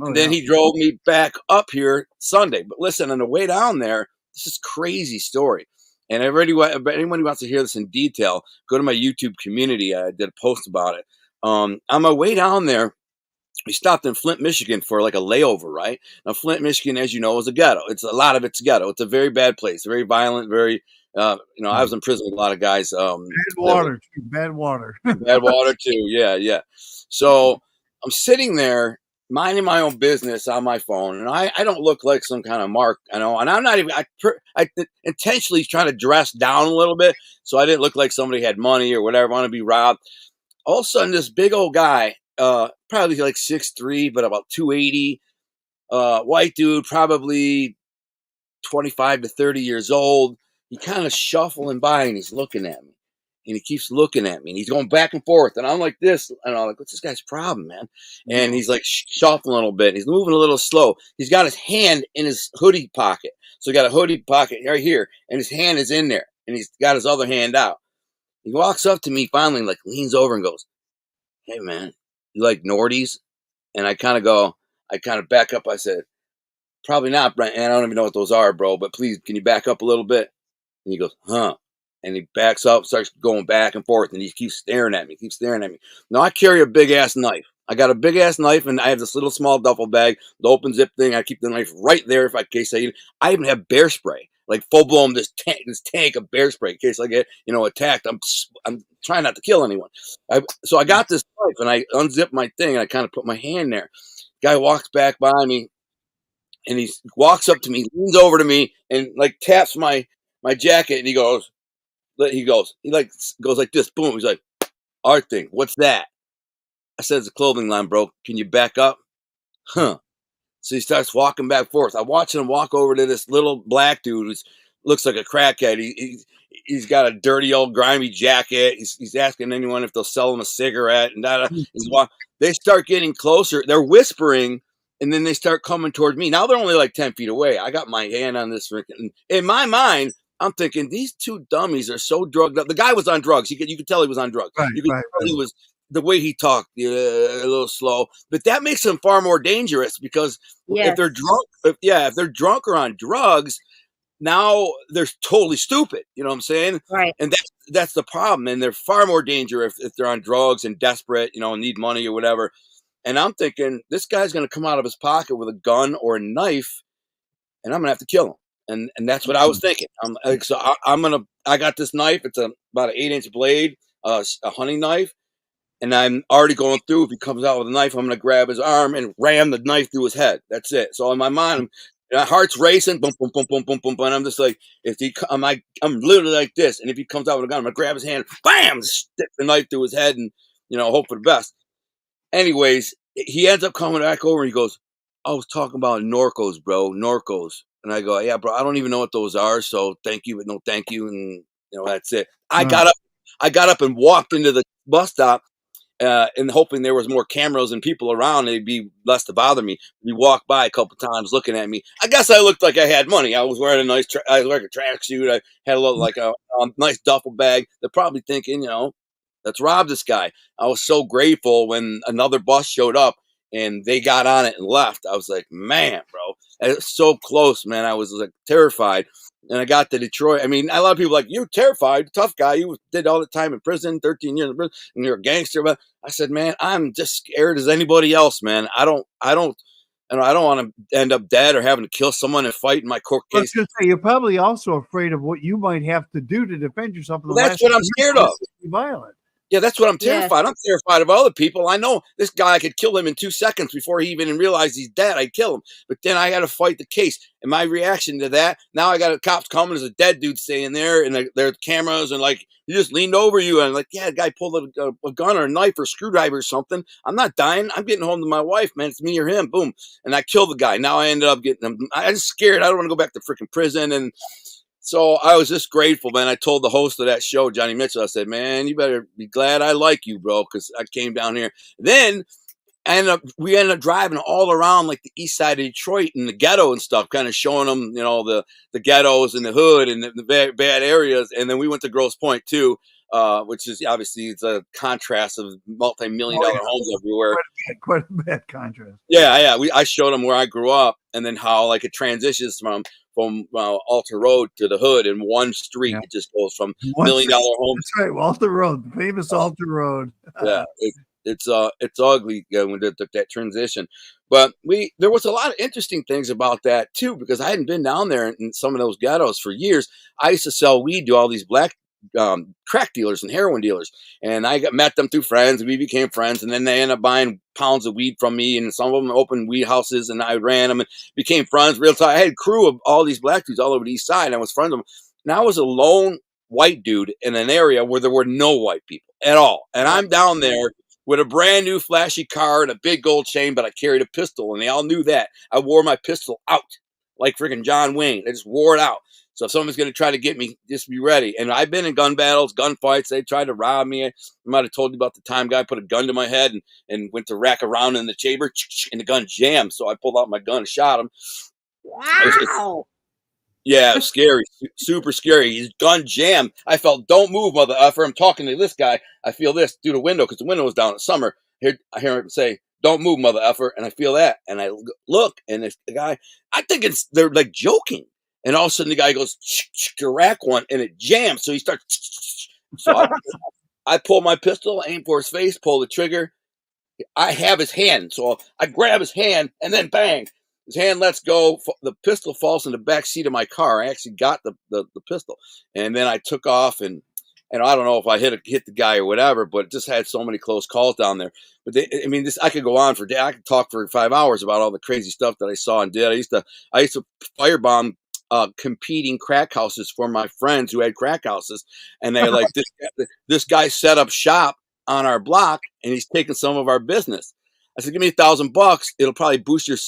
And then he drove me back up here Sunday. But listen, on the way down there, this is a crazy story. And anyone who wants to hear this in detail, go to my YouTube community. I did a post about it. On my way down there, we stopped in Flint, Michigan for like a layover, right? Now, Flint, Michigan, as you know, is a ghetto. A lot of it's ghetto. It's a very bad place, very violent, very, I was in prison with a lot of guys. Bad water too. Yeah. So I'm sitting there minding my own business on my phone, and I don't look like some kind of mark, and I'm not even. I intentionally trying to dress down a little bit so I didn't look like somebody had money or whatever. I want to be robbed. All of a sudden, this big old guy, probably like 6'3", but about 280, white dude, probably 25 to 30 years old. He kind of shuffling by, and he's looking at me. And he keeps looking at me, and he's going back and forth. And I'm like this, and I'm like, what's this guy's problem, man? And he's like shuffling a little bit. And he's moving a little slow. He's got his hand in his hoodie pocket. So he got a hoodie pocket right here, and his hand is in there. And he's got his other hand out. He walks up to me finally, like leans over and goes, hey, man, you like Nordies? And I kind of back up. I said, probably not, Brent. And I don't even know what those are, bro. But please, can you back up a little bit? And he goes, huh? And he backs up, starts going back and forth, and he keeps staring at me, Now, I carry a big-ass knife, I got a big ass knife, and I have this little small duffel bag, the open zip thing. I keep the knife right there in case I even have bear spray, like full blown this tank of bear spray in case I get attacked. I'm trying not to kill anyone. So I got this knife, and I unzip my thing, and I kind of put my hand there. Guy walks back by me, and he walks up to me, leans over to me, and like taps my jacket, and he goes like this, boom. He's like, art thing, what's that? I said, it's a clothing line, bro. Can you back up? Huh. So he starts walking back and forth. I watch him walk over to this little black dude who looks like a crackhead. He's got a dirty old grimy jacket. He's asking anyone if they'll sell him a cigarette. And they start getting closer. They're whispering, and then they start coming toward me. Now they're only like 10 feet away. I got my hand on this. In my mind, I'm thinking, these two dummies are so drugged up. The guy was on drugs. You could tell he was on drugs. You could tell he was. The way he talked, a little slow, but that makes him far more dangerous because if they're drunk, if they're drunk or on drugs, now they're totally stupid. You know what I'm saying? Right. And that's the problem. And they're far more dangerous if they're on drugs and desperate, need money or whatever. And I'm thinking this guy's going to come out of his pocket with a gun or a knife, and I'm going to have to kill him. And that's what I was thinking. I got this knife. It's about an 8-inch blade, a hunting knife. And I'm already going through. If he comes out with a knife, I'm going to grab his arm and ram the knife through his head. That's it. So in my mind, my heart's racing. Boom, boom, boom, boom, boom, boom. And I'm just like, I'm literally like this. And if he comes out with a gun, I'm going to grab his hand, bam, stick the knife through his head and, hope for the best. Anyways, he ends up coming back over and he goes, I was talking about Norcos, bro. Norcos. And I go, yeah, bro, I don't even know what those are. So thank you, but no thank you. And, that's it. I got up and walked into the bus stop. And hoping there was more cameras and people around, they'd be less to bother me. He walked by a couple times looking at me. I guess I looked like I had money. I was wearing a nice, I was wearing a tracksuit. I had a little like a nice duffel bag. They're probably thinking, let's rob this guy. I was so grateful when another bus showed up and they got on it and left. I was like, man, bro, it's so close, man. I was like terrified. And I got to Detroit. I mean, a lot of people are like, you're terrified, tough guy. You did all the time in prison, 13 years in prison, and you're a gangster. But I said, man, I'm just scared as anybody else, man. I don't want to end up dead or having to kill someone and fight in my court case. I was going to say, you're probably also afraid of what you might have to do to defend yourself. Well, that's what I'm scared of. Violent. Yeah, that's what I'm terrified. Yeah. I'm terrified of other people. I know this guy, I could kill him in 2 seconds before he even realized he's dead. I'd kill him. But then I got to fight the case. And my reaction to that, now I got the cops coming. There's a dead dude staying there, and there's cameras, and like, he just leaned over you. And I'm like, yeah, the guy pulled a gun or a knife or a screwdriver or something. I'm not dying. I'm getting home to my wife, man. It's me or him. Boom. And I killed the guy. Now I ended up getting him. I was scared. I don't want to go back to freaking prison. And so I was just grateful, man. I told the host of that show, Johnny Mitchell, I said, man, you better be glad I like you, bro, because I came down here. Then we ended up driving all around like the east side of Detroit and the ghetto and stuff, kind of showing them, the ghettos and the hood and the bad areas. And then we went to Grosse Pointe too, which is obviously it's a contrast of multi-million-dollar homes everywhere. Quite a bad contrast. Yeah. I showed them where I grew up and then how like it transitions from Alter Road to the hood in one street. Yeah. It just goes from $1 million homes. That's right, Alter Road, the famous Alter Road. Yeah, it's ugly when we did that transition. But there was a lot of interesting things about that too, because I hadn't been down there in some of those ghettos for years. I used to sell weed to all these black crack dealers and heroin dealers, and I met them through friends, and we became friends, and then they ended up buying pounds of weed from me, and some of them opened weed houses, and I ran them and became friends real time. I had a crew of all these black dudes all over the east side, and I was friends with them. And I was a lone white dude in an area where there were no white people at all, and I'm down there with a brand new flashy car and a big gold chain, but I carried a pistol, and they all knew that. I wore my pistol out like freaking John Wayne. I just wore it out. So if someone's going to try to get me, just be ready. And I've been in gun battles, gun fights. They tried to rob me. I might have told you about the time guy put a gun to my head and went to rack around in the chamber, and the gun jammed. So I pulled out my gun and shot him. Wow. Yeah, it was scary, super scary. His gun jammed. I felt, don't move, mother effer. I'm talking to this guy. I feel this through the window because the window was down in summer. I hear him say, don't move, mother effer. And I feel that. And I look, and it's the guy, I think they're like joking. And all of a sudden the guy goes to rack one and it jams. So he starts. So I pull my pistol, aim for his face, pull the trigger. I have his hand, so I grab his hand, and then bang, his hand lets go. The pistol falls in the back seat of my car. I actually got the pistol, and then I took off, and I don't know if I hit the guy or whatever, but just had so many close calls down there. But this I could go on for days. I could talk for 5 hours about all the crazy stuff that I saw and did. I used to firebomb competing crack houses for my friends who had crack houses, and they like this guy set up shop on our block, and he's taking some of our business. I said, give me $1,000. It'll probably boost your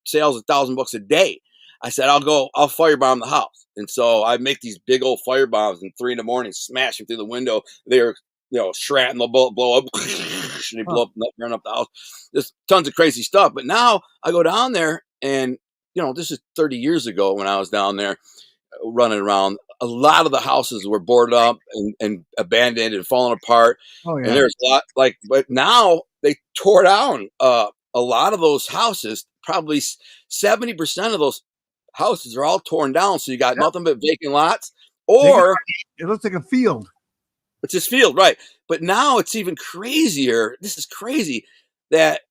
sales $1,000 a day. I said, I'll firebomb the house. And so I make these big old firebombs in 3 a.m, smash them through the window. They're, shrapnel, they'll blow up. They blow up, burn up the house. There's tons of crazy stuff. But now I go down there, and, this is 30 years ago when I was down there running around. A lot of the houses were boarded up and abandoned and falling apart. Oh, yeah. And there's a lot but now they tore down a lot of those houses. Probably 70% of those houses are all torn down. So you got nothing but vacant lots, or it looks like a field. It's this field, right? But now it's even crazier. This is crazy that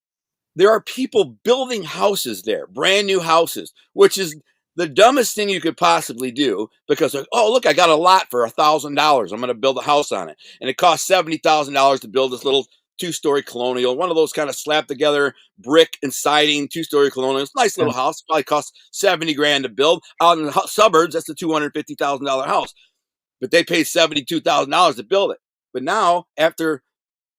there are people building houses there, brand new houses, which is the dumbest thing you could possibly do, because oh, look, I got a lot for $1,000. I'm going to build a house on it. And it costs $70,000 to build this little 2-story colonial, one of those kind of slapped together brick and siding 2-story colonials. Nice little house. Probably costs $70,000 to build. Out in the suburbs, that's a $250,000 house. But they paid $72,000 to build it. But now, after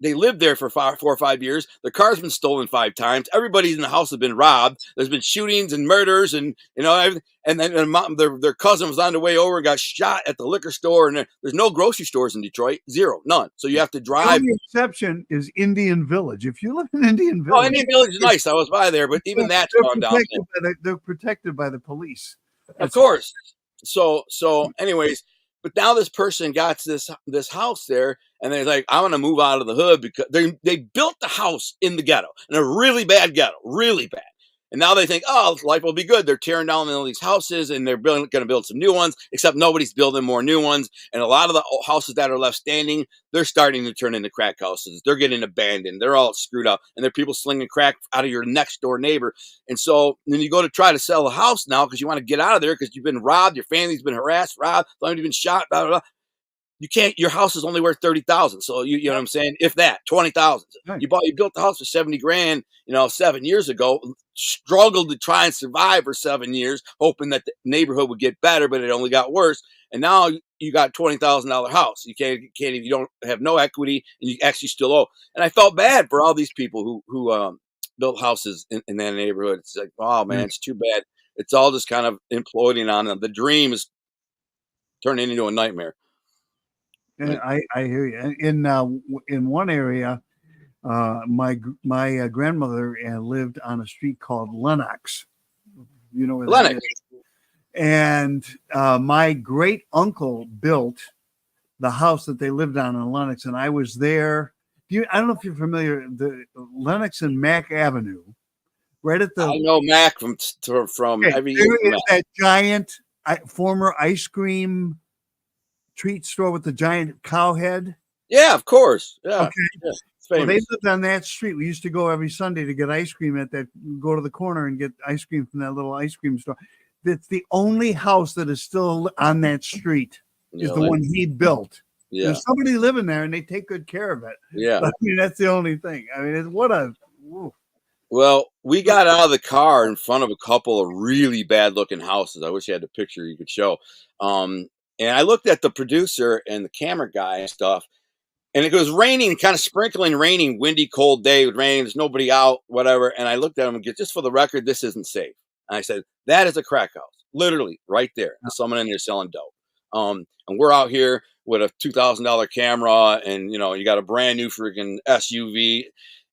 they lived there for 4 or 5 years, their car's been stolen 5 times. Everybody in the house has been robbed. There's been shootings and murders, and everything. And then their cousin was on the way over and got shot at the liquor store. And there's no grocery stores in Detroit, zero, none. So you have to drive. The only exception is Indian Village. If you live in Indian Village, Indian Village is nice. I was by there, but even that's gone down. They're protected by the police, of course. So, anyways. But now this person got this house there, and they're like, I want to move out of the hood, because they built the house in the ghetto, in a really bad ghetto, really bad. And now they think, oh, life will be good. They're tearing down all these houses, and they're going to build some new ones, except nobody's building more new ones. And a lot of the houses that are left standing, they're starting to turn into crack houses. They're getting abandoned. They're all screwed up. And there are people slinging crack out of your next door neighbor. And so then you go to try to sell a house now because you want to get out of there because you've been robbed. Your family's been harassed, robbed, somebody's been shot, blah, blah, blah. You can't. Your house is only worth $30,000. So you know what I'm saying? If that, $20,000. Right. You built the house for $70,000. 7 years ago. Struggled to try and survive for 7 years, hoping that the neighborhood would get better, but it only got worse. And now you got $20,000 house. You can't. You don't have no equity, and you actually still owe. And I felt bad for all these people who built houses in that neighborhood. It's like, oh man, it's too bad. It's all just kind of imploding on them. The dream is turning into a nightmare. And I hear you. In one area, my grandmother lived on a street called Lenox. You know where that is? And my great uncle built the house that they lived on in Lenox, and I was there. I don't know if you're familiar, the Lenox and Mack Avenue, right at the. I know Mac from every year. There is that giant former ice cream treat store with the giant cow head. Yeah, of course. Yeah. Okay. Yeah, well, they lived on that street. We used to go every Sunday to get ice cream at that. Go to the corner and get ice cream from that little ice cream store. That's the only house that is still on that street. Is the one he built. Yeah. There's somebody living there, and they take good care of it. Yeah. I mean, that's the only thing. I mean, Well, we got out of the car in front of a couple of really bad looking houses. I wish you had a picture you could show. And I looked at the producer and the camera guy and stuff, and it was raining, kind of sprinkling, raining, windy, cold day with rain. There's nobody out, whatever. And I looked at him and go, just for the record, this isn't safe. And I said, that is a crack house, literally right there. There's someone in there selling dope. And we're out here with a $2,000 camera, and you got a brand new freaking SUV.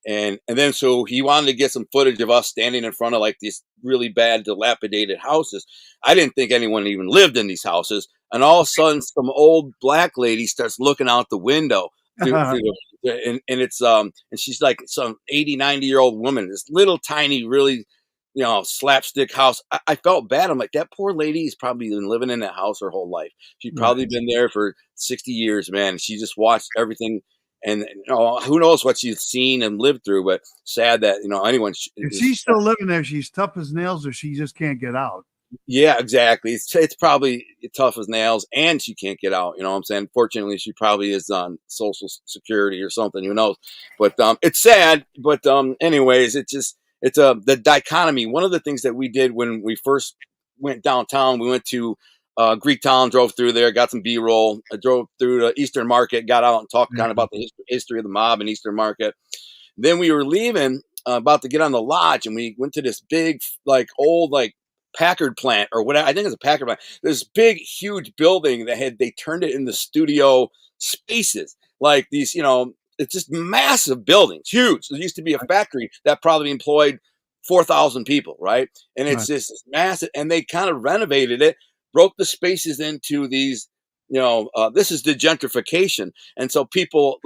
And then so he wanted to get some footage of us standing in front of like these really bad, dilapidated houses. I didn't think anyone even lived in these houses. And all of a sudden, some old black lady starts looking out the window. And it's and she's like some 80, 90-year-old woman, this little tiny, really, slapstick house. I felt bad. I'm like, that poor lady's probably been living in that house her whole life. She's probably been there for 60 years, man. She just watched everything. And who knows what she's seen and lived through, but sad that, anyone. If she's still living there, she's tough as nails, or she just can't get out. Yeah, exactly. It's probably tough as nails, and she can't get out. You know what I'm saying? Fortunately, she probably is on Social Security or something. Who knows? But it's sad. But anyways, the dichotomy. One of the things that we did when we first went downtown, we went to Greek Town, drove through there, got some B-roll. I drove through the Eastern Market, got out and talked kind of about the history of the mob in Eastern Market. Then we were leaving, about to get on the lodge, and we went to this big, old, Packard plant or whatever. I think it's a Packard plant. This big, huge building they turned it into studio spaces. Like these, it's just massive buildings, huge. There used to be a factory that probably employed 4,000 people, right? And it's just massive. And they kind of renovated it, broke the spaces into these, this is the gentrification. And so people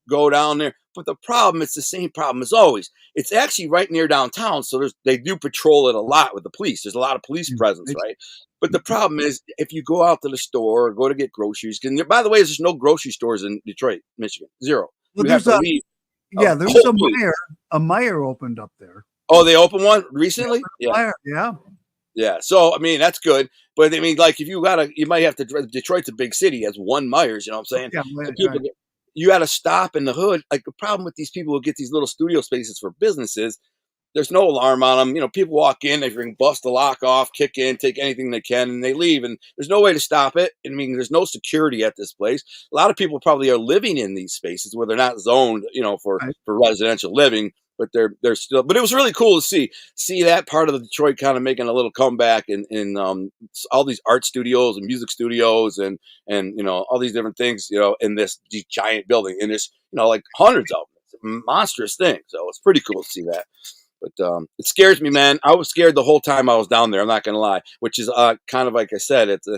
go down there. But the problem, it's the same problem as always. It's actually right near downtown. So they do patrol it a lot with the police. There's a lot of police presence, right? But the problem is if you go out to the store or go to get groceries, and by the way, there's no grocery stores in Detroit, Michigan. Zero. Well, there's a Meyer opened up there. Oh, they opened one recently? Yeah. So, I mean, that's good. But I mean, if you might have to, Detroit's a big city, it has one Myers, you know what I'm saying? Yeah, you got to stop in the hood. The problem with these people who get these little studio spaces for businesses, there's no alarm on them. People walk in, they bust the lock off, kick in, take anything they can, and they leave. And there's no way to stop it. I mean, there's no security at this place. A lot of people probably are living in these spaces where they're not zoned, for residential living. But they're still. But it was really cool to see that part of Detroit kind of making a little comeback in all these art studios and music studios and all these different things in this giant building, and there's hundreds of them. It's a monstrous thing. So it's pretty cool to see that. But it scares me, man. I was scared the whole time I was down there. I'm not gonna lie. Which is kind of like I said, it's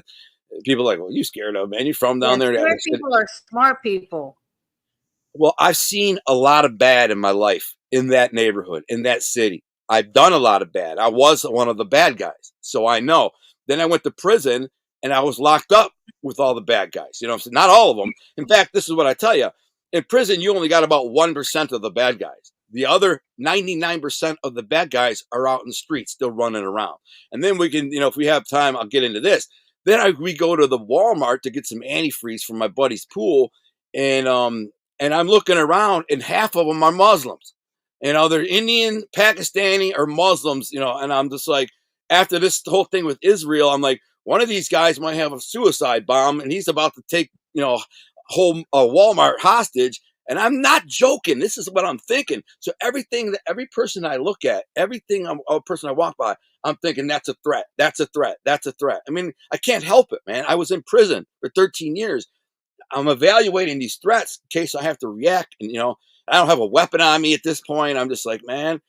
people are like, well, you scared of, man? You from down there? Smart people are smart people. Well, I've seen a lot of bad in my life in that neighborhood, in that city. I've done a lot of bad. I was one of the bad guys, so I know. Then I went to prison, and I was locked up with all the bad guys. Not all of them. In fact, this is what I tell you. In prison, you only got about 1% of the bad guys. The other 99% of the bad guys are out in the streets, still running around. And then we can, if we have time, I'll get into this. Then we go to the Walmart to get some antifreeze from my buddy's pool, and I'm looking around, and half of them are Muslims. They're Indian, Pakistani, or Muslims, and I'm just like, after this whole thing with Israel, I'm like, one of these guys might have a suicide bomb, and he's about to take, whole Walmart hostage. And I'm not joking. This is what I'm thinking. So every person I look at, a person I walk by, I'm thinking that's a threat. That's a threat. That's a threat. I mean, I can't help it, man. I was in prison for 13 years. I'm evaluating these threats in case I have to react. And, I don't have a weapon on me at this point. I'm just like, man,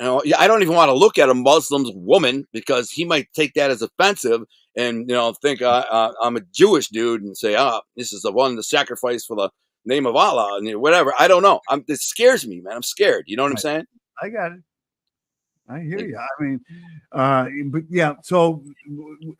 I don't even want to look at a Muslim woman because he might take that as offensive and, think I'm a Jewish dude and say, this is the one to sacrifice for the name of Allah and whatever. I don't know. It scares me, man. I'm scared. You know what I'm saying? I got it. I hear you. I mean, but yeah. So,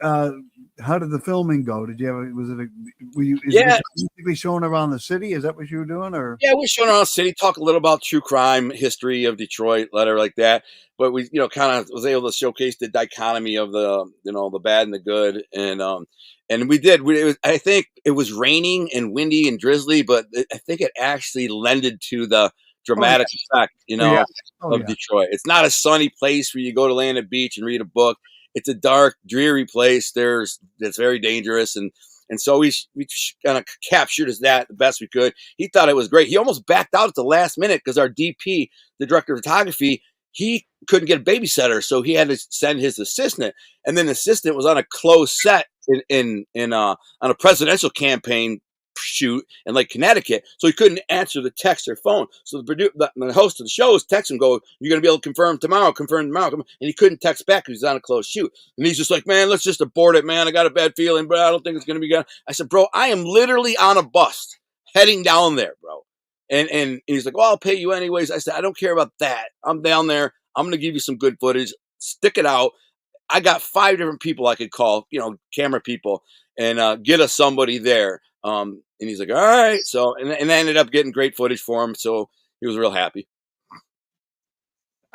how did the filming go? Did you have? It basically showing around the city? Is that what you were doing, or? Yeah, we're showing around the city. Talk a little about true crime history of Detroit, letter like that. But we, kind of was able to showcase the dichotomy of the, the bad and the good, and we did. I think it was raining and windy and drizzly, but I think it actually lended to the dramatic effect, of Detroit. It's not a sunny place where you go to lay on the beach and read a book. It's a dark, dreary place. It's very dangerous, and so we kind of captured that the best we could. He thought it was great. He almost backed out at the last minute because our DP, the director of photography, he couldn't get a babysitter, so he had to send his assistant, and then the assistant was on a closed set on a presidential campaign shoot in Connecticut, so he couldn't answer the text or phone. So the host of the show is texting him, go, you're going to be able to confirm tomorrow, and he couldn't text back because he's on a closed shoot. And he's just like, man, let's just abort it, man. I got a bad feeling, but I don't think it's going to be good. I said, bro, I am literally on a bus heading down there, bro. And he's like, well, I'll pay you anyways. I said, I don't care about that. I'm down there. I'm going to give you some good footage. Stick it out. I got 5 different people I could call, camera people, and get us somebody there. And he's like, all right. So, and I ended up getting great footage for him. So he was real happy.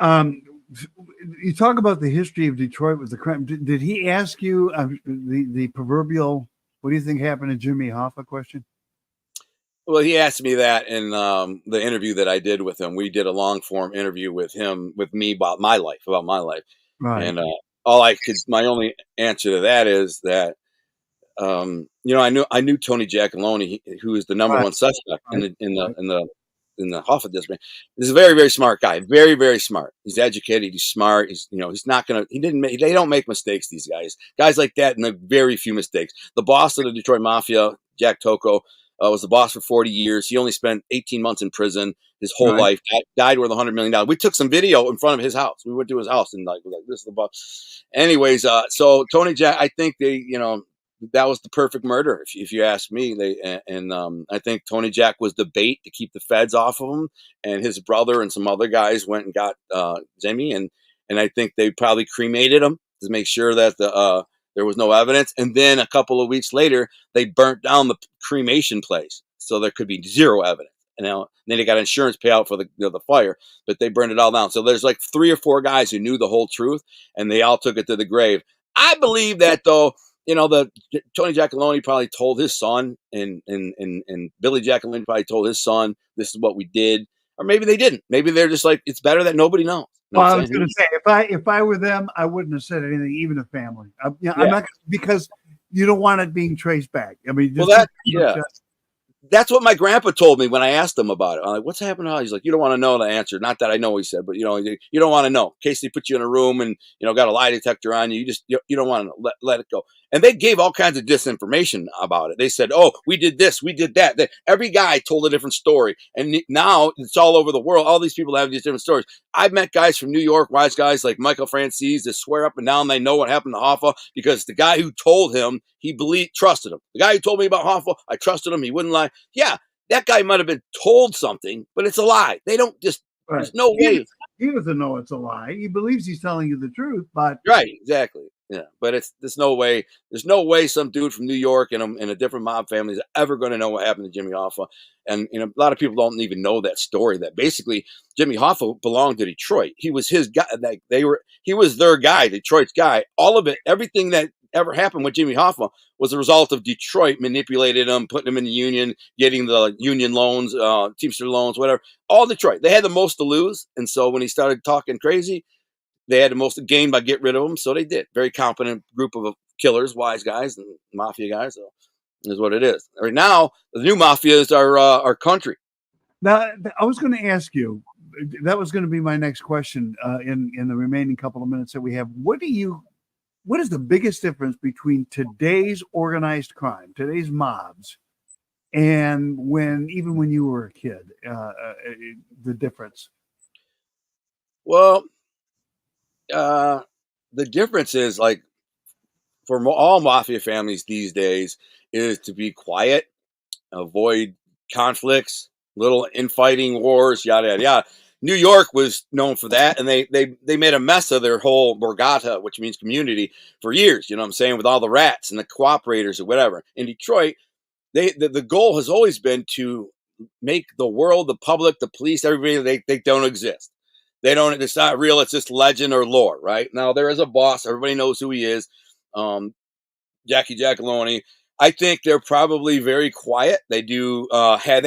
You talk about the history of Detroit with the crime. Did he ask you the proverbial, what do you think happened to Jimmy Hoffa question? Well, he asked me that in the interview that I did with him. We did a long form interview with me about my life. Right. And my only answer to that is that, I knew Tony Giacalone, who is the number one suspect in the Hoffa district. He's a very, very smart guy. Very, very smart. He's educated. He's smart. He's not gonna. They don't make mistakes. These guys like that, make very few mistakes. The boss of the Detroit Mafia, Jack Tocco, was the boss for 40 years. He only spent 18 months in prison his whole life. Died worth $100 million. We took some video in front of his house. We went to his house and like this is the boss. Anyways, so Tony Jack, I think that was the perfect murder, if you ask me. I think Tony Jack was the bait to keep the feds off of him, and his brother and some other guys went and got Jimmy, and I think they probably cremated him to make sure that there was no evidence. And then a couple of weeks later, they burnt down the cremation place, so there could be zero evidence. And then they got insurance payout for the fire, but they burned it all down. So there's like 3 or 4 guys who knew the whole truth, and they all took it to the grave. I believe that though. The Tony Giacalone probably told his son, and Billy Giacalone probably told his son, this is what we did. Or maybe they didn't. Maybe they're just like, it's better that nobody knows. Well, I was going to say, if I were them, I wouldn't have said anything, even a family. I'm not, because you don't want it being traced back. I mean, that's what my grandpa told me when I asked him about it. I'm like, what's happening? He's like, you don't want to know the answer. Not that I know, he said, but you don't want to know in case they put you in a room and, got a lie detector on you. You don't want to let it go. And they gave all kinds of disinformation about it. They said, oh, we did this, we did that. Every guy told a different story. And now it's all over the world. All these people have these different stories. I've met guys from New York, wise guys like Michael Francis, that swear up and down they know what happened to Hoffa because the guy who told him, he trusted him. The guy who told me about Hoffa, I trusted him. He wouldn't lie. Yeah, that guy might have been told something, but it's a lie. They don't just, there's no way. He doesn't know it's a lie. He believes he's telling you the truth, but. Right, exactly. Yeah, but there's no way some dude from New York and a different mob family is ever going to know what happened to Jimmy Hoffa. And a lot of people don't even know that story, that basically Jimmy Hoffa belonged to Detroit. He was his guy. He was their guy, Detroit's guy. All of it, everything that ever happened with Jimmy Hoffa was a result of Detroit manipulated him, putting him in the union, getting the union loans, Teamster loans, whatever. All Detroit. They had the most to lose. And so when he started talking crazy, they had the most to gain by getting rid of him, so they did. Very competent group of killers, wise guys, and mafia guys. So is what it is. Right now, the new mafias are our country. Now, I was going to ask you. That was going to be my next question in the remaining couple of minutes that we have. What is the biggest difference between today's organized crime, today's mobs, and when you were a kid? The difference. Well. The difference is, like, for all mafia families these days, is to be quiet, avoid conflicts, little infighting, wars, yada yada yada. New York was known for that, and they made a mess of their whole borgata, which means community, for years. You know what I'm saying, with all the rats and the cooperators or whatever. In Detroit, the goal has always been to make the world, the public, the police, everybody, they don't exist. It's not real. It's just legend or lore, right? Now, there is a boss. Everybody knows who he is. Jackie Giacalone. I think they're probably very quiet. They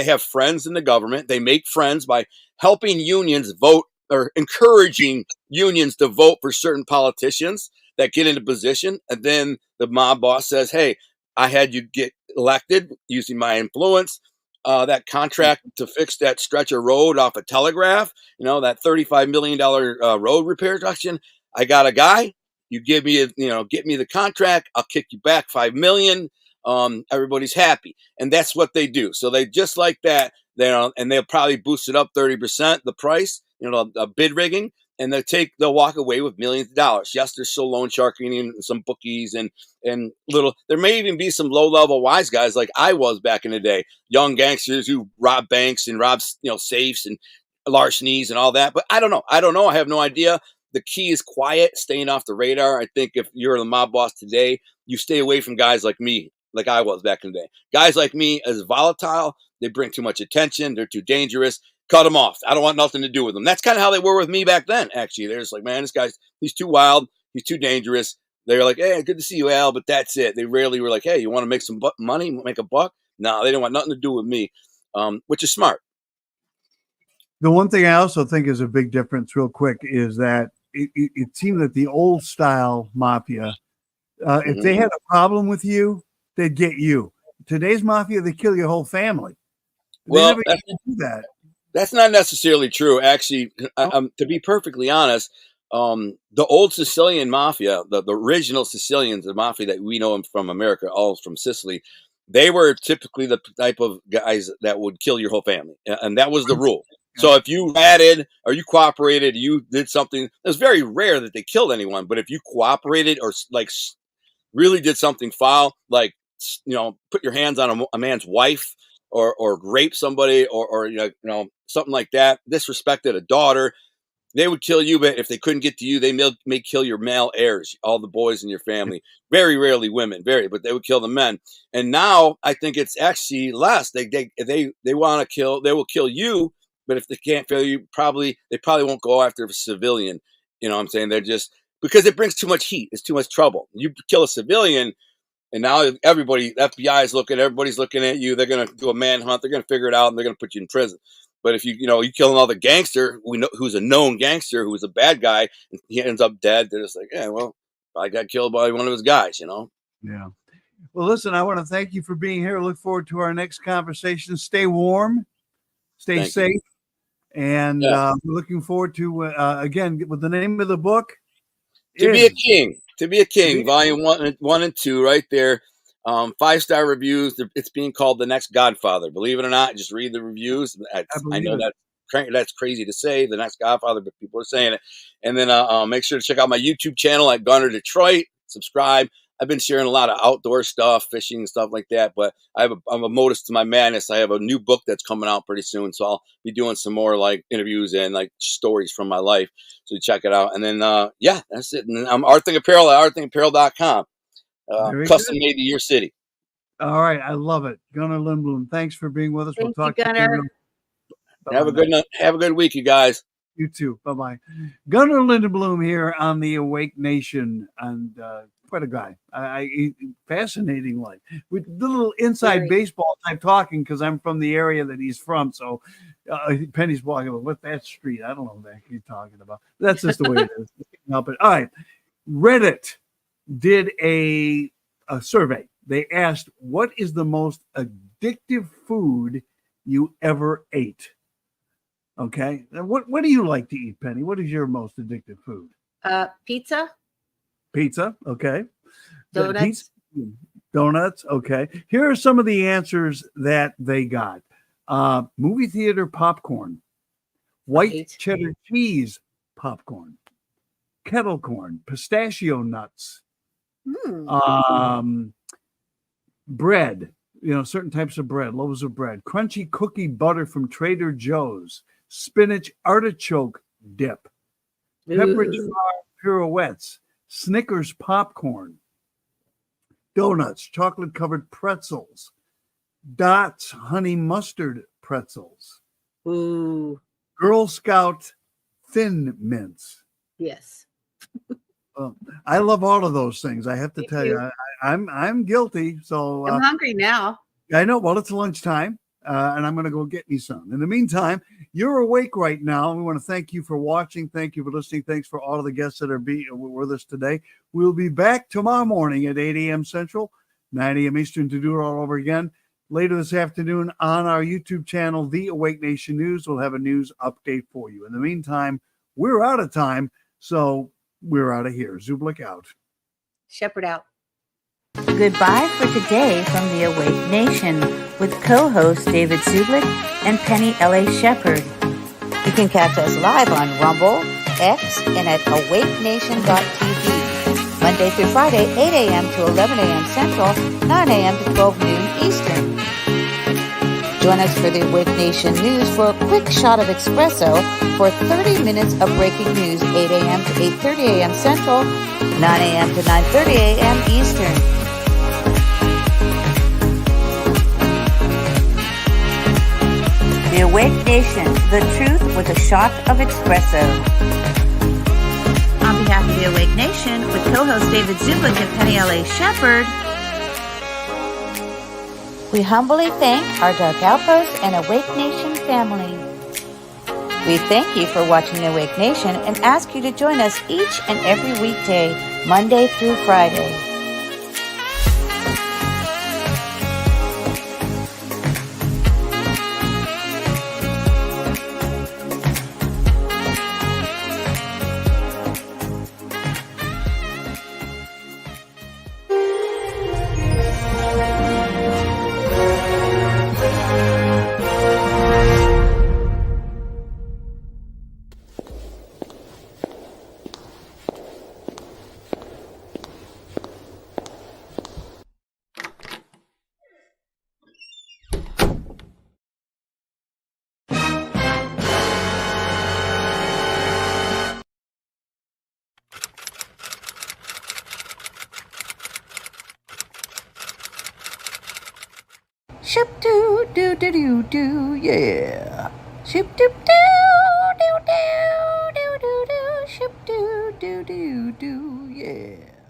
have friends in the government. They make friends by helping unions vote or encouraging unions to vote for certain politicians that get into position. And then the mob boss says, hey, I had you get elected using my influence. That contract to fix that stretch of road off a Telegraph, that $35 million road repair auction. I got a guy. You give me get me the contract. I'll kick you back $5 million. Everybody's happy, and that's what they do. So they just like that. And they'll probably boost it up 30% the price. Bid rigging, and they'll walk away with millions of dollars. Yes, there's still loan sharking and some bookies and there may even be some low level wise guys like I was back in the day, young gangsters who rob banks and rob safes and larcenies and all that. But I don't know. I have no idea. The key is quiet, staying off the radar. I think if you're the mob boss today, you stay away from guys like me, like I was back in the day. Guys like me is volatile. They bring too much attention. They're too dangerous. Cut them off. I don't want nothing to do with them. That's kind of how they were with me back then, actually. They're just like, man, this guy's, he's too wild. He's too dangerous. They're like, hey, good to see you, Al, but that's it. They rarely were like, hey, you want to make some money, make a buck? No, they didn't want nothing to do with me, which is smart. The one thing I also think is a big difference, real quick, is that it seemed that the old style mafia, if they had a problem with you, they'd get you. Today's mafia, they kill your whole family. Well, that's not necessarily true. Actually, to be perfectly honest, the old Sicilian mafia, the original Sicilians, the mafia that we know from America, all from Sicily, they were typically the type of guys that would kill your whole family. And that was the rule. So if you ratted or you cooperated, you did something, it was very rare that they killed anyone. But if you cooperated or like really did something foul, like, put your hands on a man's wife or rape somebody or something like that, disrespected a daughter, they would kill you. But if they couldn't get to you, they may kill your male heirs, all the boys in your family. Very rarely women, but they would kill the men. And now I think it's actually less. They want to kill. They will kill you. But if they can't kill you, they probably won't go after a civilian. You know what I'm saying? They're just, because it brings too much heat. It's too much trouble. You kill a civilian, and now everybody, FBI is looking, everybody's looking at you. They're going to do a manhunt. They're going to figure it out, and they're going to put you in prison. But if you kill another gangster, who's a known gangster, who's a bad guy, and he ends up dead, they're just like, yeah, well, I got killed by one of his guys, Yeah. Well, listen, I want to thank you for being here. Look forward to our next conversation. Stay warm, stay safe. And we're looking forward to, again, with the name of the book. To Be a King, volume 1 and 2, right there. 5-star reviews. It's being called The Next Godfather. Believe it or not, just read the reviews. I know that's crazy to say, The Next Godfather, but people are saying it. And then make sure to check out my YouTube channel at Gunner Detroit. Subscribe. I've been sharing a lot of outdoor stuff, fishing and stuff like that, but I'm a modus to my madness. I have a new book that's coming out pretty soon, so I'll be doing some more like interviews and like stories from my life. So check it out. And then, that's it. And I'm Arthing Apparel at arthingapparel.com. Custom made to your city. All right. I love it. Gunner Lindbloom, thanks for being with us. Thank we'll talk you, Gunner. Have a good night. Have a good week, you guys. You too. Bye-bye. Gunner Lindbloom here on the Awake Nation, and quite a guy. Fascinating life. We did a little inside baseball type talking because I'm from the area that he's from. So Penny's walking about, what's that street? I don't know what he's talking about. That's just the way it is. Help it. All right. Reddit did a survey. They asked, what is the most addictive food you ever ate? Okay. What do you like to eat, Penny? What is your most addictive food? Pizza. Pizza. Okay. Donuts. Donuts. Okay. Here are some of the answers that they got. Movie theater popcorn, white cheddar cheese popcorn, kettle corn, pistachio nuts, bread, certain types of bread, loaves of bread, crunchy cookie butter from Trader Joe's, spinach artichoke dip, Pepperidge Farm pirouettes, Snickers popcorn, donuts, chocolate covered pretzels, Dots honey mustard pretzels, Girl Scout thin mints. Yes. I love all of those things. I have to tell you, I'm guilty. So I'm hungry now. I know. Well, it's lunchtime, and I'm going to go get me some. In the meantime, you're awake right now. We want to thank you for watching. Thank you for listening. Thanks for all of the guests that are with us today. We'll be back tomorrow morning at 8 a.m. Central, 9 a.m. Eastern to do it all over again. Later this afternoon on our YouTube channel, The Awake Nation News, we'll have a news update for you. In the meantime, we're out of time, so we're out of here. Zublick out. Shepard out. Goodbye for today from the Awake Nation with co-host David Zublick and Penny L.A. Shepard. You can catch us live on Rumble, X, and at awakenation.tv. Monday through Friday, 8 a.m. to 11 a.m. Central, 9 a.m. to 12 noon Eastern. Join us for the Awake Nation News for a quick shot of espresso for 30 minutes of breaking news, 8 a.m. to 8:30 a.m. Central, 9 a.m. to 9:30 a.m. Eastern. The Awake Nation, the truth with a shot of espresso. On behalf of the Awake Nation, with co-host David Zublick and Penny L.A. Shepard, we humbly thank our Dark Outpost and Awake Nation family. We thank you for watching the Awake Nation and ask you to join us each and every weekday, Monday through Friday. Shoop doo doo doo doo doo, yeah. Shoop doo doo doo doo doo doo doo. Shoop doo doo doo doo, yeah.